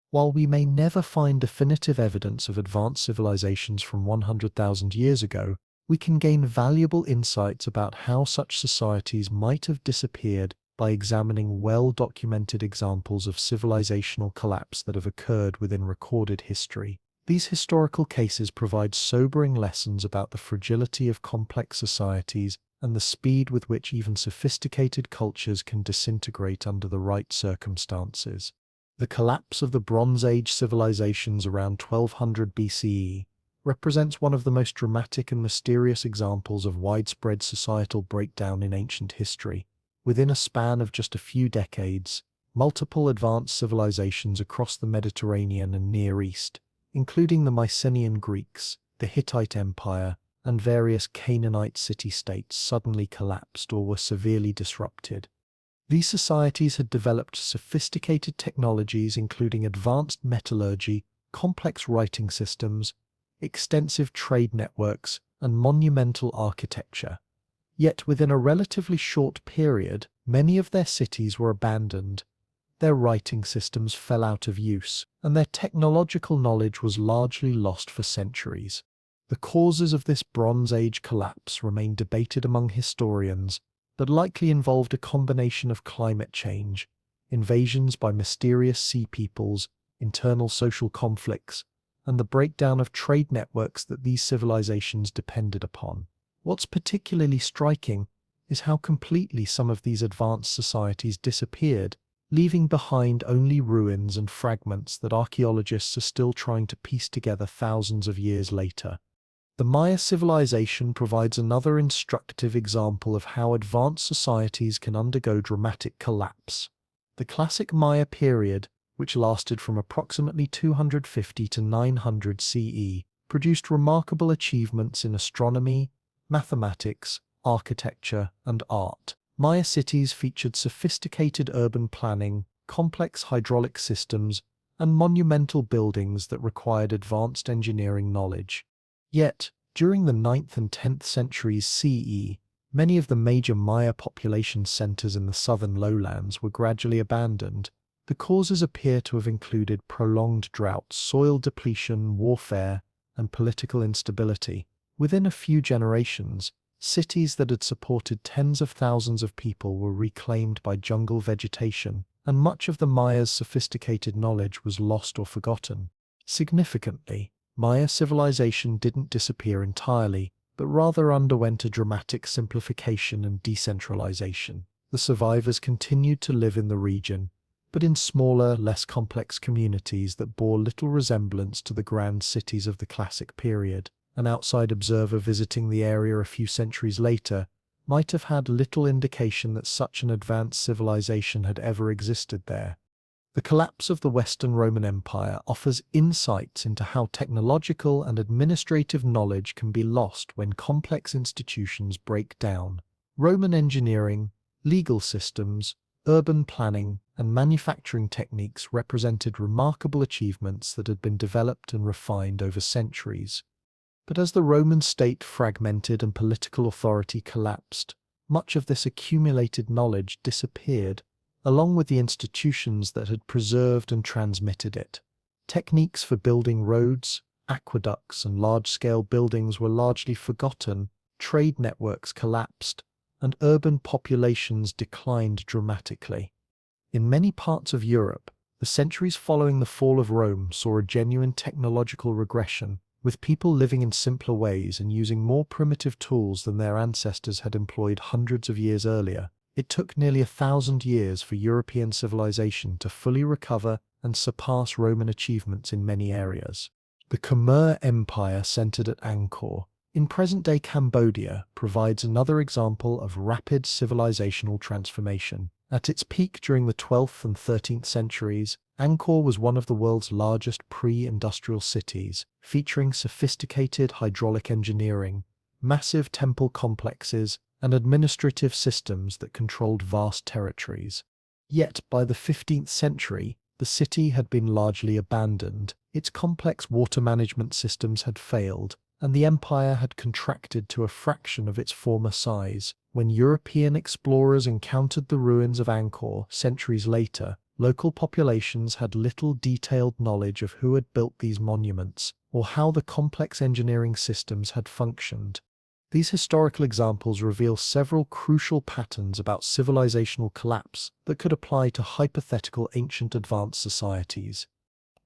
while we may never find definitive evidence of advanced civilizations from 100,000 years ago, we can gain valuable insights about how such societies might have disappeared by examining well-documented examples of civilizational collapse that have occurred within recorded history. These historical cases provide sobering lessons about the fragility of complex societies and the speed with which even sophisticated cultures can disintegrate under the right circumstances. The collapse of the Bronze Age civilizations around 1200 BCE represents one of the most dramatic and mysterious examples of widespread societal breakdown in ancient history. Within a span of just a few decades, multiple advanced civilizations across the Mediterranean and Near East, including the Mycenaean Greeks, the Hittite Empire, and various Canaanite city-states, suddenly collapsed or were severely disrupted. These societies had developed sophisticated technologies including advanced metallurgy, complex writing systems, extensive trade networks, and monumental architecture. Yet within a relatively short period, many of their cities were abandoned, their writing systems fell out of use, and their technological knowledge was largely lost for centuries. The causes of this Bronze Age collapse remain debated among historians, but likely involved a combination of climate change, invasions by mysterious sea peoples, internal social conflicts, and the breakdown of trade networks that these civilizations depended upon. What's particularly striking is how completely some of these advanced societies disappeared, leaving behind only ruins and fragments that archaeologists are still trying to piece together thousands of years later. The Maya civilization provides another instructive example of how advanced societies can undergo dramatic collapse. The classic Maya period, which lasted from approximately 250 to 900 CE, produced remarkable achievements in astronomy, mathematics, architecture, and art. Maya cities featured sophisticated urban planning, complex hydraulic systems, and monumental buildings that required advanced engineering knowledge. Yet, during the 9th and 10th centuries CE, many of the major Maya population centers in the southern lowlands were gradually abandoned. The causes appear to have included prolonged droughts, soil depletion, warfare, and political instability. Within a few generations, cities that had supported tens of thousands of people were reclaimed by jungle vegetation, and much of the Mayas' sophisticated knowledge was lost or forgotten. Significantly, Maya civilization didn't disappear entirely, but rather underwent a dramatic simplification and decentralization. The survivors continued to live in the region, but in smaller, less complex communities that bore little resemblance to the grand cities of the classic period. An outside observer visiting the area a few centuries later might have had little indication that such an advanced civilization had ever existed there. The collapse of the Western Roman Empire offers insights into how technological and administrative knowledge can be lost when complex institutions break down. Roman engineering, legal systems, urban planning, and manufacturing techniques represented remarkable achievements that had been developed and refined over centuries. But as the Roman state fragmented and political authority collapsed, much of this accumulated knowledge disappeared, along with the institutions that had preserved and transmitted it. Techniques for building roads, aqueducts, and large-scale buildings were largely forgotten, trade networks collapsed, and urban populations declined dramatically. In many parts of Europe, the centuries following the fall of Rome saw a genuine technological regression, with people living in simpler ways and using more primitive tools than their ancestors had employed hundreds of years earlier. It took nearly 1,000 years for European civilization to fully recover and surpass Roman achievements in many areas. The Khmer Empire, centered at Angkor, in present-day Cambodia, provides another example of rapid civilizational transformation. At its peak during the 12th and 13th centuries, Angkor was one of the world's largest pre-industrial cities, featuring sophisticated hydraulic engineering, massive temple complexes, and administrative systems that controlled vast territories. Yet by the 15th century, the city had been largely abandoned, its complex water management systems had failed, and the empire had contracted to a fraction of its former size. When European explorers encountered the ruins of Angkor centuries later, local populations had little detailed knowledge of who had built these monuments or how the complex engineering systems had functioned. These historical examples reveal several crucial patterns about civilizational collapse that could apply to hypothetical ancient advanced societies.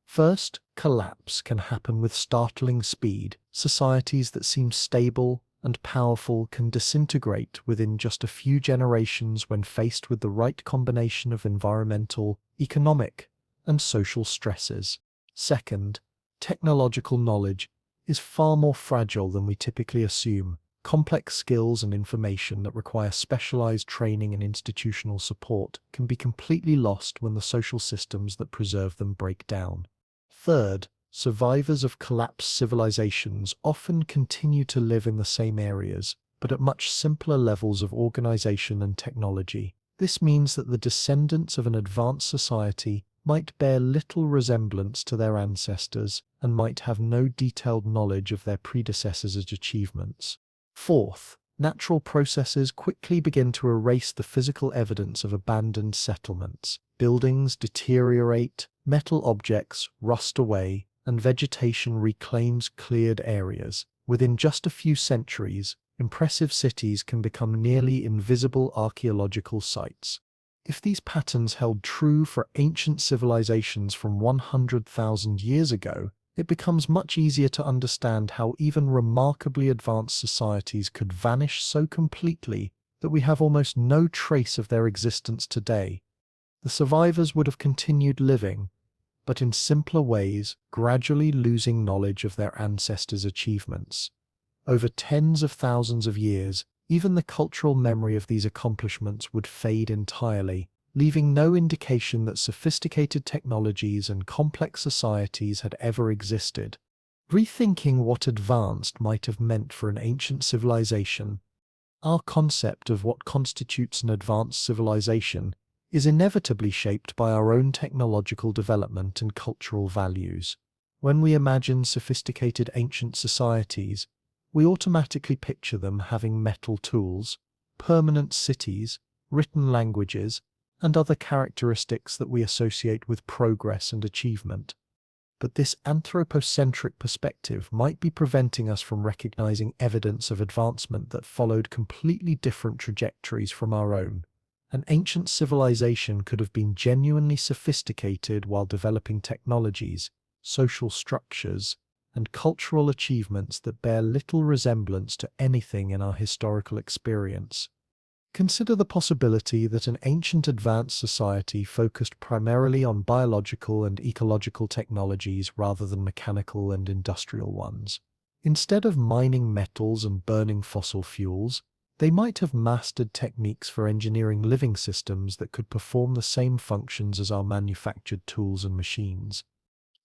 First, collapse can happen with startling speed. Societies that seem stable and powerful can disintegrate within just a few generations when faced with the right combination of environmental, economic, and social stresses. Second, technological knowledge is far more fragile than we typically assume. Complex skills and information that require specialized training and institutional support can be completely lost when the social systems that preserve them break down. Third, survivors of collapsed civilizations often continue to live in the same areas, but at much simpler levels of organization and technology. This means that the descendants of an advanced society might bear little resemblance to their ancestors and might have no detailed knowledge of their predecessors' achievements. Fourth, natural processes quickly begin to erase the physical evidence of abandoned settlements. Buildings deteriorate, metal objects rust away, and vegetation reclaims cleared areas. Within just a few centuries, impressive cities can become nearly invisible archaeological sites. If these patterns held true for ancient civilizations from 100,000 years ago, it becomes much easier to understand how even remarkably advanced societies could vanish so completely that we have almost no trace of their existence today. The survivors would have continued living, but in simpler ways, gradually losing knowledge of their ancestors' achievements. Over tens of thousands of years, even the cultural memory of these accomplishments would fade entirely, leaving no indication that sophisticated technologies and complex societies had ever existed. Rethinking what advanced might have meant for an ancient civilization, our concept of what constitutes an advanced civilization is inevitably shaped by our own technological development and cultural values. When we imagine sophisticated ancient societies, we automatically picture them having metal tools, permanent cities, written languages, and other characteristics that we associate with progress and achievement. But this anthropocentric perspective might be preventing us from recognizing evidence of advancement that followed completely different trajectories from our own. An ancient civilization could have been genuinely sophisticated while developing technologies, social structures, and cultural achievements that bear little resemblance to anything in our historical experience. Consider the possibility that an ancient advanced society focused primarily on biological and ecological technologies rather than mechanical and industrial ones. Instead of mining metals and burning fossil fuels, they might have mastered techniques for engineering living systems that could perform the same functions as our manufactured tools and machines.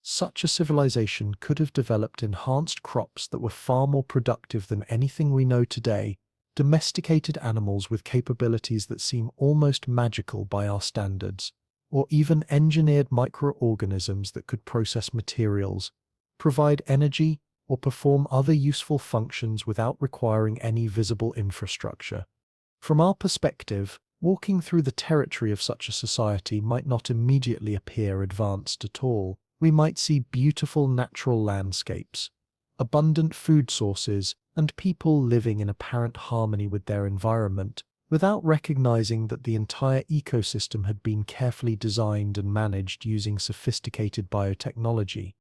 Such a civilization could have developed enhanced crops that were far more productive than anything we know today, domesticated animals with capabilities that seem almost magical by our standards, or even engineered microorganisms that could process materials, provide energy, or perform other useful functions without requiring any visible infrastructure. From our perspective, walking through the territory of such a society might not immediately appear advanced at all. We might see beautiful natural landscapes, abundant food sources, and people living in apparent harmony with their environment, without recognizing that the entire ecosystem had been carefully designed and managed using sophisticated biotechnology.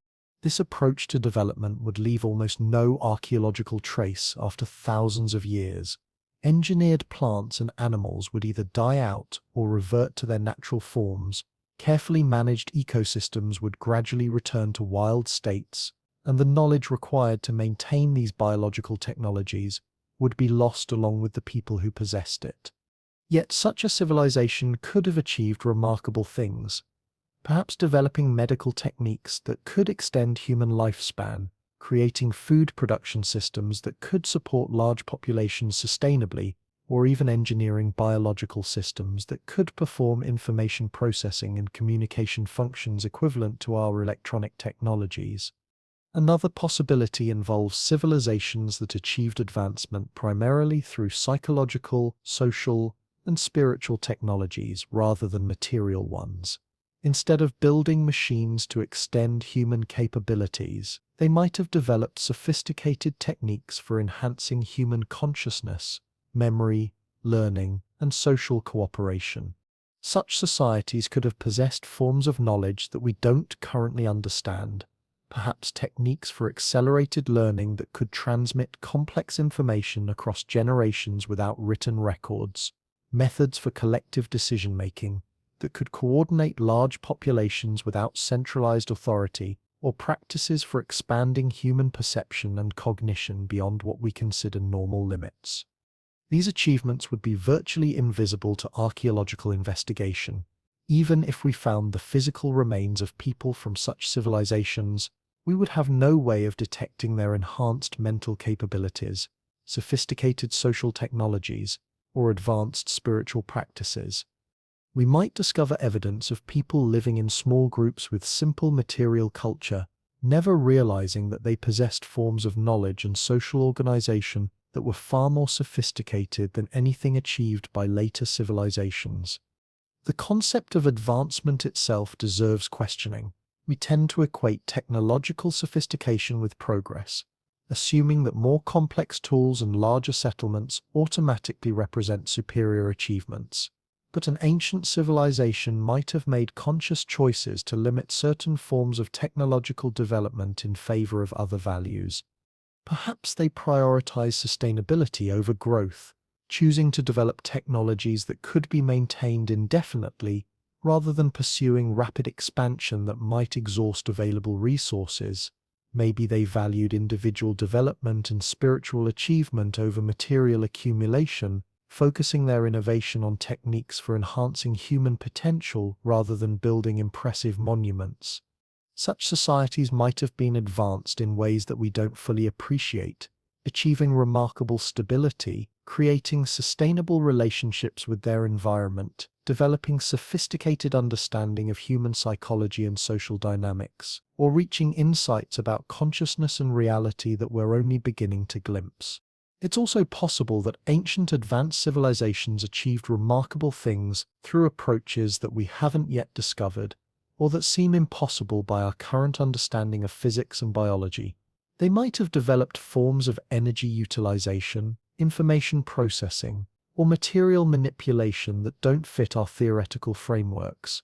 This approach to development would leave almost no archaeological trace after thousands of years. Engineered plants and animals would either die out or revert to their natural forms. Carefully managed ecosystems would gradually return to wild states, and the knowledge required to maintain these biological technologies would be lost along with the people who possessed it. Yet such a civilization could have achieved remarkable things, perhaps developing medical techniques that could extend human lifespan, creating food production systems that could support large populations sustainably, or even engineering biological systems that could perform information processing and communication functions equivalent to our electronic technologies. Another possibility involves civilizations that achieved advancement primarily through psychological, social, and spiritual technologies rather than material ones. Instead of building machines to extend human capabilities, they might have developed sophisticated techniques for enhancing human consciousness, memory, learning, and social cooperation. Such societies could have possessed forms of knowledge that we don't currently understand, perhaps techniques for accelerated learning that could transmit complex information across generations without written records, methods for collective decision-making that could coordinate large populations without centralized authority, or practices for expanding human perception and cognition beyond what we consider normal limits. These achievements would be virtually invisible to archaeological investigation. Even if we found the physical remains of people from such civilizations, we would have no way of detecting their enhanced mental capabilities, sophisticated social technologies, or advanced spiritual practices. We might discover evidence of people living in small groups with simple material culture, never realizing that they possessed forms of knowledge and social organization that were far more sophisticated than anything achieved by later civilizations. The concept of advancement itself deserves questioning. We tend to equate technological sophistication with progress, assuming that more complex tools and larger settlements automatically represent superior achievements. But an ancient civilization might have made conscious choices to limit certain forms of technological development in favor of other values. Perhaps they prioritize sustainability over growth, choosing to develop technologies that could be maintained indefinitely rather than pursuing rapid expansion that might exhaust available resources. Maybe they valued individual development and spiritual achievement over material accumulation, focusing their innovation on techniques for enhancing human potential rather than building impressive monuments. Such societies might have been advanced in ways that we don't fully appreciate, achieving remarkable stability, creating sustainable relationships with their environment, developing sophisticated understanding of human psychology and social dynamics, or reaching insights about consciousness and reality that we're only beginning to glimpse. It's also possible that ancient advanced civilizations achieved remarkable things through approaches that we haven't yet discovered, or that seem impossible by our current understanding of physics and biology. They might have developed forms of energy utilization, information processing, or material manipulation that don't fit our theoretical frameworks.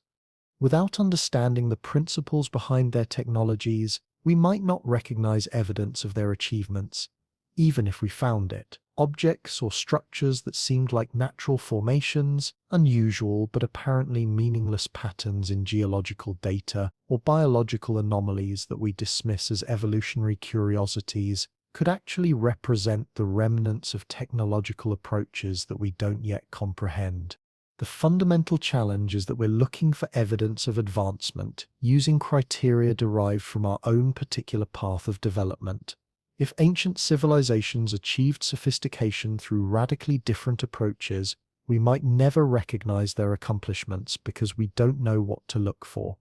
Without understanding the principles behind their technologies, we might not recognize evidence of their achievements, even if we found it. Objects or structures that seemed like natural formations, unusual but apparently meaningless patterns in geological data, or biological anomalies that we dismiss as evolutionary curiosities, could actually represent the remnants of technological approaches that we don't yet comprehend. The fundamental challenge is that we're looking for evidence of advancement using criteria derived from our own particular path of development. If ancient civilizations achieved sophistication through radically different approaches, we might never recognize their accomplishments because we don't know what to look for.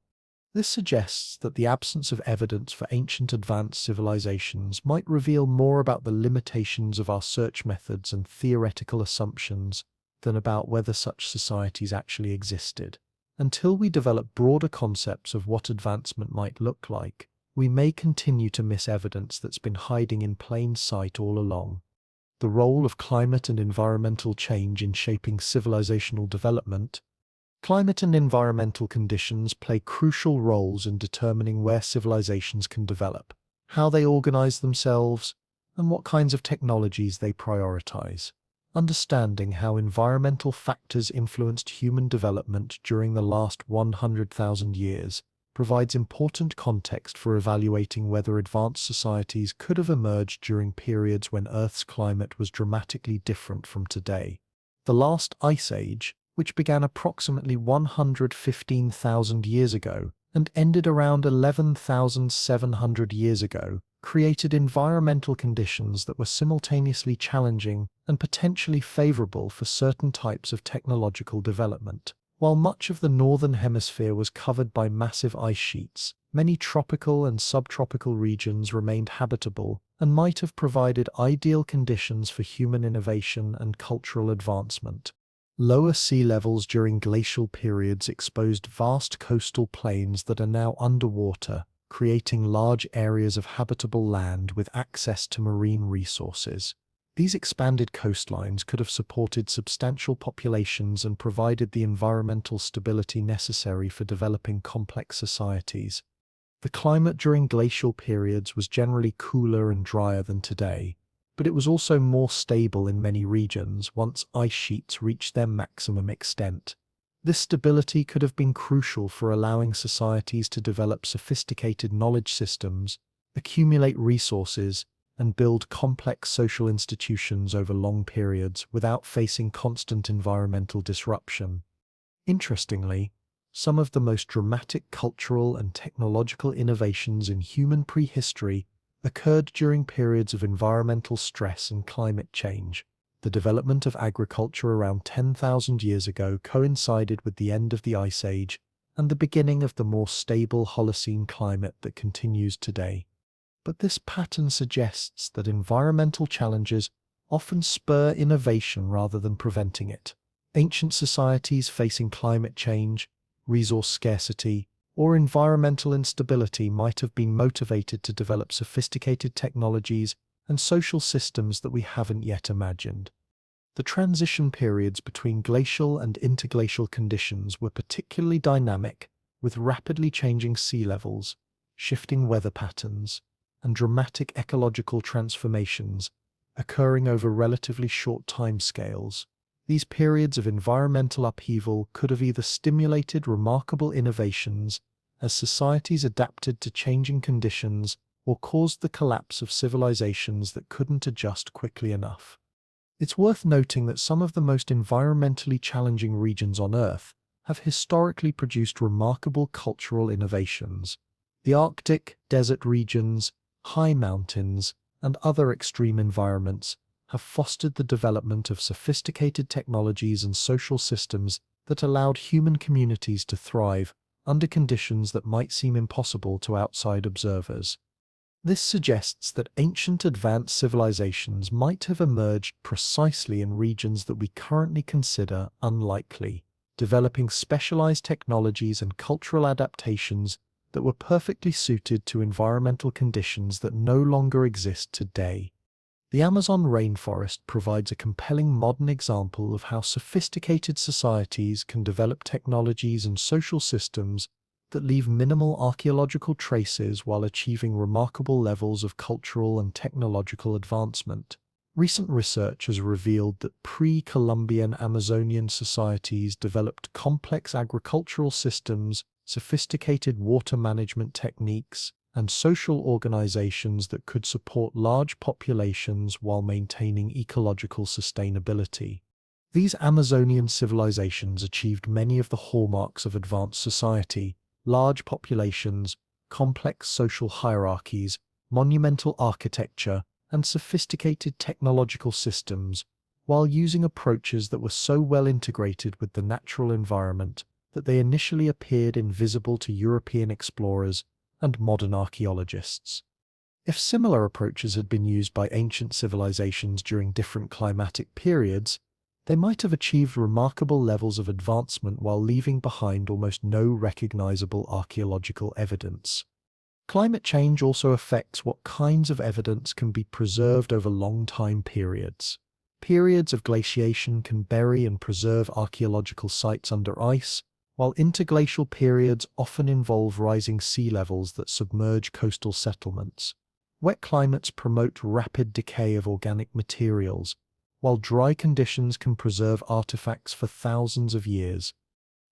This suggests that the absence of evidence for ancient advanced civilizations might reveal more about the limitations of our search methods and theoretical assumptions than about whether such societies actually existed. Until we develop broader concepts of what advancement might look like, we may continue to miss evidence that's been hiding in plain sight all along. The role of climate and environmental change in shaping civilizational development. Climate and environmental conditions play crucial roles in determining where civilizations can develop, how they organize themselves, and what kinds of technologies they prioritize. Understanding how environmental factors influenced human development during the last 100,000 years provides important context for evaluating whether advanced societies could have emerged during periods when Earth's climate was dramatically different from today. The last ice age, which began approximately 115,000 years ago and ended around 11,700 years ago, created environmental conditions that were simultaneously challenging and potentially favorable for certain types of technological development. While much of the northern hemisphere was covered by massive ice sheets, many tropical and subtropical regions remained habitable and might have provided ideal conditions for human innovation and cultural advancement. Lower sea levels during glacial periods exposed vast coastal plains that are now underwater, creating large areas of habitable land with access to marine resources. These expanded coastlines could have supported substantial populations and provided the environmental stability necessary for developing complex societies. The climate during glacial periods was generally cooler and drier than today, but it was also more stable in many regions once ice sheets reached their maximum extent. This stability could have been crucial for allowing societies to develop sophisticated knowledge systems, accumulate resources, and build complex social institutions over long periods without facing constant environmental disruption. Interestingly, some of the most dramatic cultural and technological innovations in human prehistory occurred during periods of environmental stress and climate change. The development of agriculture around 10,000 years ago coincided with the end of the Ice Age and the beginning of the more stable Holocene climate that continues today. But this pattern suggests that environmental challenges often spur innovation rather than preventing it. Ancient societies facing climate change, resource scarcity, or environmental instability might have been motivated to develop sophisticated technologies and social systems that we haven't yet imagined. The transition periods between glacial and interglacial conditions were particularly dynamic, with rapidly changing sea levels, shifting weather patterns, and dramatic ecological transformations occurring over relatively short timescales. These periods of environmental upheaval could have either stimulated remarkable innovations as societies adapted to changing conditions or caused the collapse of civilizations that couldn't adjust quickly enough. It's worth noting that some of the most environmentally challenging regions on Earth have historically produced remarkable cultural innovations. The Arctic, desert regions, high mountains, and other extreme environments have fostered the development of sophisticated technologies and social systems that allowed human communities to thrive under conditions that might seem impossible to outside observers. This suggests that ancient advanced civilizations might have emerged precisely in regions that we currently consider unlikely, developing specialized technologies and cultural adaptations that were perfectly suited to environmental conditions that no longer exist today. The Amazon rainforest provides a compelling modern example of how sophisticated societies can develop technologies and social systems that leave minimal archaeological traces while achieving remarkable levels of cultural and technological advancement. Recent research has revealed that pre-Columbian Amazonian societies developed complex agricultural systems, sophisticated water management techniques, and social organizations that could support large populations while maintaining ecological sustainability. These Amazonian civilizations achieved many of the hallmarks of advanced society: large populations, complex social hierarchies, monumental architecture, and sophisticated technological systems, while using approaches that were so well integrated with the natural environment that they initially appeared invisible to European explorers and modern archaeologists. If similar approaches had been used by ancient civilizations during different climatic periods, they might have achieved remarkable levels of advancement while leaving behind almost no recognizable archaeological evidence. Climate change also affects what kinds of evidence can be preserved over long time periods. Periods of glaciation can bury and preserve archaeological sites under ice, while interglacial periods often involve rising sea levels that submerge coastal settlements. Wet climates promote rapid decay of organic materials, while dry conditions can preserve artifacts for thousands of years.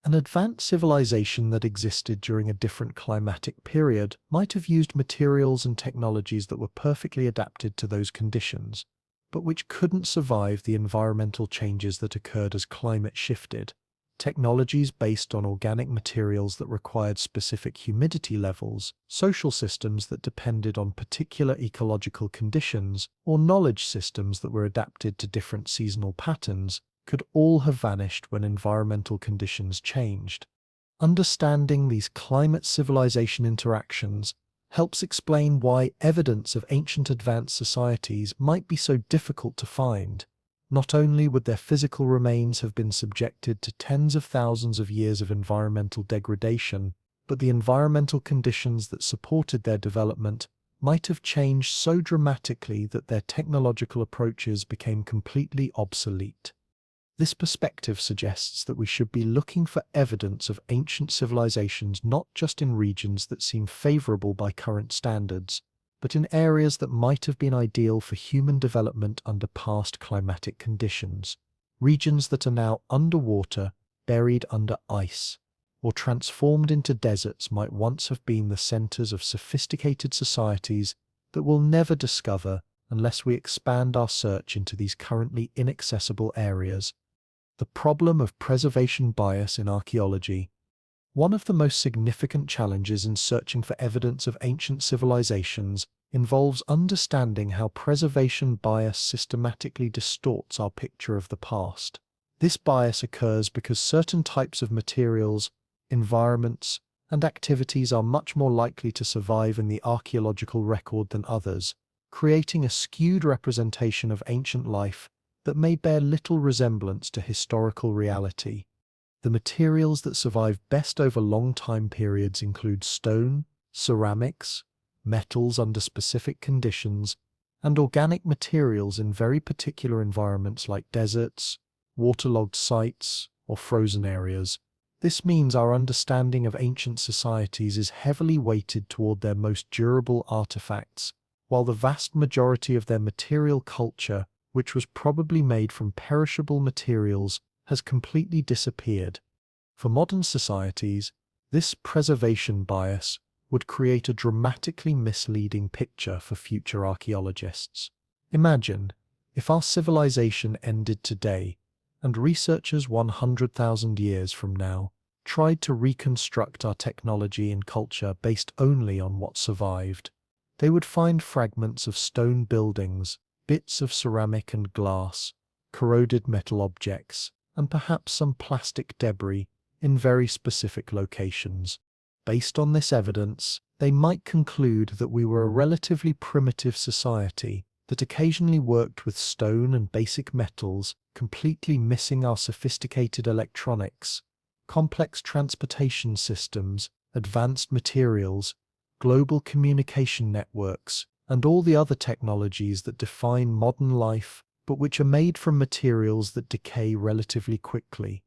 An advanced civilization that existed during a different climatic period might have used materials and technologies that were perfectly adapted to those conditions, but which couldn't survive the environmental changes that occurred as climate shifted. Technologies based on organic materials that required specific humidity levels, social systems that depended on particular ecological conditions, or knowledge systems that were adapted to different seasonal patterns, could all have vanished when environmental conditions changed. Understanding these climate-civilization interactions helps explain why evidence of ancient advanced societies might be so difficult to find. Not only would their physical remains have been subjected to tens of thousands of years of environmental degradation, but the environmental conditions that supported their development might have changed so dramatically that their technological approaches became completely obsolete. This perspective suggests that we should be looking for evidence of ancient civilizations not just in regions that seem favorable by current standards, but in areas that might have been ideal for human development under past climatic conditions, regions that are now underwater, buried under ice, or transformed into deserts might once have been the centers of sophisticated societies that we'll never discover unless we expand our search into these currently inaccessible areas. The problem of preservation bias in archaeology. One of the most significant challenges in searching for evidence of ancient civilizations involves understanding how preservation bias systematically distorts our picture of the past. This bias occurs because certain types of materials, environments, and activities are much more likely to survive in the archaeological record than others, creating a skewed representation of ancient life that may bear little resemblance to historical reality. The materials that survive best over long time periods include stone, ceramics, metals under specific conditions, and organic materials in very particular environments like deserts, waterlogged sites, or frozen areas. This means our understanding of ancient societies is heavily weighted toward their most durable artifacts, while the vast majority of their material culture, which was probably made from perishable materials, has completely disappeared. For modern societies, this preservation bias would create a dramatically misleading picture for future archaeologists. Imagine if our civilization ended today and researchers 100,000 years from now tried to reconstruct our technology and culture based only on what survived. They would find fragments of stone buildings, bits of ceramic and glass, corroded metal objects, and perhaps some plastic debris in very specific locations. Based on this evidence, they might conclude that we were a relatively primitive society that occasionally worked with stone and basic metals, completely missing our sophisticated electronics, complex transportation systems, advanced materials, global communication networks, and all the other technologies that define modern life, but which are made from materials that decay relatively quickly.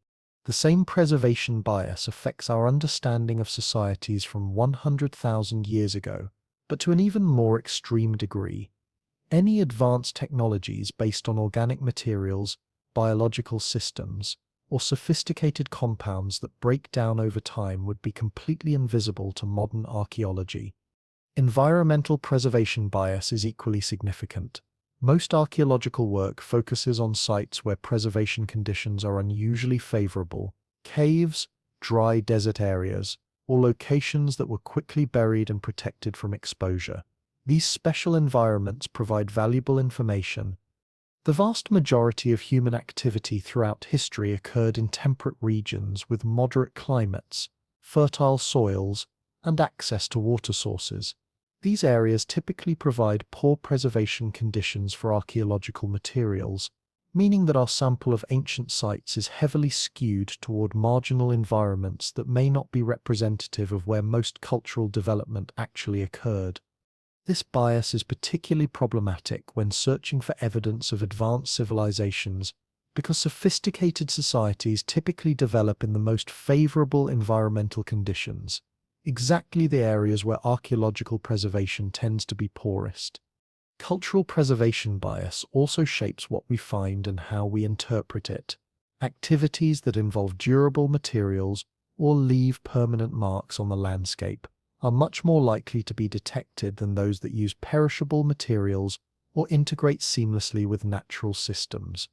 The same preservation bias affects our understanding of societies from 100,000 years ago, but to an even more extreme degree. Any advanced technologies based on organic materials, biological systems, or sophisticated compounds that break down over time would be completely invisible to modern archaeology. Environmental preservation bias is equally significant. Most archaeological work focuses on sites where preservation conditions are unusually favorable: caves, dry desert areas, or locations that were quickly buried and protected from exposure. These special environments provide valuable information. The vast majority of human activity throughout history occurred in temperate regions with moderate climates, fertile soils, and access to water sources. These areas typically provide poor preservation conditions for archaeological materials, meaning that our sample of ancient sites is heavily skewed toward marginal environments that may not be representative of where most cultural development actually occurred. This bias is particularly problematic when searching for evidence of advanced civilizations, because sophisticated societies typically develop in the most favorable environmental conditions, exactly the areas where archaeological preservation tends to be poorest. Cultural preservation bias also shapes what we find and how we interpret it. Activities that involve durable materials or leave permanent marks on the landscape are much more likely to be detected than those that use perishable materials or integrate seamlessly with natural systems.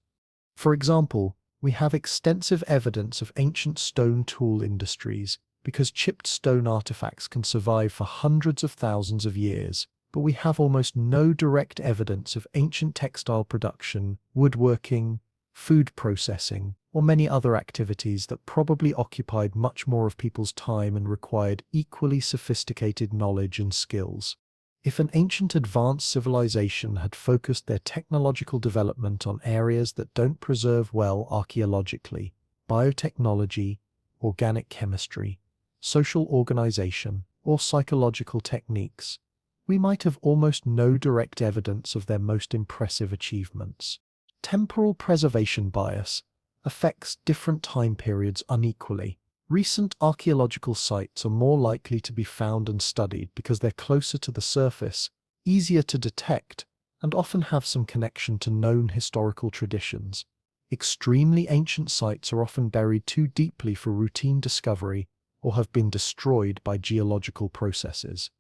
For example, we have extensive evidence of ancient stone tool industries because chipped stone artifacts can survive for hundreds of thousands of years, but we have almost no direct evidence of ancient textile production, woodworking, food processing, or many other activities that probably occupied much more of people's time and required equally sophisticated knowledge and skills. If an ancient advanced civilization had focused their technological development on areas that don't preserve well archaeologically, biotechnology, organic chemistry, social organization, or psychological techniques, we might have almost no direct evidence of their most impressive achievements. Temporal preservation bias affects different time periods unequally. Recent archaeological sites are more likely to be found and studied because they're closer to the surface, easier to detect, and often have some connection to known historical traditions. Extremely ancient sites are often buried too deeply for routine discovery or have been destroyed by geological processes.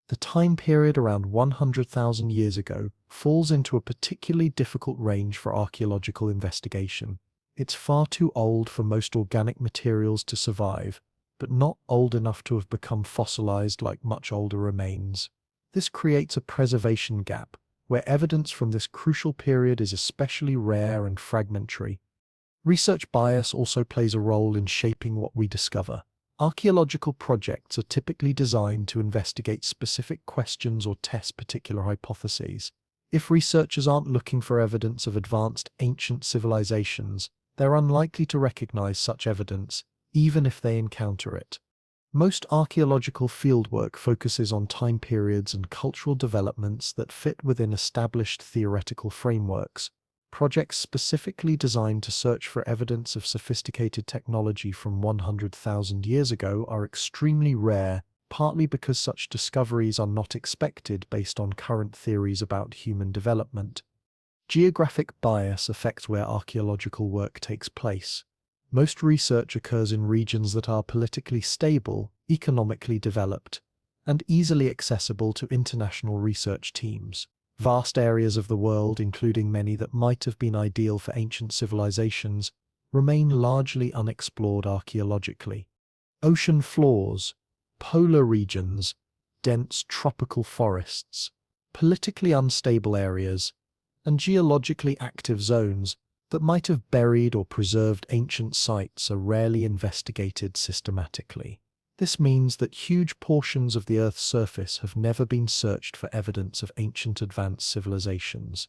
The time period around 100,000 years ago falls into a particularly difficult range for archaeological investigation. It's far too old for most organic materials to survive, but not old enough to have become fossilized like much older remains. This creates a preservation gap, where evidence from this crucial period is especially rare and fragmentary. Research bias also plays a role in shaping what we discover. Archaeological projects are typically designed to investigate specific questions or test particular hypotheses. If researchers aren't looking for evidence of advanced ancient civilizations, they're unlikely to recognize such evidence, even if they encounter it. Most archaeological fieldwork focuses on time periods and cultural developments that fit within established theoretical frameworks. Projects specifically designed to search for evidence of sophisticated technology from 100,000 years ago are extremely rare, partly because such discoveries are not expected based on current theories about human development. Geographic bias affects where archaeological work takes place. Most research occurs in regions that are politically stable, economically developed, and easily accessible to international research teams. Vast areas of the world, including many that might have been ideal for ancient civilizations, remain largely unexplored archaeologically. Ocean floors, polar regions, dense tropical forests, politically unstable areas, and geologically active zones that might have buried or preserved ancient sites are rarely investigated systematically. This means that huge portions of the Earth's surface have never been searched for evidence of ancient advanced civilizations.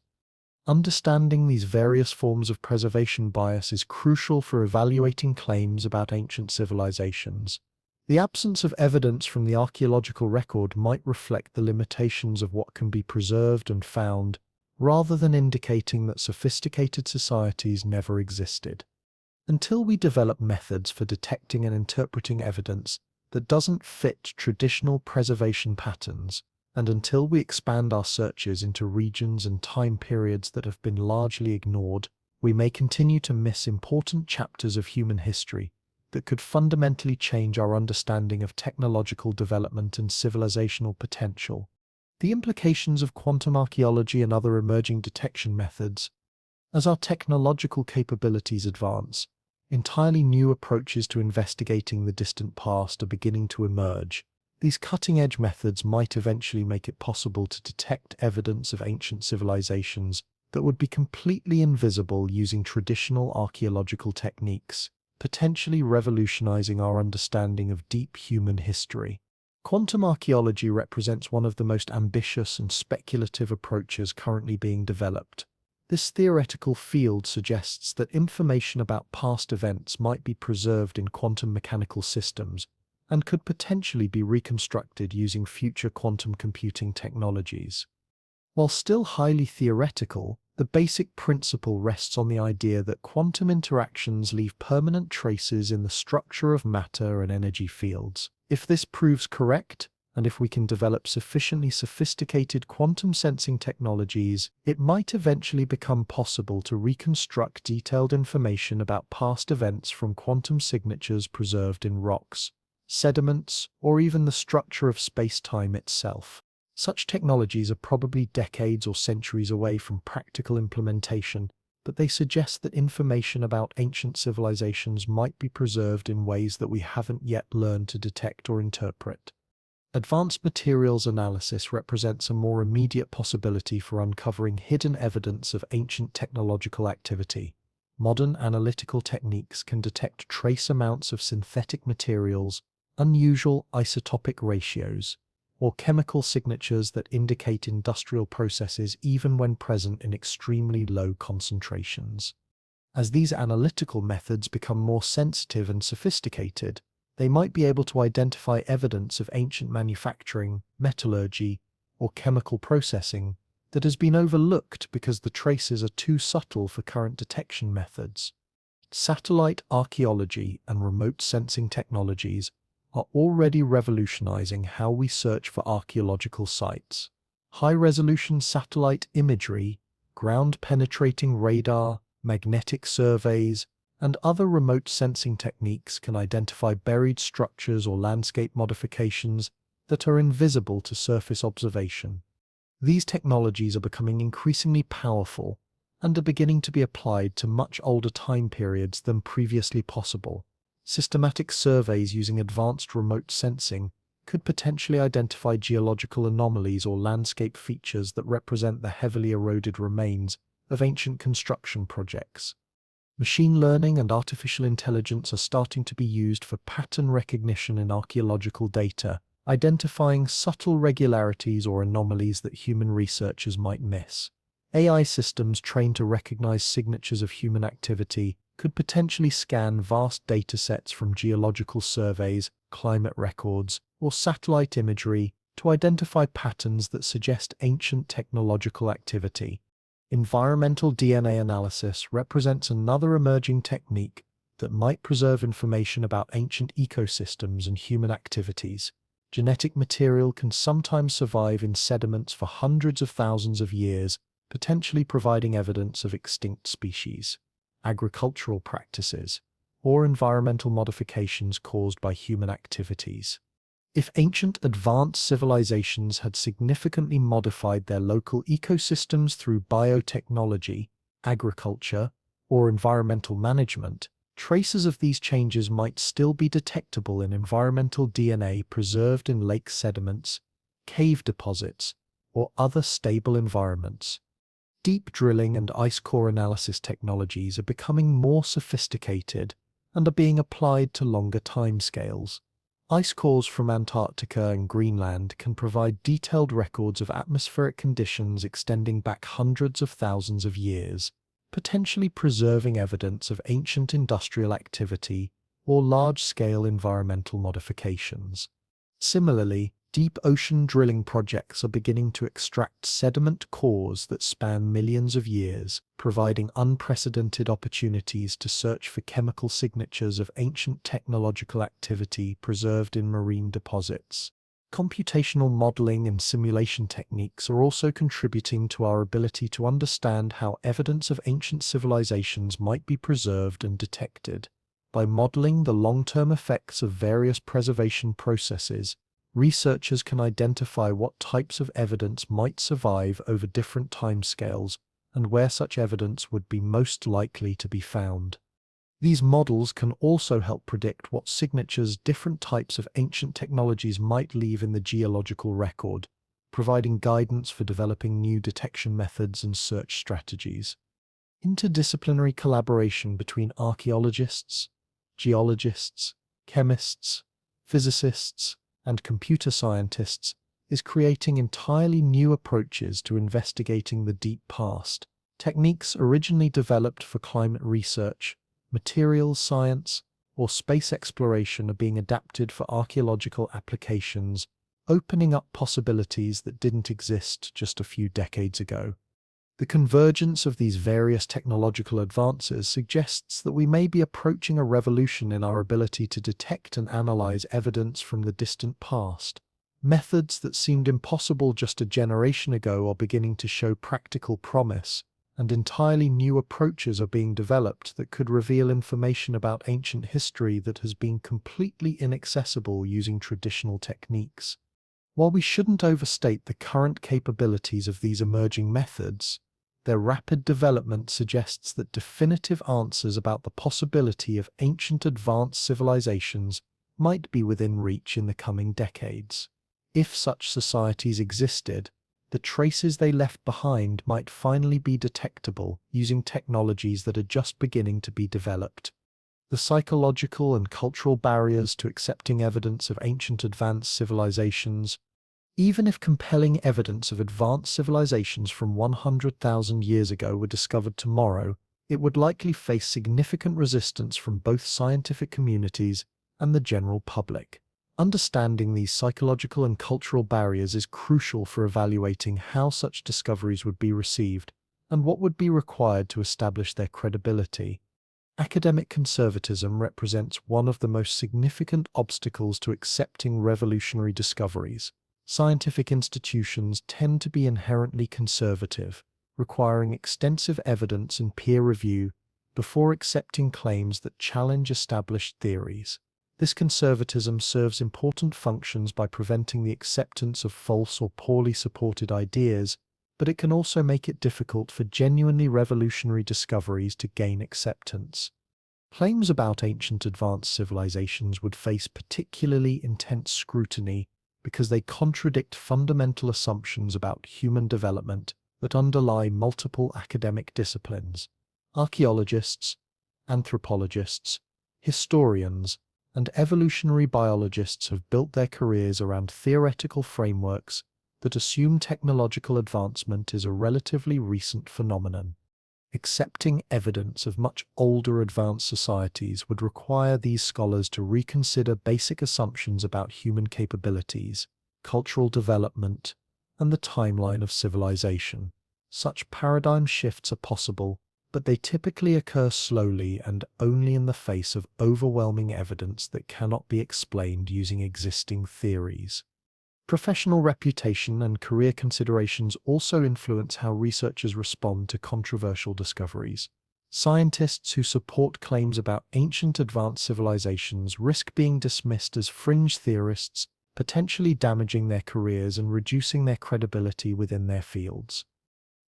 Understanding these various forms of preservation bias is crucial for evaluating claims about ancient civilizations. The absence of evidence from the archaeological record might reflect the limitations of what can be preserved and found, rather than indicating that sophisticated societies never existed. Until we develop methods for detecting and interpreting evidence that doesn't fit traditional preservation patterns, and until we expand our searches into regions and time periods that have been largely ignored, we may continue to miss important chapters of human history that could fundamentally change our understanding of technological development and civilizational potential. The implications of quantum archaeology and other emerging detection methods. As our technological capabilities advance, entirely new approaches to investigating the distant past are beginning to emerge. These cutting-edge methods might eventually make it possible to detect evidence of ancient civilizations that would be completely invisible using traditional archaeological techniques, potentially revolutionizing our understanding of deep human history. Quantum archaeology represents one of the most ambitious and speculative approaches currently being developed. This theoretical field suggests that information about past events might be preserved in quantum mechanical systems and could potentially be reconstructed using future quantum computing technologies. While still highly theoretical, the basic principle rests on the idea that quantum interactions leave permanent traces in the structure of matter and energy fields. If this proves correct, and if we can develop sufficiently sophisticated quantum sensing technologies, it might eventually become possible to reconstruct detailed information about past events from quantum signatures preserved in rocks, sediments, or even the structure of space-time itself. Such technologies are probably decades or centuries away from practical implementation, but they suggest that information about ancient civilizations might be preserved in ways that we haven't yet learned to detect or interpret. Advanced materials analysis represents a more immediate possibility for uncovering hidden evidence of ancient technological activity. Modern analytical techniques can detect trace amounts of synthetic materials, unusual isotopic ratios, or chemical signatures that indicate industrial processes even when present in extremely low concentrations. As these analytical methods become more sensitive and sophisticated, they might be able to identify evidence of ancient manufacturing, metallurgy, or chemical processing that has been overlooked because the traces are too subtle for current detection methods. Satellite archaeology and remote sensing technologies are already revolutionizing how we search for archaeological sites. High-resolution satellite imagery, ground-penetrating radar, magnetic surveys, and other remote sensing techniques can identify buried structures or landscape modifications that are invisible to surface observation. These technologies are becoming increasingly powerful and are beginning to be applied to much older time periods than previously possible. Systematic surveys using advanced remote sensing could potentially identify geological anomalies or landscape features that represent the heavily eroded remains of ancient construction projects. Machine learning and artificial intelligence are starting to be used for pattern recognition in archaeological data, identifying subtle regularities or anomalies that human researchers might miss. AI systems trained to recognize signatures of human activity could potentially scan vast datasets from geological surveys, climate records, or satellite imagery to identify patterns that suggest ancient technological activity. Environmental DNA analysis represents another emerging technique that might preserve information about ancient ecosystems and human activities. Genetic material can sometimes survive in sediments for hundreds of thousands of years, potentially providing evidence of extinct species, agricultural practices, or environmental modifications caused by human activities. If ancient advanced civilizations had significantly modified their local ecosystems through biotechnology, agriculture, or environmental management, traces of these changes might still be detectable in environmental DNA preserved in lake sediments, cave deposits, or other stable environments. Deep drilling and ice core analysis technologies are becoming more sophisticated and are being applied to longer timescales. Ice cores from Antarctica and Greenland can provide detailed records of atmospheric conditions extending back hundreds of thousands of years, potentially preserving evidence of ancient industrial activity or large-scale environmental modifications. Similarly, deep ocean drilling projects are beginning to extract sediment cores that span millions of years, providing unprecedented opportunities to search for chemical signatures of ancient technological activity preserved in marine deposits. Computational modeling and simulation techniques are also contributing to our ability to understand how evidence of ancient civilizations might be preserved and detected. By modeling the long-term effects of various preservation processes, researchers can identify what types of evidence might survive over different timescales and where such evidence would be most likely to be found. These models can also help predict what signatures different types of ancient technologies might leave in the geological record, providing guidance for developing new detection methods and search strategies. Interdisciplinary collaboration between archaeologists, geologists, chemists, physicists, and computer scientists is creating entirely new approaches to investigating the deep past. Techniques originally developed for climate research, materials science, or space exploration are being adapted for archaeological applications, opening up possibilities that didn't exist just a few decades ago. The convergence of these various technological advances suggests that we may be approaching a revolution in our ability to detect and analyze evidence from the distant past. Methods that seemed impossible just a generation ago are beginning to show practical promise, and entirely new approaches are being developed that could reveal information about ancient history that has been completely inaccessible using traditional techniques. While we shouldn't overstate the current capabilities of these emerging methods, their rapid development suggests that definitive answers about the possibility of ancient advanced civilizations might be within reach in the coming decades. If such societies existed, the traces they left behind might finally be detectable using technologies that are just beginning to be developed. The psychological and cultural barriers to accepting evidence of ancient advanced civilizations. Even if compelling evidence of advanced civilizations from 100,000 years ago were discovered tomorrow, it would likely face significant resistance from both scientific communities and the general public. Understanding these psychological and cultural barriers is crucial for evaluating how such discoveries would be received and what would be required to establish their credibility. Academic conservatism represents one of the most significant obstacles to accepting revolutionary discoveries. Scientific institutions tend to be inherently conservative, requiring extensive evidence and peer review before accepting claims that challenge established theories. This conservatism serves important functions by preventing the acceptance of false or poorly supported ideas, but it can also make it difficult for genuinely revolutionary discoveries to gain acceptance. Claims about ancient advanced civilizations would face particularly intense scrutiny because they contradict fundamental assumptions about human development that underlie multiple academic disciplines. Archaeologists, anthropologists, historians, and evolutionary biologists have built their careers around theoretical frameworks that assume technological advancement is a relatively recent phenomenon. Accepting evidence of much older advanced societies would require these scholars to reconsider basic assumptions about human capabilities, cultural development, and the timeline of civilization. Such paradigm shifts are possible, but they typically occur slowly and only in the face of overwhelming evidence that cannot be explained using existing theories. Professional reputation and career considerations also influence how researchers respond to controversial discoveries. Scientists who support claims about ancient advanced civilizations risk being dismissed as fringe theorists, potentially damaging their careers and reducing their credibility within their fields.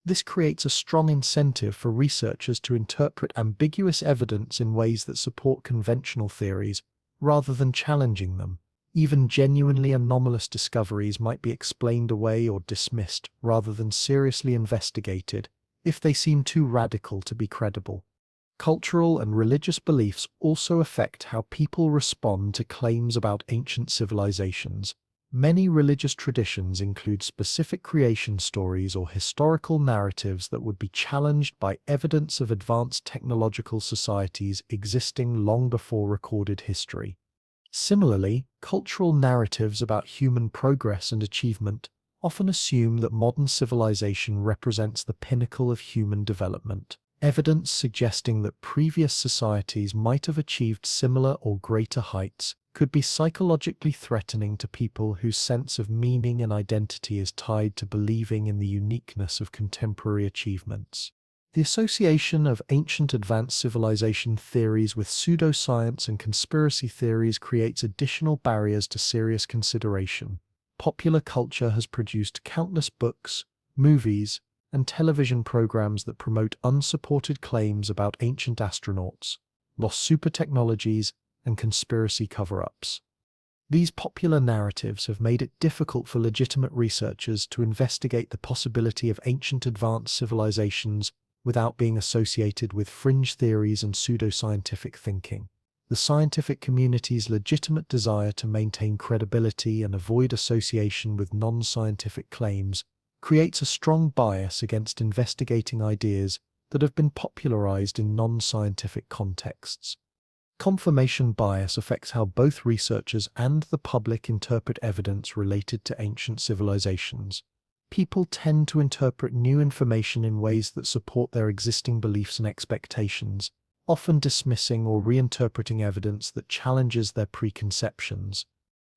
This creates a strong incentive for researchers to interpret ambiguous evidence in ways that support conventional theories, rather than challenging them. Even genuinely anomalous discoveries might be explained away or dismissed rather than seriously investigated if they seem too radical to be credible. Cultural and religious beliefs also affect how people respond to claims about ancient civilizations. Many religious traditions include specific creation stories or historical narratives that would be challenged by evidence of advanced technological societies existing long before recorded history. Similarly, cultural narratives about human progress and achievement often assume that modern civilization represents the pinnacle of human development. Evidence suggesting that previous societies might have achieved similar or greater heights could be psychologically threatening to people whose sense of meaning and identity is tied to believing in the uniqueness of contemporary achievements. The association of ancient advanced civilization theories with pseudoscience and conspiracy theories creates additional barriers to serious consideration. Popular culture has produced countless books, movies, and television programs that promote unsupported claims about ancient astronauts, lost super technologies, and conspiracy cover-ups. These popular narratives have made it difficult for legitimate researchers to investigate the possibility of ancient advanced civilizations without being associated with fringe theories and pseudoscientific thinking. The scientific community's legitimate desire to maintain credibility and avoid association with non-scientific claims creates a strong bias against investigating ideas that have been popularized in non-scientific contexts. Confirmation bias affects how both researchers and the public interpret evidence related to ancient civilizations. People tend to interpret new information in ways that support their existing beliefs and expectations, often dismissing or reinterpreting evidence that challenges their preconceptions.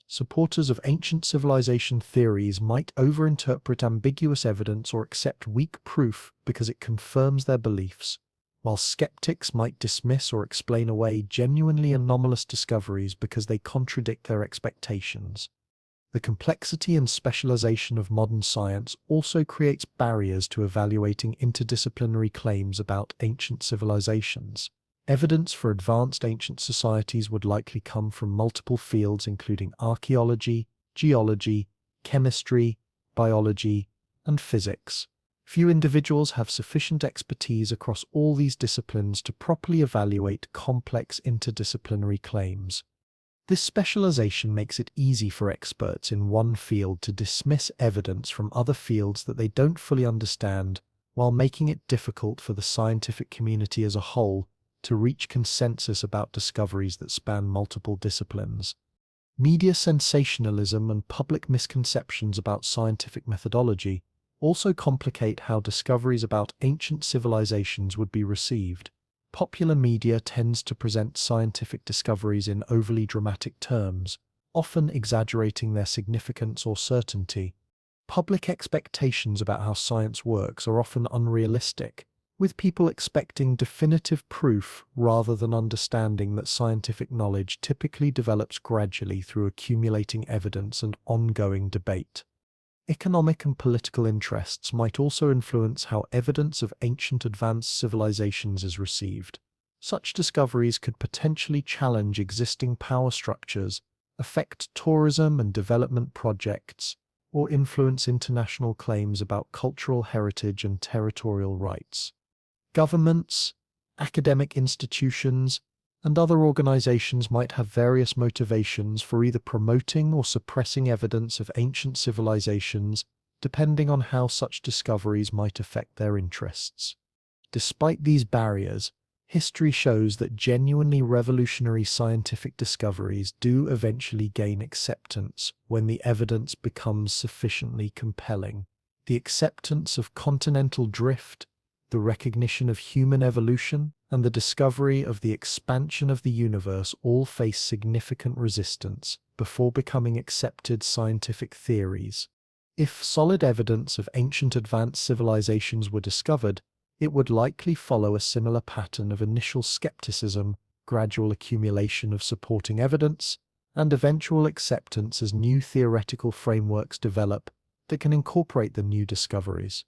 Supporters of ancient civilization theories might overinterpret ambiguous evidence or accept weak proof because it confirms their beliefs, while skeptics might dismiss or explain away genuinely anomalous discoveries because they contradict their expectations. The complexity and specialization of modern science also creates barriers to evaluating interdisciplinary claims about ancient civilizations. Evidence for advanced ancient societies would likely come from multiple fields including archaeology, geology, chemistry, biology, and physics. Few individuals have sufficient expertise across all these disciplines to properly evaluate complex interdisciplinary claims. This specialization makes it easy for experts in one field to dismiss evidence from other fields that they don't fully understand, while making it difficult for the scientific community as a whole to reach consensus about discoveries that span multiple disciplines. Media sensationalism and public misconceptions about scientific methodology also complicate how discoveries about ancient civilizations would be received. Popular media tends to present scientific discoveries in overly dramatic terms, often exaggerating their significance or certainty. Public expectations about how science works are often unrealistic, with people expecting definitive proof rather than understanding that scientific knowledge typically develops gradually through accumulating evidence and ongoing debate. Economic and political interests might also influence how evidence of ancient advanced civilizations is received. Such discoveries could potentially challenge existing power structures, affect tourism and development projects, or influence international claims about cultural heritage and territorial rights. Governments, academic institutions, and other organizations might have various motivations for either promoting or suppressing evidence of ancient civilizations, depending on how such discoveries might affect their interests. Despite these barriers, history shows that genuinely revolutionary scientific discoveries do eventually gain acceptance when the evidence becomes sufficiently compelling. The acceptance of continental drift, the recognition of human evolution, and the discovery of the expansion of the universe all face significant resistance before becoming accepted scientific theories. If solid evidence of ancient advanced civilizations were discovered, it would likely follow a similar pattern of initial skepticism, gradual accumulation of supporting evidence, and eventual acceptance as new theoretical frameworks develop that can incorporate the new discoveries.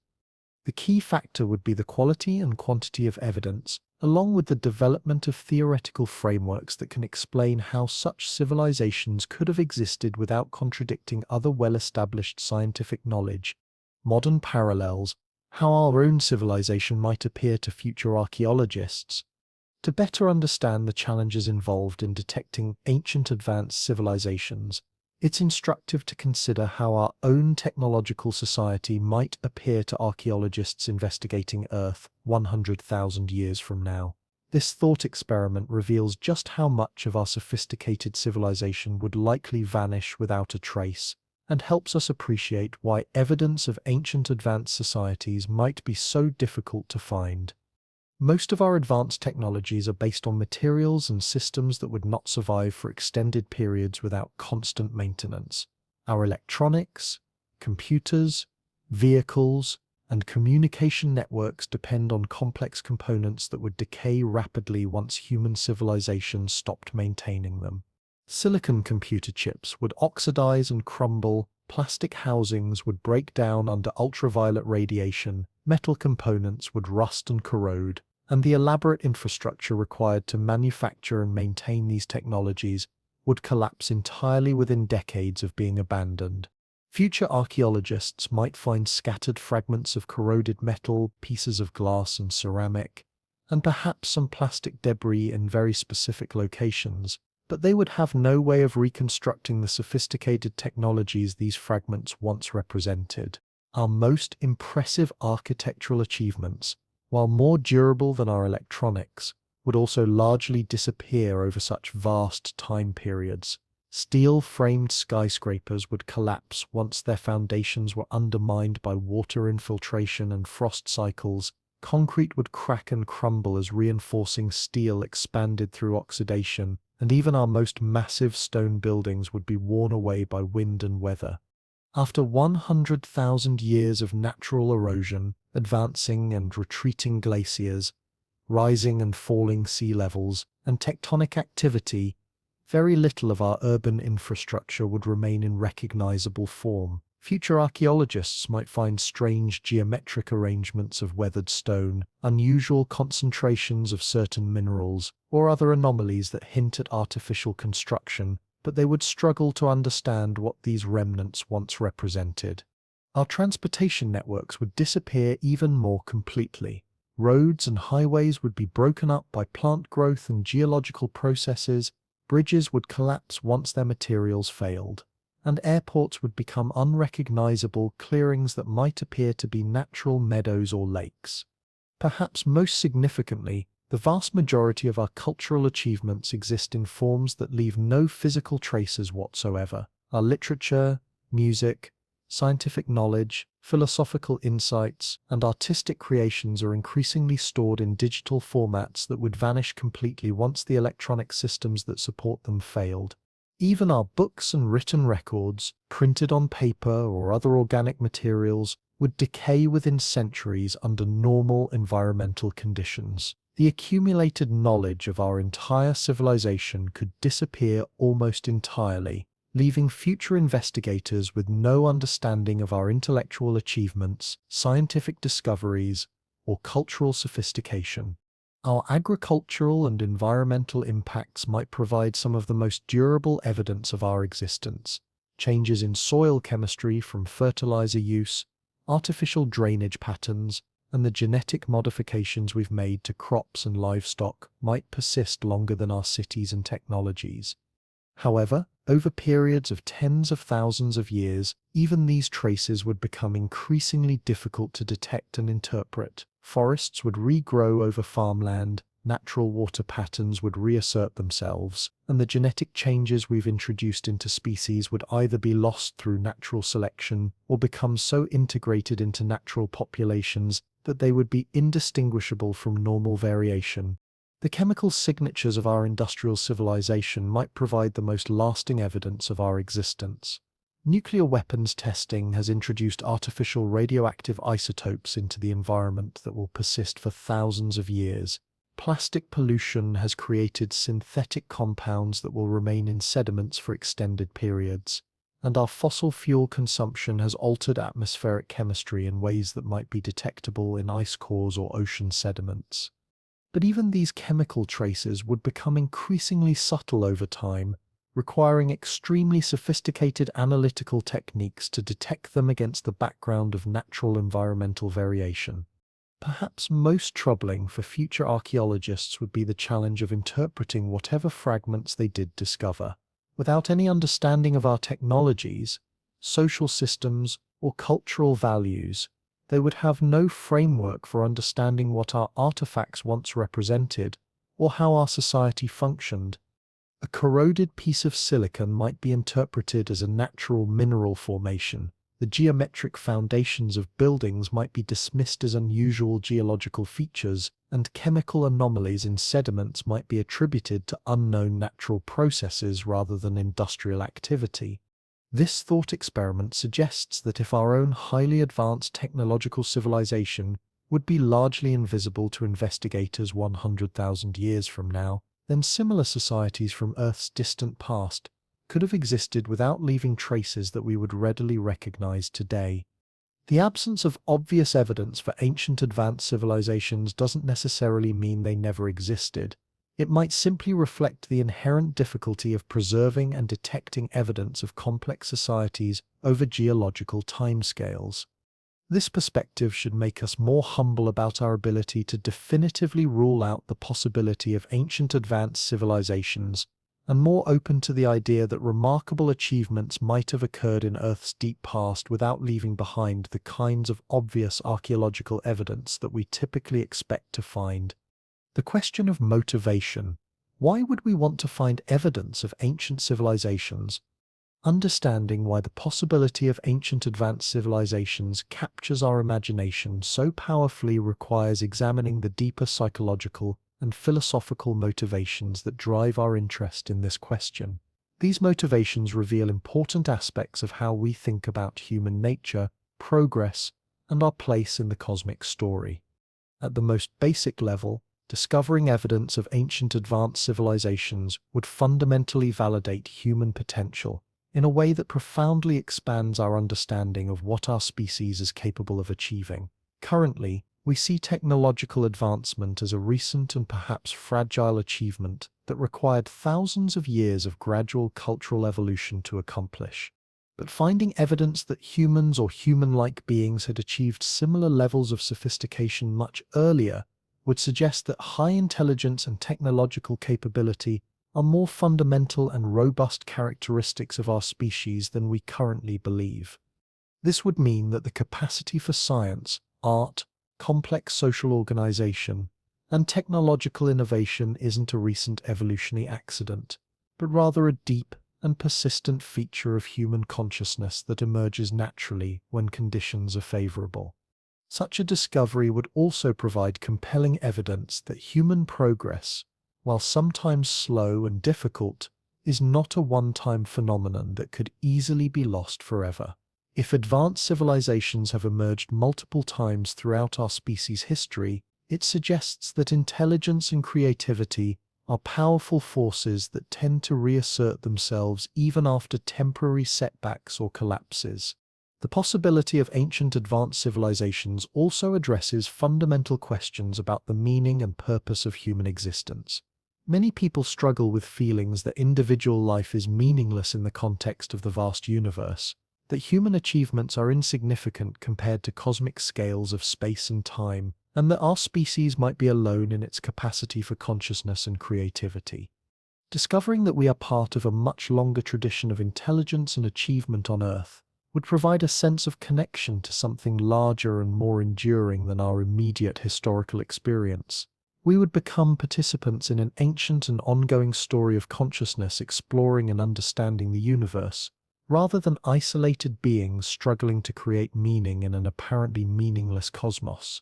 The key factor would be the quality and quantity of evidence, along with the development of theoretical frameworks that can explain how such civilizations could have existed without contradicting other well-established scientific knowledge. Modern parallels, how our own civilization might appear to future archaeologists. To better understand the challenges involved in detecting ancient advanced civilizations, it's instructive to consider how our own technological society might appear to archaeologists investigating Earth 100,000 years from now. This thought experiment reveals just how much of our sophisticated civilization would likely vanish without a trace, and helps us appreciate why evidence of ancient advanced societies might be so difficult to find. Most of our advanced technologies are based on materials and systems that would not survive for extended periods without constant maintenance. Our electronics, computers, vehicles, and communication networks depend on complex components that would decay rapidly once human civilization stopped maintaining them. Silicon computer chips would oxidize and crumble, plastic housings would break down under ultraviolet radiation, metal components would rust and corrode, and the elaborate infrastructure required to manufacture and maintain these technologies would collapse entirely within decades of being abandoned. Future archaeologists might find scattered fragments of corroded metal, pieces of glass and ceramic, and perhaps some plastic debris in very specific locations, but they would have no way of reconstructing the sophisticated technologies these fragments once represented. Our most impressive architectural achievements, while more durable than our electronics, would also largely disappear over such vast time periods. Steel-framed skyscrapers would collapse once their foundations were undermined by water infiltration and frost cycles. Concrete would crack and crumble as reinforcing steel expanded through oxidation, and even our most massive stone buildings would be worn away by wind and weather. After 100,000 years of natural erosion, advancing and retreating glaciers, rising and falling sea levels, and tectonic activity, very little of our urban infrastructure would remain in recognizable form. Future archaeologists might find strange geometric arrangements of weathered stone, unusual concentrations of certain minerals, or other anomalies that hint at artificial construction, but they would struggle to understand what these remnants once represented. Our transportation networks would disappear even more completely. Roads and highways would be broken up by plant growth and geological processes, bridges would collapse once their materials failed, and airports would become unrecognizable clearings that might appear to be natural meadows or lakes. Perhaps most significantly, the vast majority of our cultural achievements exist in forms that leave no physical traces whatsoever. Our literature, music, scientific knowledge, philosophical insights, and artistic creations are increasingly stored in digital formats that would vanish completely once the electronic systems that support them failed. Even our books and written records, printed on paper or other organic materials, would decay within centuries under normal environmental conditions. The accumulated knowledge of our entire civilization could disappear almost entirely, leaving future investigators with no understanding of our intellectual achievements, scientific discoveries, or cultural sophistication. Our agricultural and environmental impacts might provide some of the most durable evidence of our existence. Changes in soil chemistry from fertilizer use, artificial drainage patterns, and the genetic modifications we've made to crops and livestock might persist longer than our cities and technologies. However, over periods of tens of thousands of years, even these traces would become increasingly difficult to detect and interpret. Forests would regrow over farmland, natural water patterns would reassert themselves, and the genetic changes we've introduced into species would either be lost through natural selection or become so integrated into natural populations that they would be indistinguishable from normal variation. The chemical signatures of our industrial civilization might provide the most lasting evidence of our existence. Nuclear weapons testing has introduced artificial radioactive isotopes into the environment that will persist for thousands of years. Plastic pollution has created synthetic compounds that will remain in sediments for extended periods. And our fossil fuel consumption has altered atmospheric chemistry in ways that might be detectable in ice cores or ocean sediments. But even these chemical traces would become increasingly subtle over time, requiring extremely sophisticated analytical techniques to detect them against the background of natural environmental variation. Perhaps most troubling for future archaeologists would be the challenge of interpreting whatever fragments they did discover. Without any understanding of our technologies, social systems, or cultural values, they would have no framework for understanding what our artifacts once represented, or how our society functioned. A corroded piece of silicon might be interpreted as a natural mineral formation. The geometric foundations of buildings might be dismissed as unusual geological features, and chemical anomalies in sediments might be attributed to unknown natural processes rather than industrial activity. This thought experiment suggests that if our own highly advanced technological civilization would be largely invisible to investigators 100,000 years from now, then similar societies from Earth's distant past could have existed without leaving traces that we would readily recognize today. The absence of obvious evidence for ancient advanced civilizations doesn't necessarily mean they never existed. It might simply reflect the inherent difficulty of preserving and detecting evidence of complex societies over geological timescales. This perspective should make us more humble about our ability to definitively rule out the possibility of ancient advanced civilizations, and more open to the idea that remarkable achievements might have occurred in Earth's deep past without leaving behind the kinds of obvious archaeological evidence that we typically expect to find. The question of motivation. Why would we want to find evidence of ancient civilizations? Understanding why the possibility of ancient advanced civilizations captures our imagination so powerfully requires examining the deeper psychological and philosophical motivations that drive our interest in this question. These motivations reveal important aspects of how we think about human nature, progress, and our place in the cosmic story. At the most basic level, discovering evidence of ancient advanced civilizations would fundamentally validate human potential in a way that profoundly expands our understanding of what our species is capable of achieving. Currently, we see technological advancement as a recent and perhaps fragile achievement that required thousands of years of gradual cultural evolution to accomplish. But finding evidence that humans or human-like beings had achieved similar levels of sophistication much earlier would suggest that high intelligence and technological capability are more fundamental and robust characteristics of our species than we currently believe. This would mean that the capacity for science, art, complex social organization, and technological innovation isn't a recent evolutionary accident, but rather a deep and persistent feature of human consciousness that emerges naturally when conditions are favorable. Such a discovery would also provide compelling evidence that human progress, while sometimes slow and difficult, is not a one-time phenomenon that could easily be lost forever. If advanced civilizations have emerged multiple times throughout our species' history, it suggests that intelligence and creativity are powerful forces that tend to reassert themselves even after temporary setbacks or collapses. The possibility of ancient advanced civilizations also addresses fundamental questions about the meaning and purpose of human existence. Many people struggle with feelings that individual life is meaningless in the context of the vast universe, that human achievements are insignificant compared to cosmic scales of space and time, and that our species might be alone in its capacity for consciousness and creativity. Discovering that we are part of a much longer tradition of intelligence and achievement on Earth would provide a sense of connection to something larger and more enduring than our immediate historical experience. We would become participants in an ancient and ongoing story of consciousness exploring and understanding the universe, rather than isolated beings struggling to create meaning in an apparently meaningless cosmos.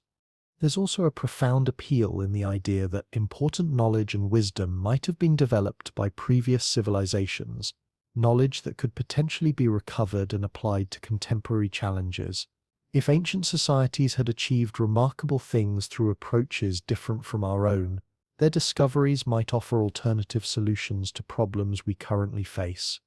There's also a profound appeal in the idea that important knowledge and wisdom might have been developed by previous civilizations, knowledge that could potentially be recovered and applied to contemporary challenges. If ancient societies had achieved remarkable things through approaches different from our own, their discoveries might offer alternative solutions to problems we currently face.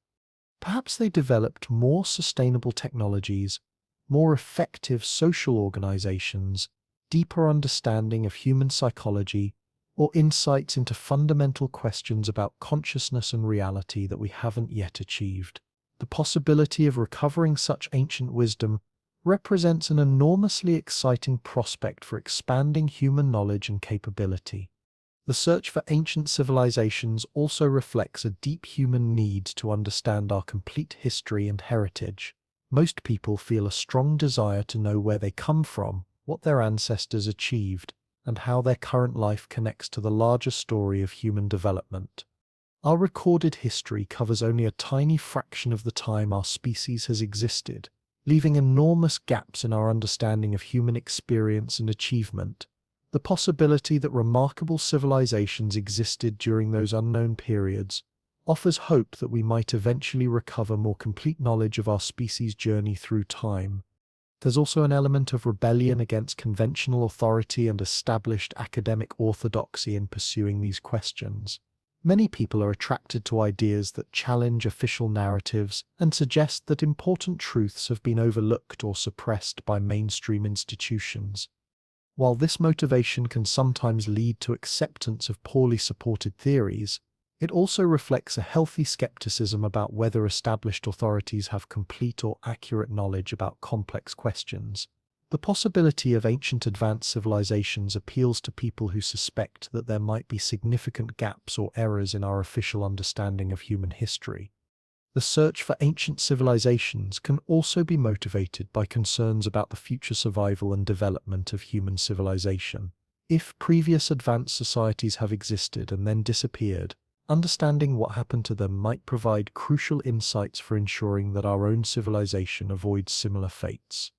Perhaps they developed more sustainable technologies, more effective social organizations, deeper understanding of human psychology, or insights into fundamental questions about consciousness and reality that we haven't yet achieved. The possibility of recovering such ancient wisdom represents an enormously exciting prospect for expanding human knowledge and capability. The search for ancient civilizations also reflects a deep human need to understand our complete history and heritage. Most people feel a strong desire to know where they come from, what their ancestors achieved, and how their current life connects to the larger story of human development. Our recorded history covers only a tiny fraction of the time our species has existed, leaving enormous gaps in our understanding of human experience and achievement. The possibility that remarkable civilizations existed during those unknown periods offers hope that we might eventually recover more complete knowledge of our species' journey through time. There's also an element of rebellion against conventional authority and established academic orthodoxy in pursuing these questions. Many people are attracted to ideas that challenge official narratives and suggest that important truths have been overlooked or suppressed by mainstream institutions. While this motivation can sometimes lead to acceptance of poorly supported theories, it also reflects a healthy skepticism about whether established authorities have complete or accurate knowledge about complex questions. The possibility of ancient advanced civilizations appeals to people who suspect that there might be significant gaps or errors in our official understanding of human history. The search for ancient civilizations can also be motivated by concerns about the future survival and development of human civilization. If previous advanced societies have existed and then disappeared, understanding what happened to them might provide crucial insights for ensuring that our own civilization avoids similar fates.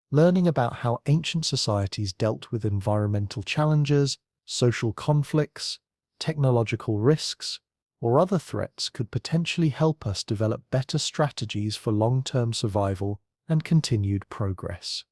Learning about how ancient societies dealt with environmental challenges, social conflicts, technological risks, or other threats could potentially help us develop better strategies for long-term survival and continued progress.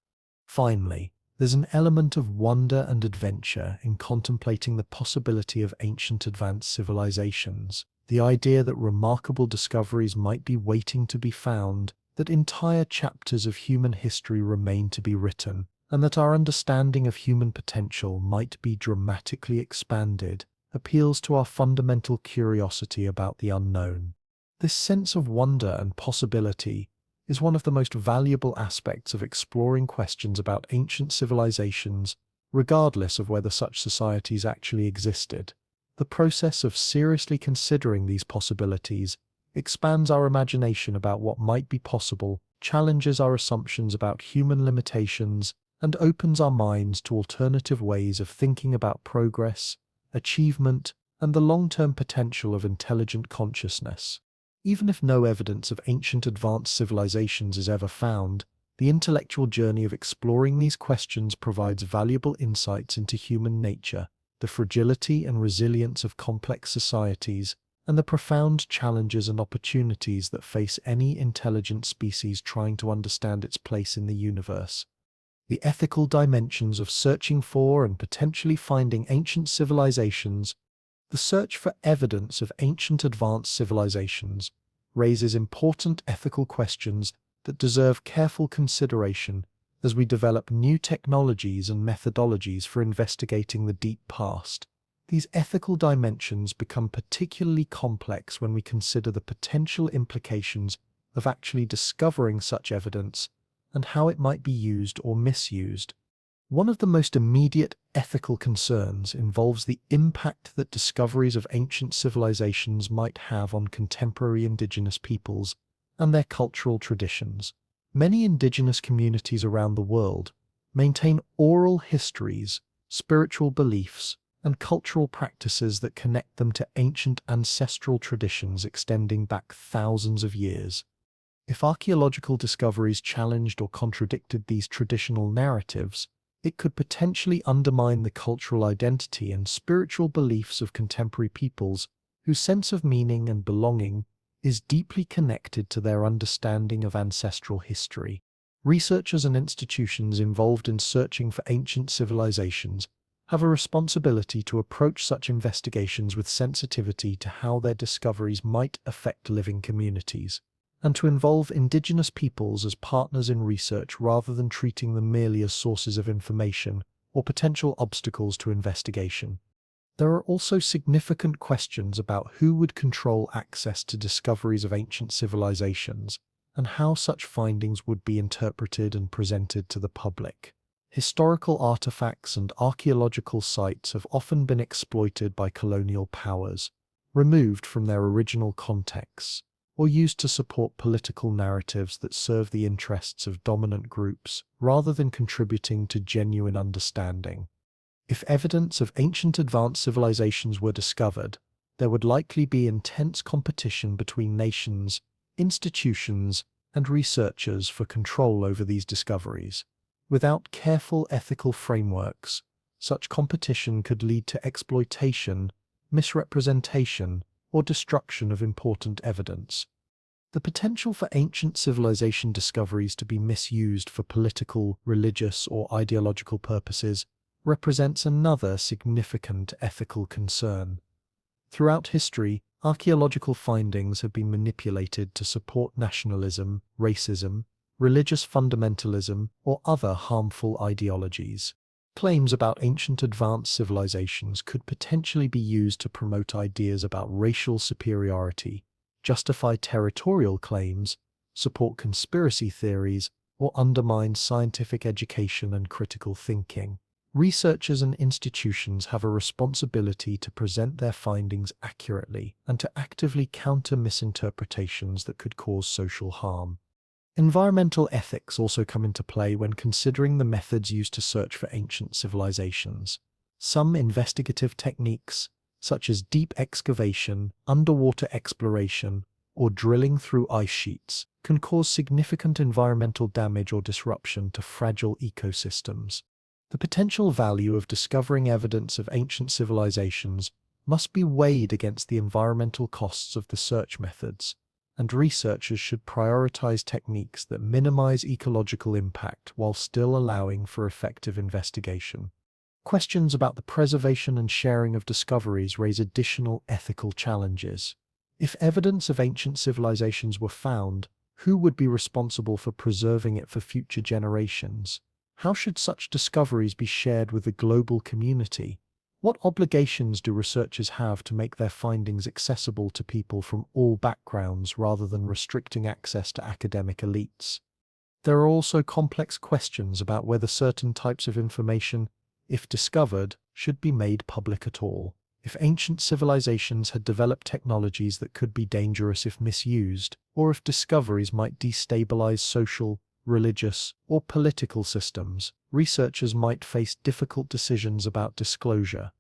Finally, There's an element of wonder and adventure in contemplating the possibility of ancient advanced civilizations, the idea that remarkable discoveries might be waiting to be found, that entire chapters of human history remain to be written, and that our understanding of human potential might be dramatically expanded, appeals to our fundamental curiosity about the unknown. This sense of wonder and possibility is one of the most valuable aspects of exploring questions about ancient civilizations, regardless of whether such societies actually existed. The process of seriously considering these possibilities expands our imagination about what might be possible, challenges our assumptions about human limitations, and opens our minds to alternative ways of thinking about progress, achievement, and the long-term potential of intelligent consciousness. Even if no evidence of ancient advanced civilizations is ever found, the intellectual journey of exploring these questions provides valuable insights into human nature, the fragility and resilience of complex societies, and the profound challenges and opportunities that face any intelligent species trying to understand its place in the universe. The ethical dimensions of searching for and potentially finding ancient civilizations. The search for evidence of ancient advanced civilizations raises important ethical questions that deserve careful consideration as we develop new technologies and methodologies for investigating the deep past. These ethical dimensions become particularly complex when we consider the potential implications of actually discovering such evidence and how it might be used or misused. One of the most immediate ethical concerns involves the impact that discoveries of ancient civilizations might have on contemporary indigenous peoples and their cultural traditions. Many indigenous communities around the world maintain oral histories, spiritual beliefs, and cultural practices that connect them to ancient ancestral traditions extending back thousands of years. If archaeological discoveries challenged or contradicted these traditional narratives, it could potentially undermine the cultural identity and spiritual beliefs of contemporary peoples whose sense of meaning and belonging is deeply connected to their understanding of ancestral history. Researchers and institutions involved in searching for ancient civilizations have a responsibility to approach such investigations with sensitivity to how their discoveries might affect living communities, and to involve indigenous peoples as partners in research rather than treating them merely as sources of information or potential obstacles to investigation. There are also significant questions about who would control access to discoveries of ancient civilizations and how such findings would be interpreted and presented to the public. Historical artifacts and archaeological sites have often been exploited by colonial powers, removed from their original contexts, or used to support political narratives that serve the interests of dominant groups rather than contributing to genuine understanding. If evidence of ancient advanced civilizations were discovered, there would likely be intense competition between nations, institutions, and researchers for control over these discoveries. Without careful ethical frameworks, such competition could lead to exploitation, misrepresentation, or destruction of important evidence. The potential for ancient civilization discoveries to be misused for political, religious, or ideological purposes represents another significant ethical concern. Throughout history, archaeological findings have been manipulated to support nationalism, racism, religious fundamentalism, or other harmful ideologies. Claims about ancient advanced civilizations could potentially be used to promote ideas about racial superiority, justify territorial claims, support conspiracy theories, or undermine scientific education and critical thinking. Researchers and institutions have a responsibility to present their findings accurately and to actively counter misinterpretations that could cause social harm. Environmental ethics also come into play when considering the methods used to search for ancient civilizations. Some investigative techniques, such as deep excavation, underwater exploration, or drilling through ice sheets, can cause significant environmental damage or disruption to fragile ecosystems. The potential value of discovering evidence of ancient civilizations must be weighed against the environmental costs of the search methods. and researchers should prioritize techniques that minimize ecological impact while still allowing for effective investigation. Questions about the preservation and sharing of discoveries raise additional ethical challenges. If evidence of ancient civilizations were found, who would be responsible for preserving it for future generations? How should such discoveries be shared with the global community? What obligations do researchers have to make their findings accessible to people from all backgrounds rather than restricting access to academic elites? There are also complex questions about whether certain types of information, if discovered, should be made public at all. If ancient civilizations had developed technologies that could be dangerous if misused, or if discoveries might destabilize social, religious, or political systems, researchers might face difficult decisions about disclosure.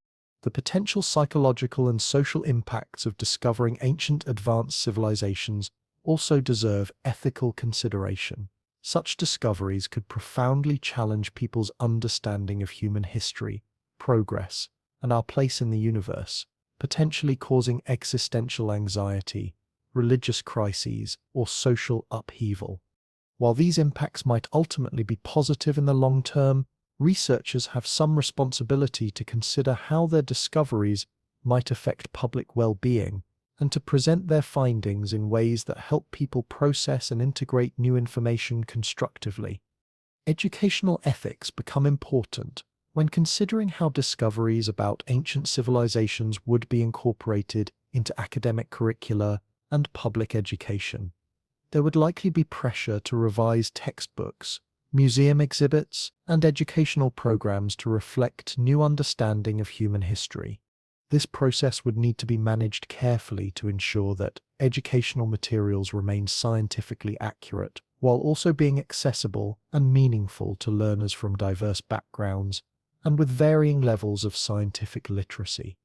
The potential psychological and social impacts of discovering ancient advanced civilizations also deserve ethical consideration. Such discoveries could profoundly challenge people's understanding of human history, progress, and our place in the universe, potentially causing existential anxiety, religious crises, or social upheaval. While these impacts might ultimately be positive in the long term, researchers have some responsibility to consider how their discoveries might affect public well-being and to present their findings in ways that help people process and integrate new information constructively. Educational ethics become important when considering how discoveries about ancient civilizations would be incorporated into academic curricula and public education. There would likely be pressure to revise textbooks, museum exhibits, and educational programs to reflect new understanding of human history. This process would need to be managed carefully to ensure that educational materials remain scientifically accurate, while also being accessible and meaningful to learners from diverse backgrounds and with varying levels of scientific literacy.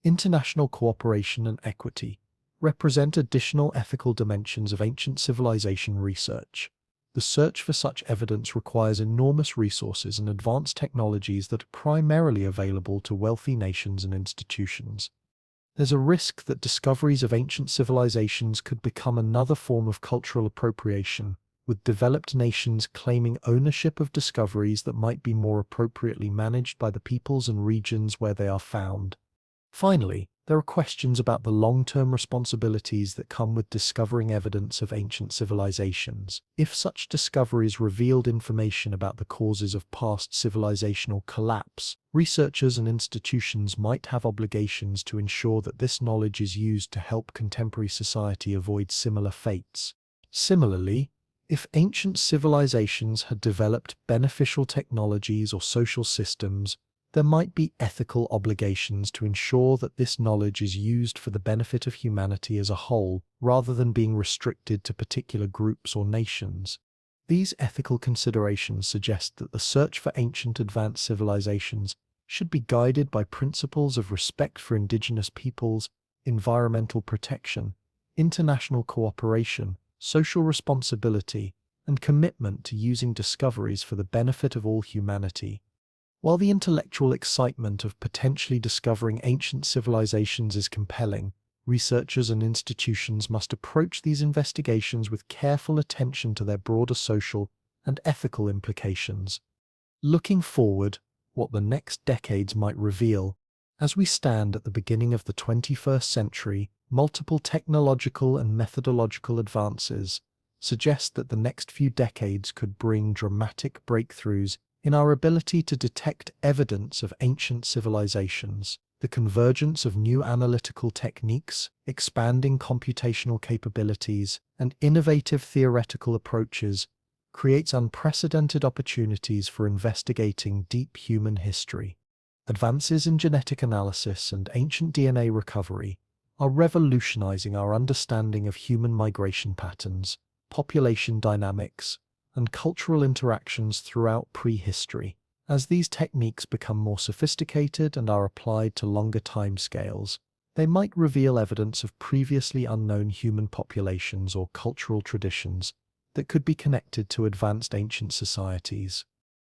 International cooperation and equity represent additional ethical dimensions of ancient civilization research. The search for such evidence requires enormous resources and advanced technologies that are primarily available to wealthy nations and institutions. There's a risk that discoveries of ancient civilizations could become another form of cultural appropriation, with developed nations claiming ownership of discoveries that might be more appropriately managed by the peoples and regions where they are found. Finally, there are questions about the long-term responsibilities that come with discovering evidence of ancient civilizations. If such discoveries revealed information about the causes of past civilizational collapse, researchers and institutions might have obligations to ensure that this knowledge is used to help contemporary society avoid similar fates. Similarly, if ancient civilizations had developed beneficial technologies or social systems, there might be ethical obligations to ensure that this knowledge is used for the benefit of humanity as a whole, rather than being restricted to particular groups or nations. These ethical considerations suggest that the search for ancient advanced civilizations should be guided by principles of respect for indigenous peoples, environmental protection, international cooperation, social responsibility, and commitment to using discoveries for the benefit of all humanity. While the intellectual excitement of potentially discovering ancient civilizations is compelling, researchers and institutions must approach these investigations with careful attention to their broader social and ethical implications. Looking forward, what the next decades might reveal, as we stand at the beginning of the 21st century, multiple technological and methodological advances suggest that the next few decades could bring dramatic breakthroughs in our ability to detect evidence of ancient civilizations. The convergence of new analytical techniques, expanding computational capabilities, and innovative theoretical approaches creates unprecedented opportunities for investigating deep human history. Advances in genetic analysis and ancient DNA recovery are revolutionizing our understanding of human migration patterns, population dynamics, and cultural interactions throughout prehistory. As these techniques become more sophisticated and are applied to longer timescales, they might reveal evidence of previously unknown human populations or cultural traditions that could be connected to advanced ancient societies.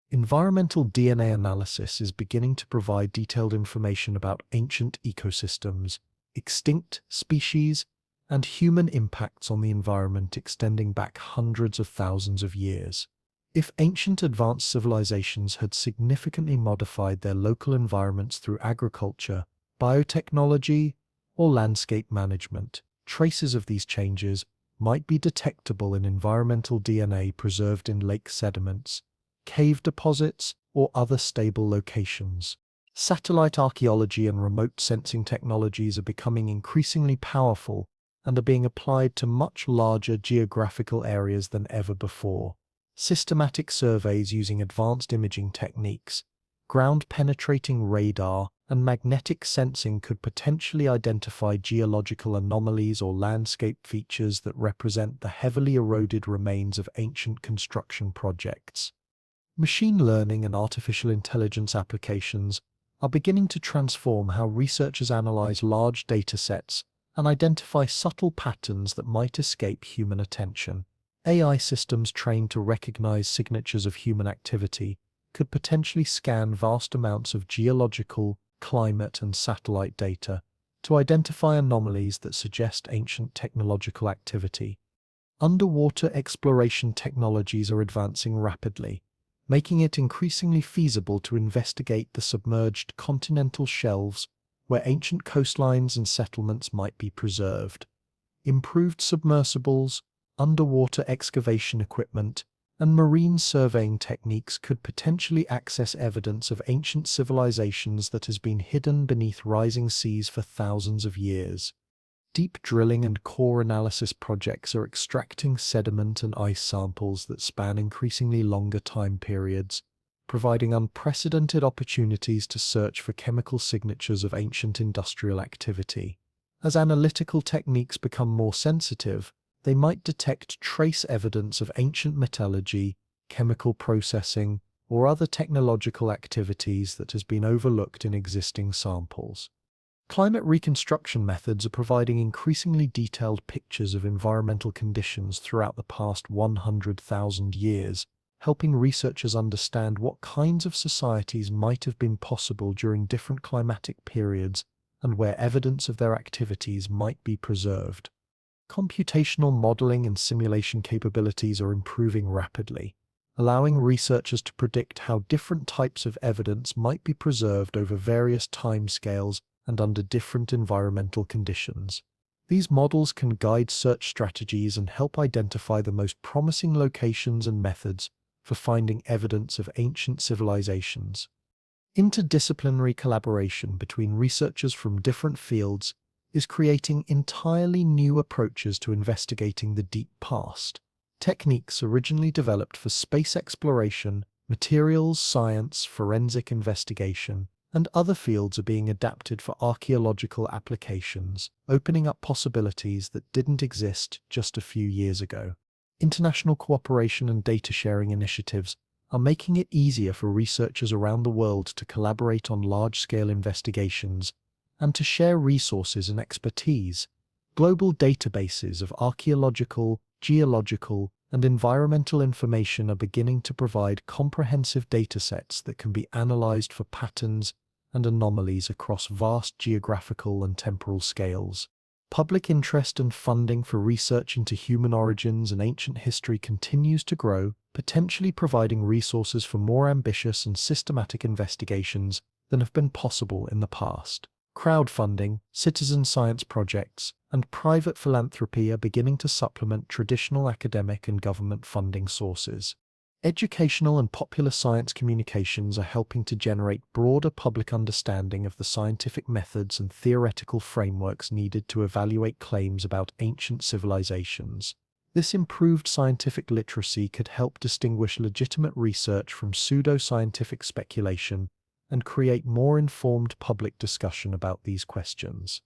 Environmental DNA analysis is beginning to provide detailed information about ancient ecosystems, extinct species, and human impacts on the environment extending back hundreds of thousands of years. If ancient advanced civilizations had significantly modified their local environments through agriculture, biotechnology, or landscape management, traces of these changes might be detectable in environmental DNA preserved in lake sediments, cave deposits, or other stable locations. Satellite archaeology and remote sensing technologies are becoming increasingly powerful and are being applied to much larger geographical areas than ever before. Systematic surveys using advanced imaging techniques, ground-penetrating radar, and magnetic sensing could potentially identify geological anomalies or landscape features that represent the heavily eroded remains of ancient construction projects. Machine learning and artificial intelligence applications are beginning to transform how researchers analyze large data sets and identify subtle patterns that might escape human attention. AI systems trained to recognize signatures of human activity could potentially scan vast amounts of geological, climate, and satellite data to identify anomalies that suggest ancient technological activity. Underwater exploration technologies are advancing rapidly, making it increasingly feasible to investigate the submerged continental shelves where ancient coastlines and settlements might be preserved. Improved submersibles, underwater excavation equipment, and marine surveying techniques could potentially access evidence of ancient civilizations that has been hidden beneath rising seas for thousands of years. Deep drilling and core analysis projects are extracting sediment and ice samples that span increasingly longer time periods, providing unprecedented opportunities to search for chemical signatures of ancient industrial activity. As analytical techniques become more sensitive, they might detect trace evidence of ancient metallurgy, chemical processing, or other technological activities that has been overlooked in existing samples. Climate reconstruction methods are providing increasingly detailed pictures of environmental conditions throughout the past 100,000 years, helping researchers understand what kinds of societies might have been possible during different climatic periods and where evidence of their activities might be preserved. Computational modeling and simulation capabilities are improving rapidly, allowing researchers to predict how different types of evidence might be preserved over various timescales and under different environmental conditions. These models can guide search strategies and help identify the most promising locations and methods for finding evidence of ancient civilizations. Interdisciplinary collaboration between researchers from different fields is creating entirely new approaches to investigating the deep past. Techniques originally developed for space exploration, materials science, forensic investigation, and other fields are being adapted for archaeological applications, opening up possibilities that didn't exist just a few years ago. International cooperation and data sharing initiatives are making it easier for researchers around the world to collaborate on large-scale investigations and to share resources and expertise. Global databases of archaeological, geological, and environmental information are beginning to provide comprehensive datasets that can be analyzed for patterns and anomalies across vast geographical and temporal scales. Public interest and funding for research into human origins and ancient history continues to grow, potentially providing resources for more ambitious and systematic investigations than have been possible in the past. Crowdfunding, citizen science projects, and private philanthropy are beginning to supplement traditional academic and government funding sources. Educational and popular science communications are helping to generate broader public understanding of the scientific methods and theoretical frameworks needed to evaluate claims about ancient civilizations. This improved scientific literacy could help distinguish legitimate research from pseudo-scientific speculation and create more informed public discussion about these questions.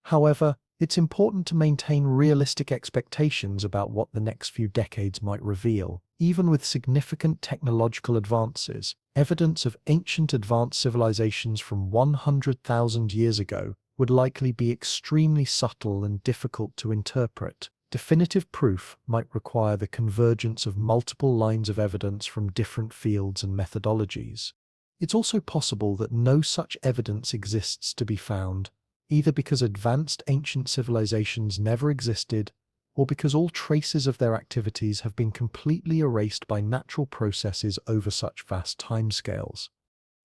However, it's important to maintain realistic expectations about what the next few decades might reveal. Even with significant technological advances, evidence of ancient advanced civilizations from 100,000 years ago would likely be extremely subtle and difficult to interpret. Definitive proof might require the convergence of multiple lines of evidence from different fields and methodologies. It's also possible that no such evidence exists to be found, either because advanced ancient civilizations never existed, or because all traces of their activities have been completely erased by natural processes over such vast timescales.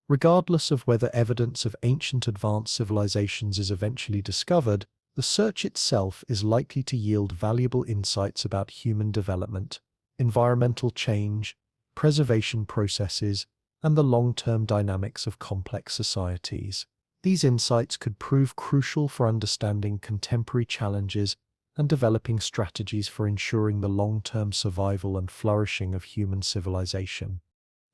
Regardless of whether evidence of ancient advanced civilizations is eventually discovered, the search itself is likely to yield valuable insights about human development, environmental change, preservation processes, and the long-term dynamics of complex societies. These insights could prove crucial for understanding contemporary challenges and developing strategies for ensuring the long-term survival and flourishing of human civilization.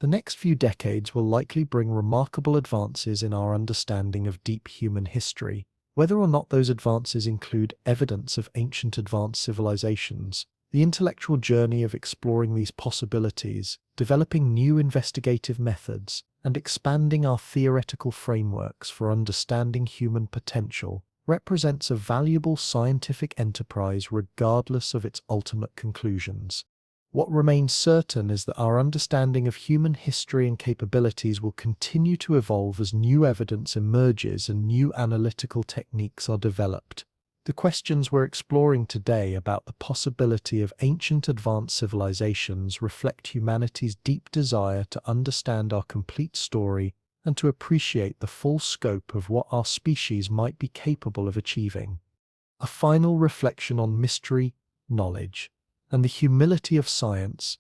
The next few decades will likely bring remarkable advances in our understanding of deep human history. Whether or not those advances include evidence of ancient advanced civilizations, the intellectual journey of exploring these possibilities, developing new investigative methods, and expanding our theoretical frameworks for understanding human potential represents a valuable scientific enterprise regardless of its ultimate conclusions. What remains certain is that our understanding of human history and capabilities will continue to evolve as new evidence emerges and new analytical techniques are developed. The questions we're exploring today about the possibility of ancient advanced civilizations reflect humanity's deep desire to understand our complete story and to appreciate the full scope of what our species might be capable of achieving. A final reflection on mystery, knowledge, and the humility of science.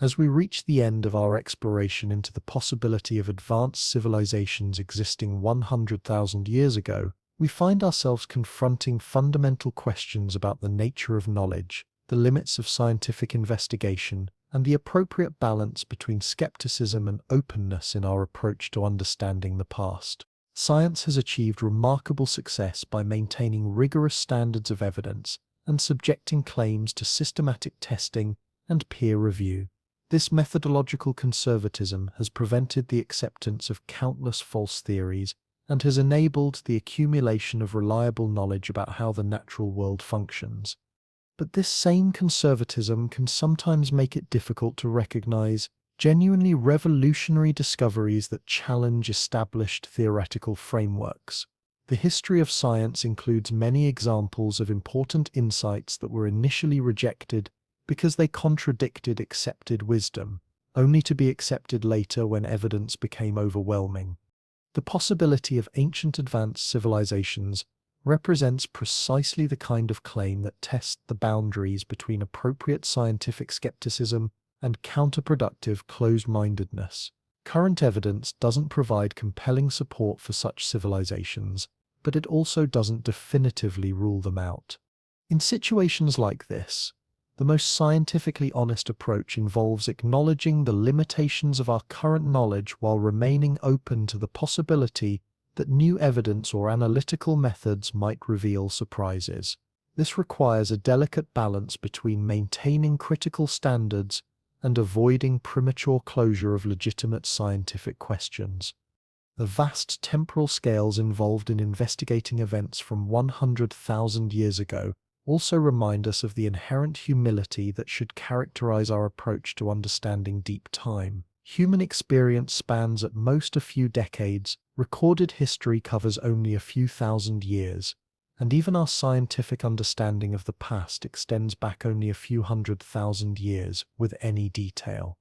As we reach the end of our exploration into the possibility of advanced civilizations existing 100,000 years ago, we find ourselves confronting fundamental questions about the nature of knowledge, the limits of scientific investigation, and the appropriate balance between skepticism and openness in our approach to understanding the past. Science has achieved remarkable success by maintaining rigorous standards of evidence and subjecting claims to systematic testing and peer review. This methodological conservatism has prevented the acceptance of countless false theories and has enabled the accumulation of reliable knowledge about how the natural world functions. But this same conservatism can sometimes make it difficult to recognize genuinely revolutionary discoveries that challenge established theoretical frameworks. The history of science includes many examples of important insights that were initially rejected because they contradicted accepted wisdom, only to be accepted later when evidence became overwhelming. The possibility of ancient advanced civilizations represents precisely the kind of claim that tests the boundaries between appropriate scientific skepticism and counterproductive closed-mindedness. Current evidence doesn't provide compelling support for such civilizations, but it also doesn't definitively rule them out. In situations like this, the most scientifically honest approach involves acknowledging the limitations of our current knowledge while remaining open to the possibility that new evidence or analytical methods might reveal surprises. This requires a delicate balance between maintaining critical standards and avoiding premature closure of legitimate scientific questions. The vast temporal scales involved in investigating events from 100,000 years ago also remind us of the inherent humility that should characterize our approach to understanding deep time. Human experience spans at most a few decades, recorded history covers only a few thousand years, and even our scientific understanding of the past extends back only a few 100,000 years with any detail.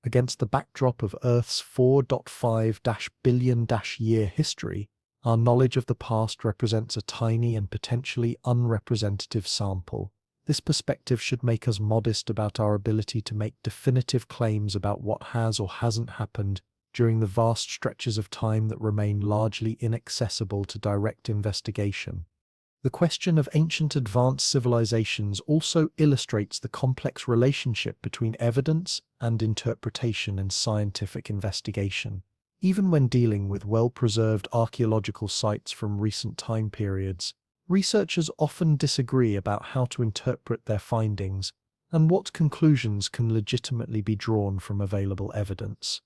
Against the backdrop of Earth's 4.5 billion-year history, our knowledge of the past represents a tiny and potentially unrepresentative sample. This perspective should make us modest about our ability to make definitive claims about what has or hasn't happened during the vast stretches of time that remain largely inaccessible to direct investigation. The question of ancient advanced civilizations also illustrates the complex relationship between evidence and interpretation in scientific investigation. Even when dealing with well-preserved archaeological sites from recent time periods, researchers often disagree about how to interpret their findings and what conclusions can legitimately be drawn from available evidence.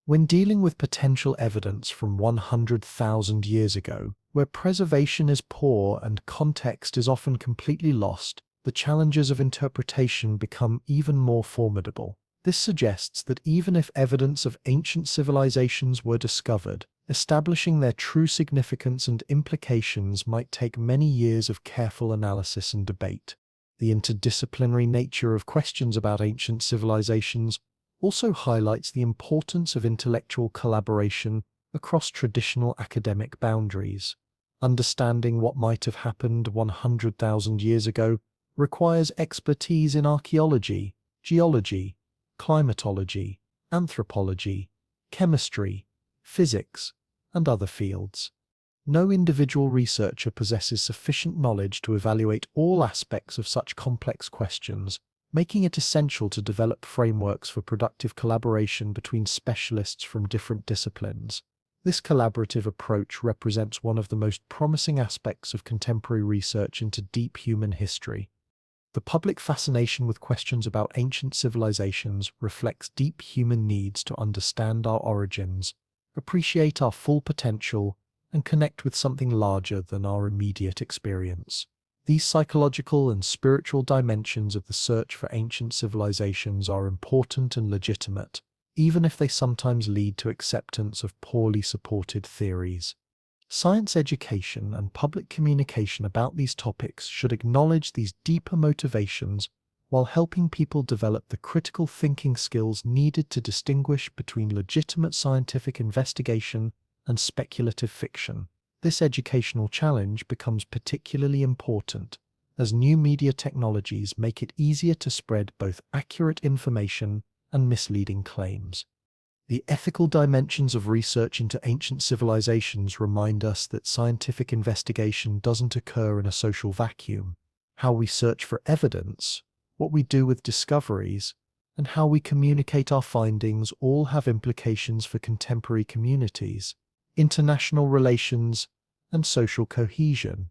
When dealing with potential evidence from 100,000 years ago, where preservation is poor and context is often completely lost, the challenges of interpretation become even more formidable. This suggests that even if evidence of ancient civilizations were discovered, Establishing their true significance and implications might take many years of careful analysis and debate. The interdisciplinary nature of questions about ancient civilizations also highlights the importance of intellectual collaboration across traditional academic boundaries. Understanding what might have happened 100,000 years ago requires expertise in archaeology, geology, climatology, anthropology, chemistry, physics, and other fields. No individual researcher possesses sufficient knowledge to evaluate all aspects of such complex questions, making it essential to develop frameworks for productive collaboration between specialists from different disciplines. This collaborative approach represents one of the most promising aspects of contemporary research into deep human history. The public fascination with questions about ancient civilizations reflects deep human needs to understand our origins, appreciate our full potential, and connect with something larger than our immediate experience. These psychological and spiritual dimensions of the search for ancient civilizations are important and legitimate, even if they sometimes lead to acceptance of poorly supported theories. Science education and public communication about these topics should acknowledge these deeper motivations while helping people develop the critical thinking skills needed to distinguish between legitimate scientific investigation and speculative fiction. This educational challenge becomes particularly important as new media technologies make it easier to spread both accurate information and misleading claims. The ethical dimensions of research into ancient civilizations remind us that scientific investigation doesn't occur in a social vacuum. How we search for evidence, what we do with discoveries, and how we communicate our findings all have implications for contemporary communities, international relations, and social cohesion.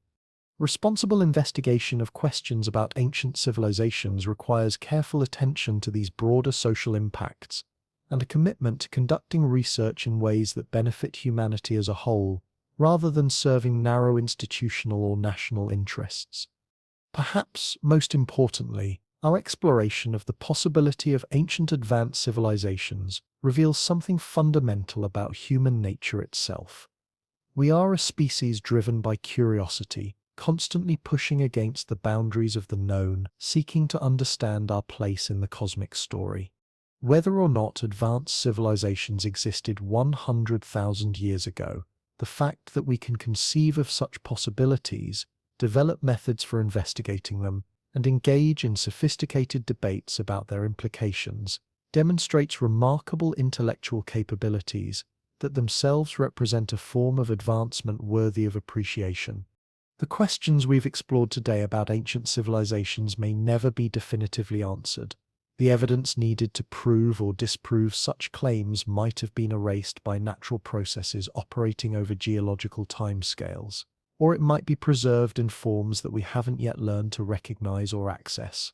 Responsible investigation of questions about ancient civilizations requires careful attention to these broader social impacts and a commitment to conducting research in ways that benefit humanity as a whole, rather than serving narrow institutional or national interests. Perhaps most importantly, our exploration of the possibility of ancient advanced civilizations reveals something fundamental about human nature itself. We are a species driven by curiosity, constantly pushing against the boundaries of the known, seeking to understand our place in the cosmic story. Whether or not advanced civilizations existed 100,000 years ago, the fact that we can conceive of such possibilities, develop methods for investigating them, and engage in sophisticated debates about their implications demonstrates remarkable intellectual capabilities that themselves represent a form of advancement worthy of appreciation. The questions we've explored today about ancient civilizations may never be definitively answered. The evidence needed to prove or disprove such claims might have been erased by natural processes operating over geological timescales, or it might be preserved in forms that we haven't yet learned to recognize or access.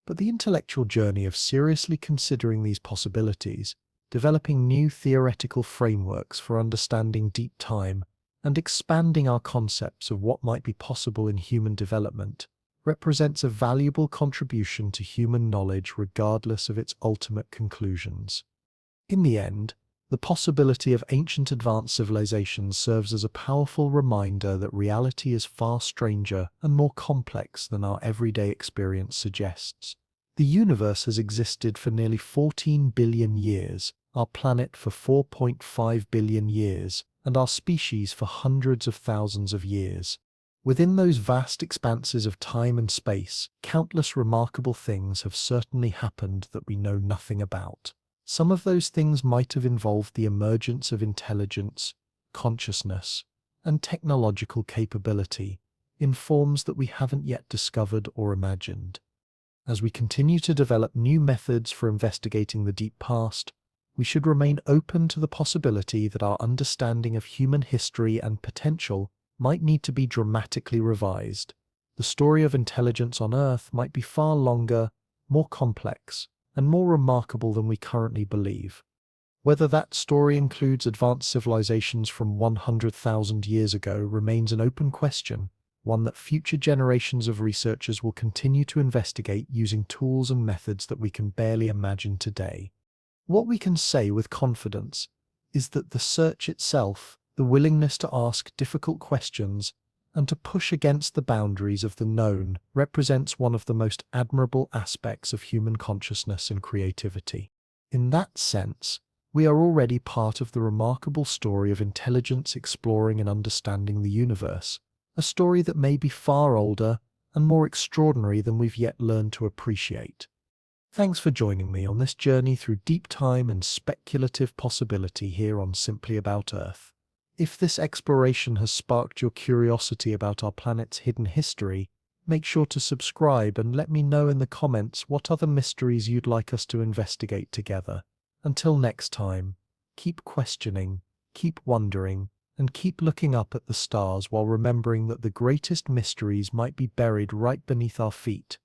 But the intellectual journey of seriously considering these possibilities, developing new theoretical frameworks for understanding deep time, and expanding our concepts of what might be possible in human development, represents a valuable contribution to human knowledge regardless of its ultimate conclusions. In the end, the possibility of ancient advanced civilizations serves as a powerful reminder that reality is far stranger and more complex than our everyday experience suggests. The universe has existed for nearly 14 billion years, our planet for 4.5 billion years, and our species for hundreds of thousands of years. Within those vast expanses of time and space, countless remarkable things have certainly happened that we know nothing about. Some of those things might have involved the emergence of intelligence, consciousness, and technological capability in forms that we haven't yet discovered or imagined. As we continue to develop new methods for investigating the deep past, we should remain open to the possibility that our understanding of human history and potential might need to be dramatically revised. The story of intelligence on Earth might be far longer, more complex, and more remarkable than we currently believe. Whether that story includes advanced civilizations from 100,000 years ago remains an open question, one that future generations of researchers will continue to investigate using tools and methods that we can barely imagine today. What we can say with confidence is that the search itself, The willingness to ask difficult questions and to push against the boundaries of the known represents one of the most admirable aspects of human consciousness and creativity. In that sense, we are already part of the remarkable story of intelligence exploring and understanding the universe, a story that may be far older and more extraordinary than we've yet learned to appreciate. Thanks for joining me on this journey through deep time and speculative possibility here on Simply About Earth. If this exploration has sparked your curiosity about our planet's hidden history, make sure to subscribe and let me know in the comments what other mysteries you'd like us to investigate together. Until next time, keep questioning, keep wondering, and keep looking up at the stars while remembering that the greatest mysteries might be buried right beneath our feet.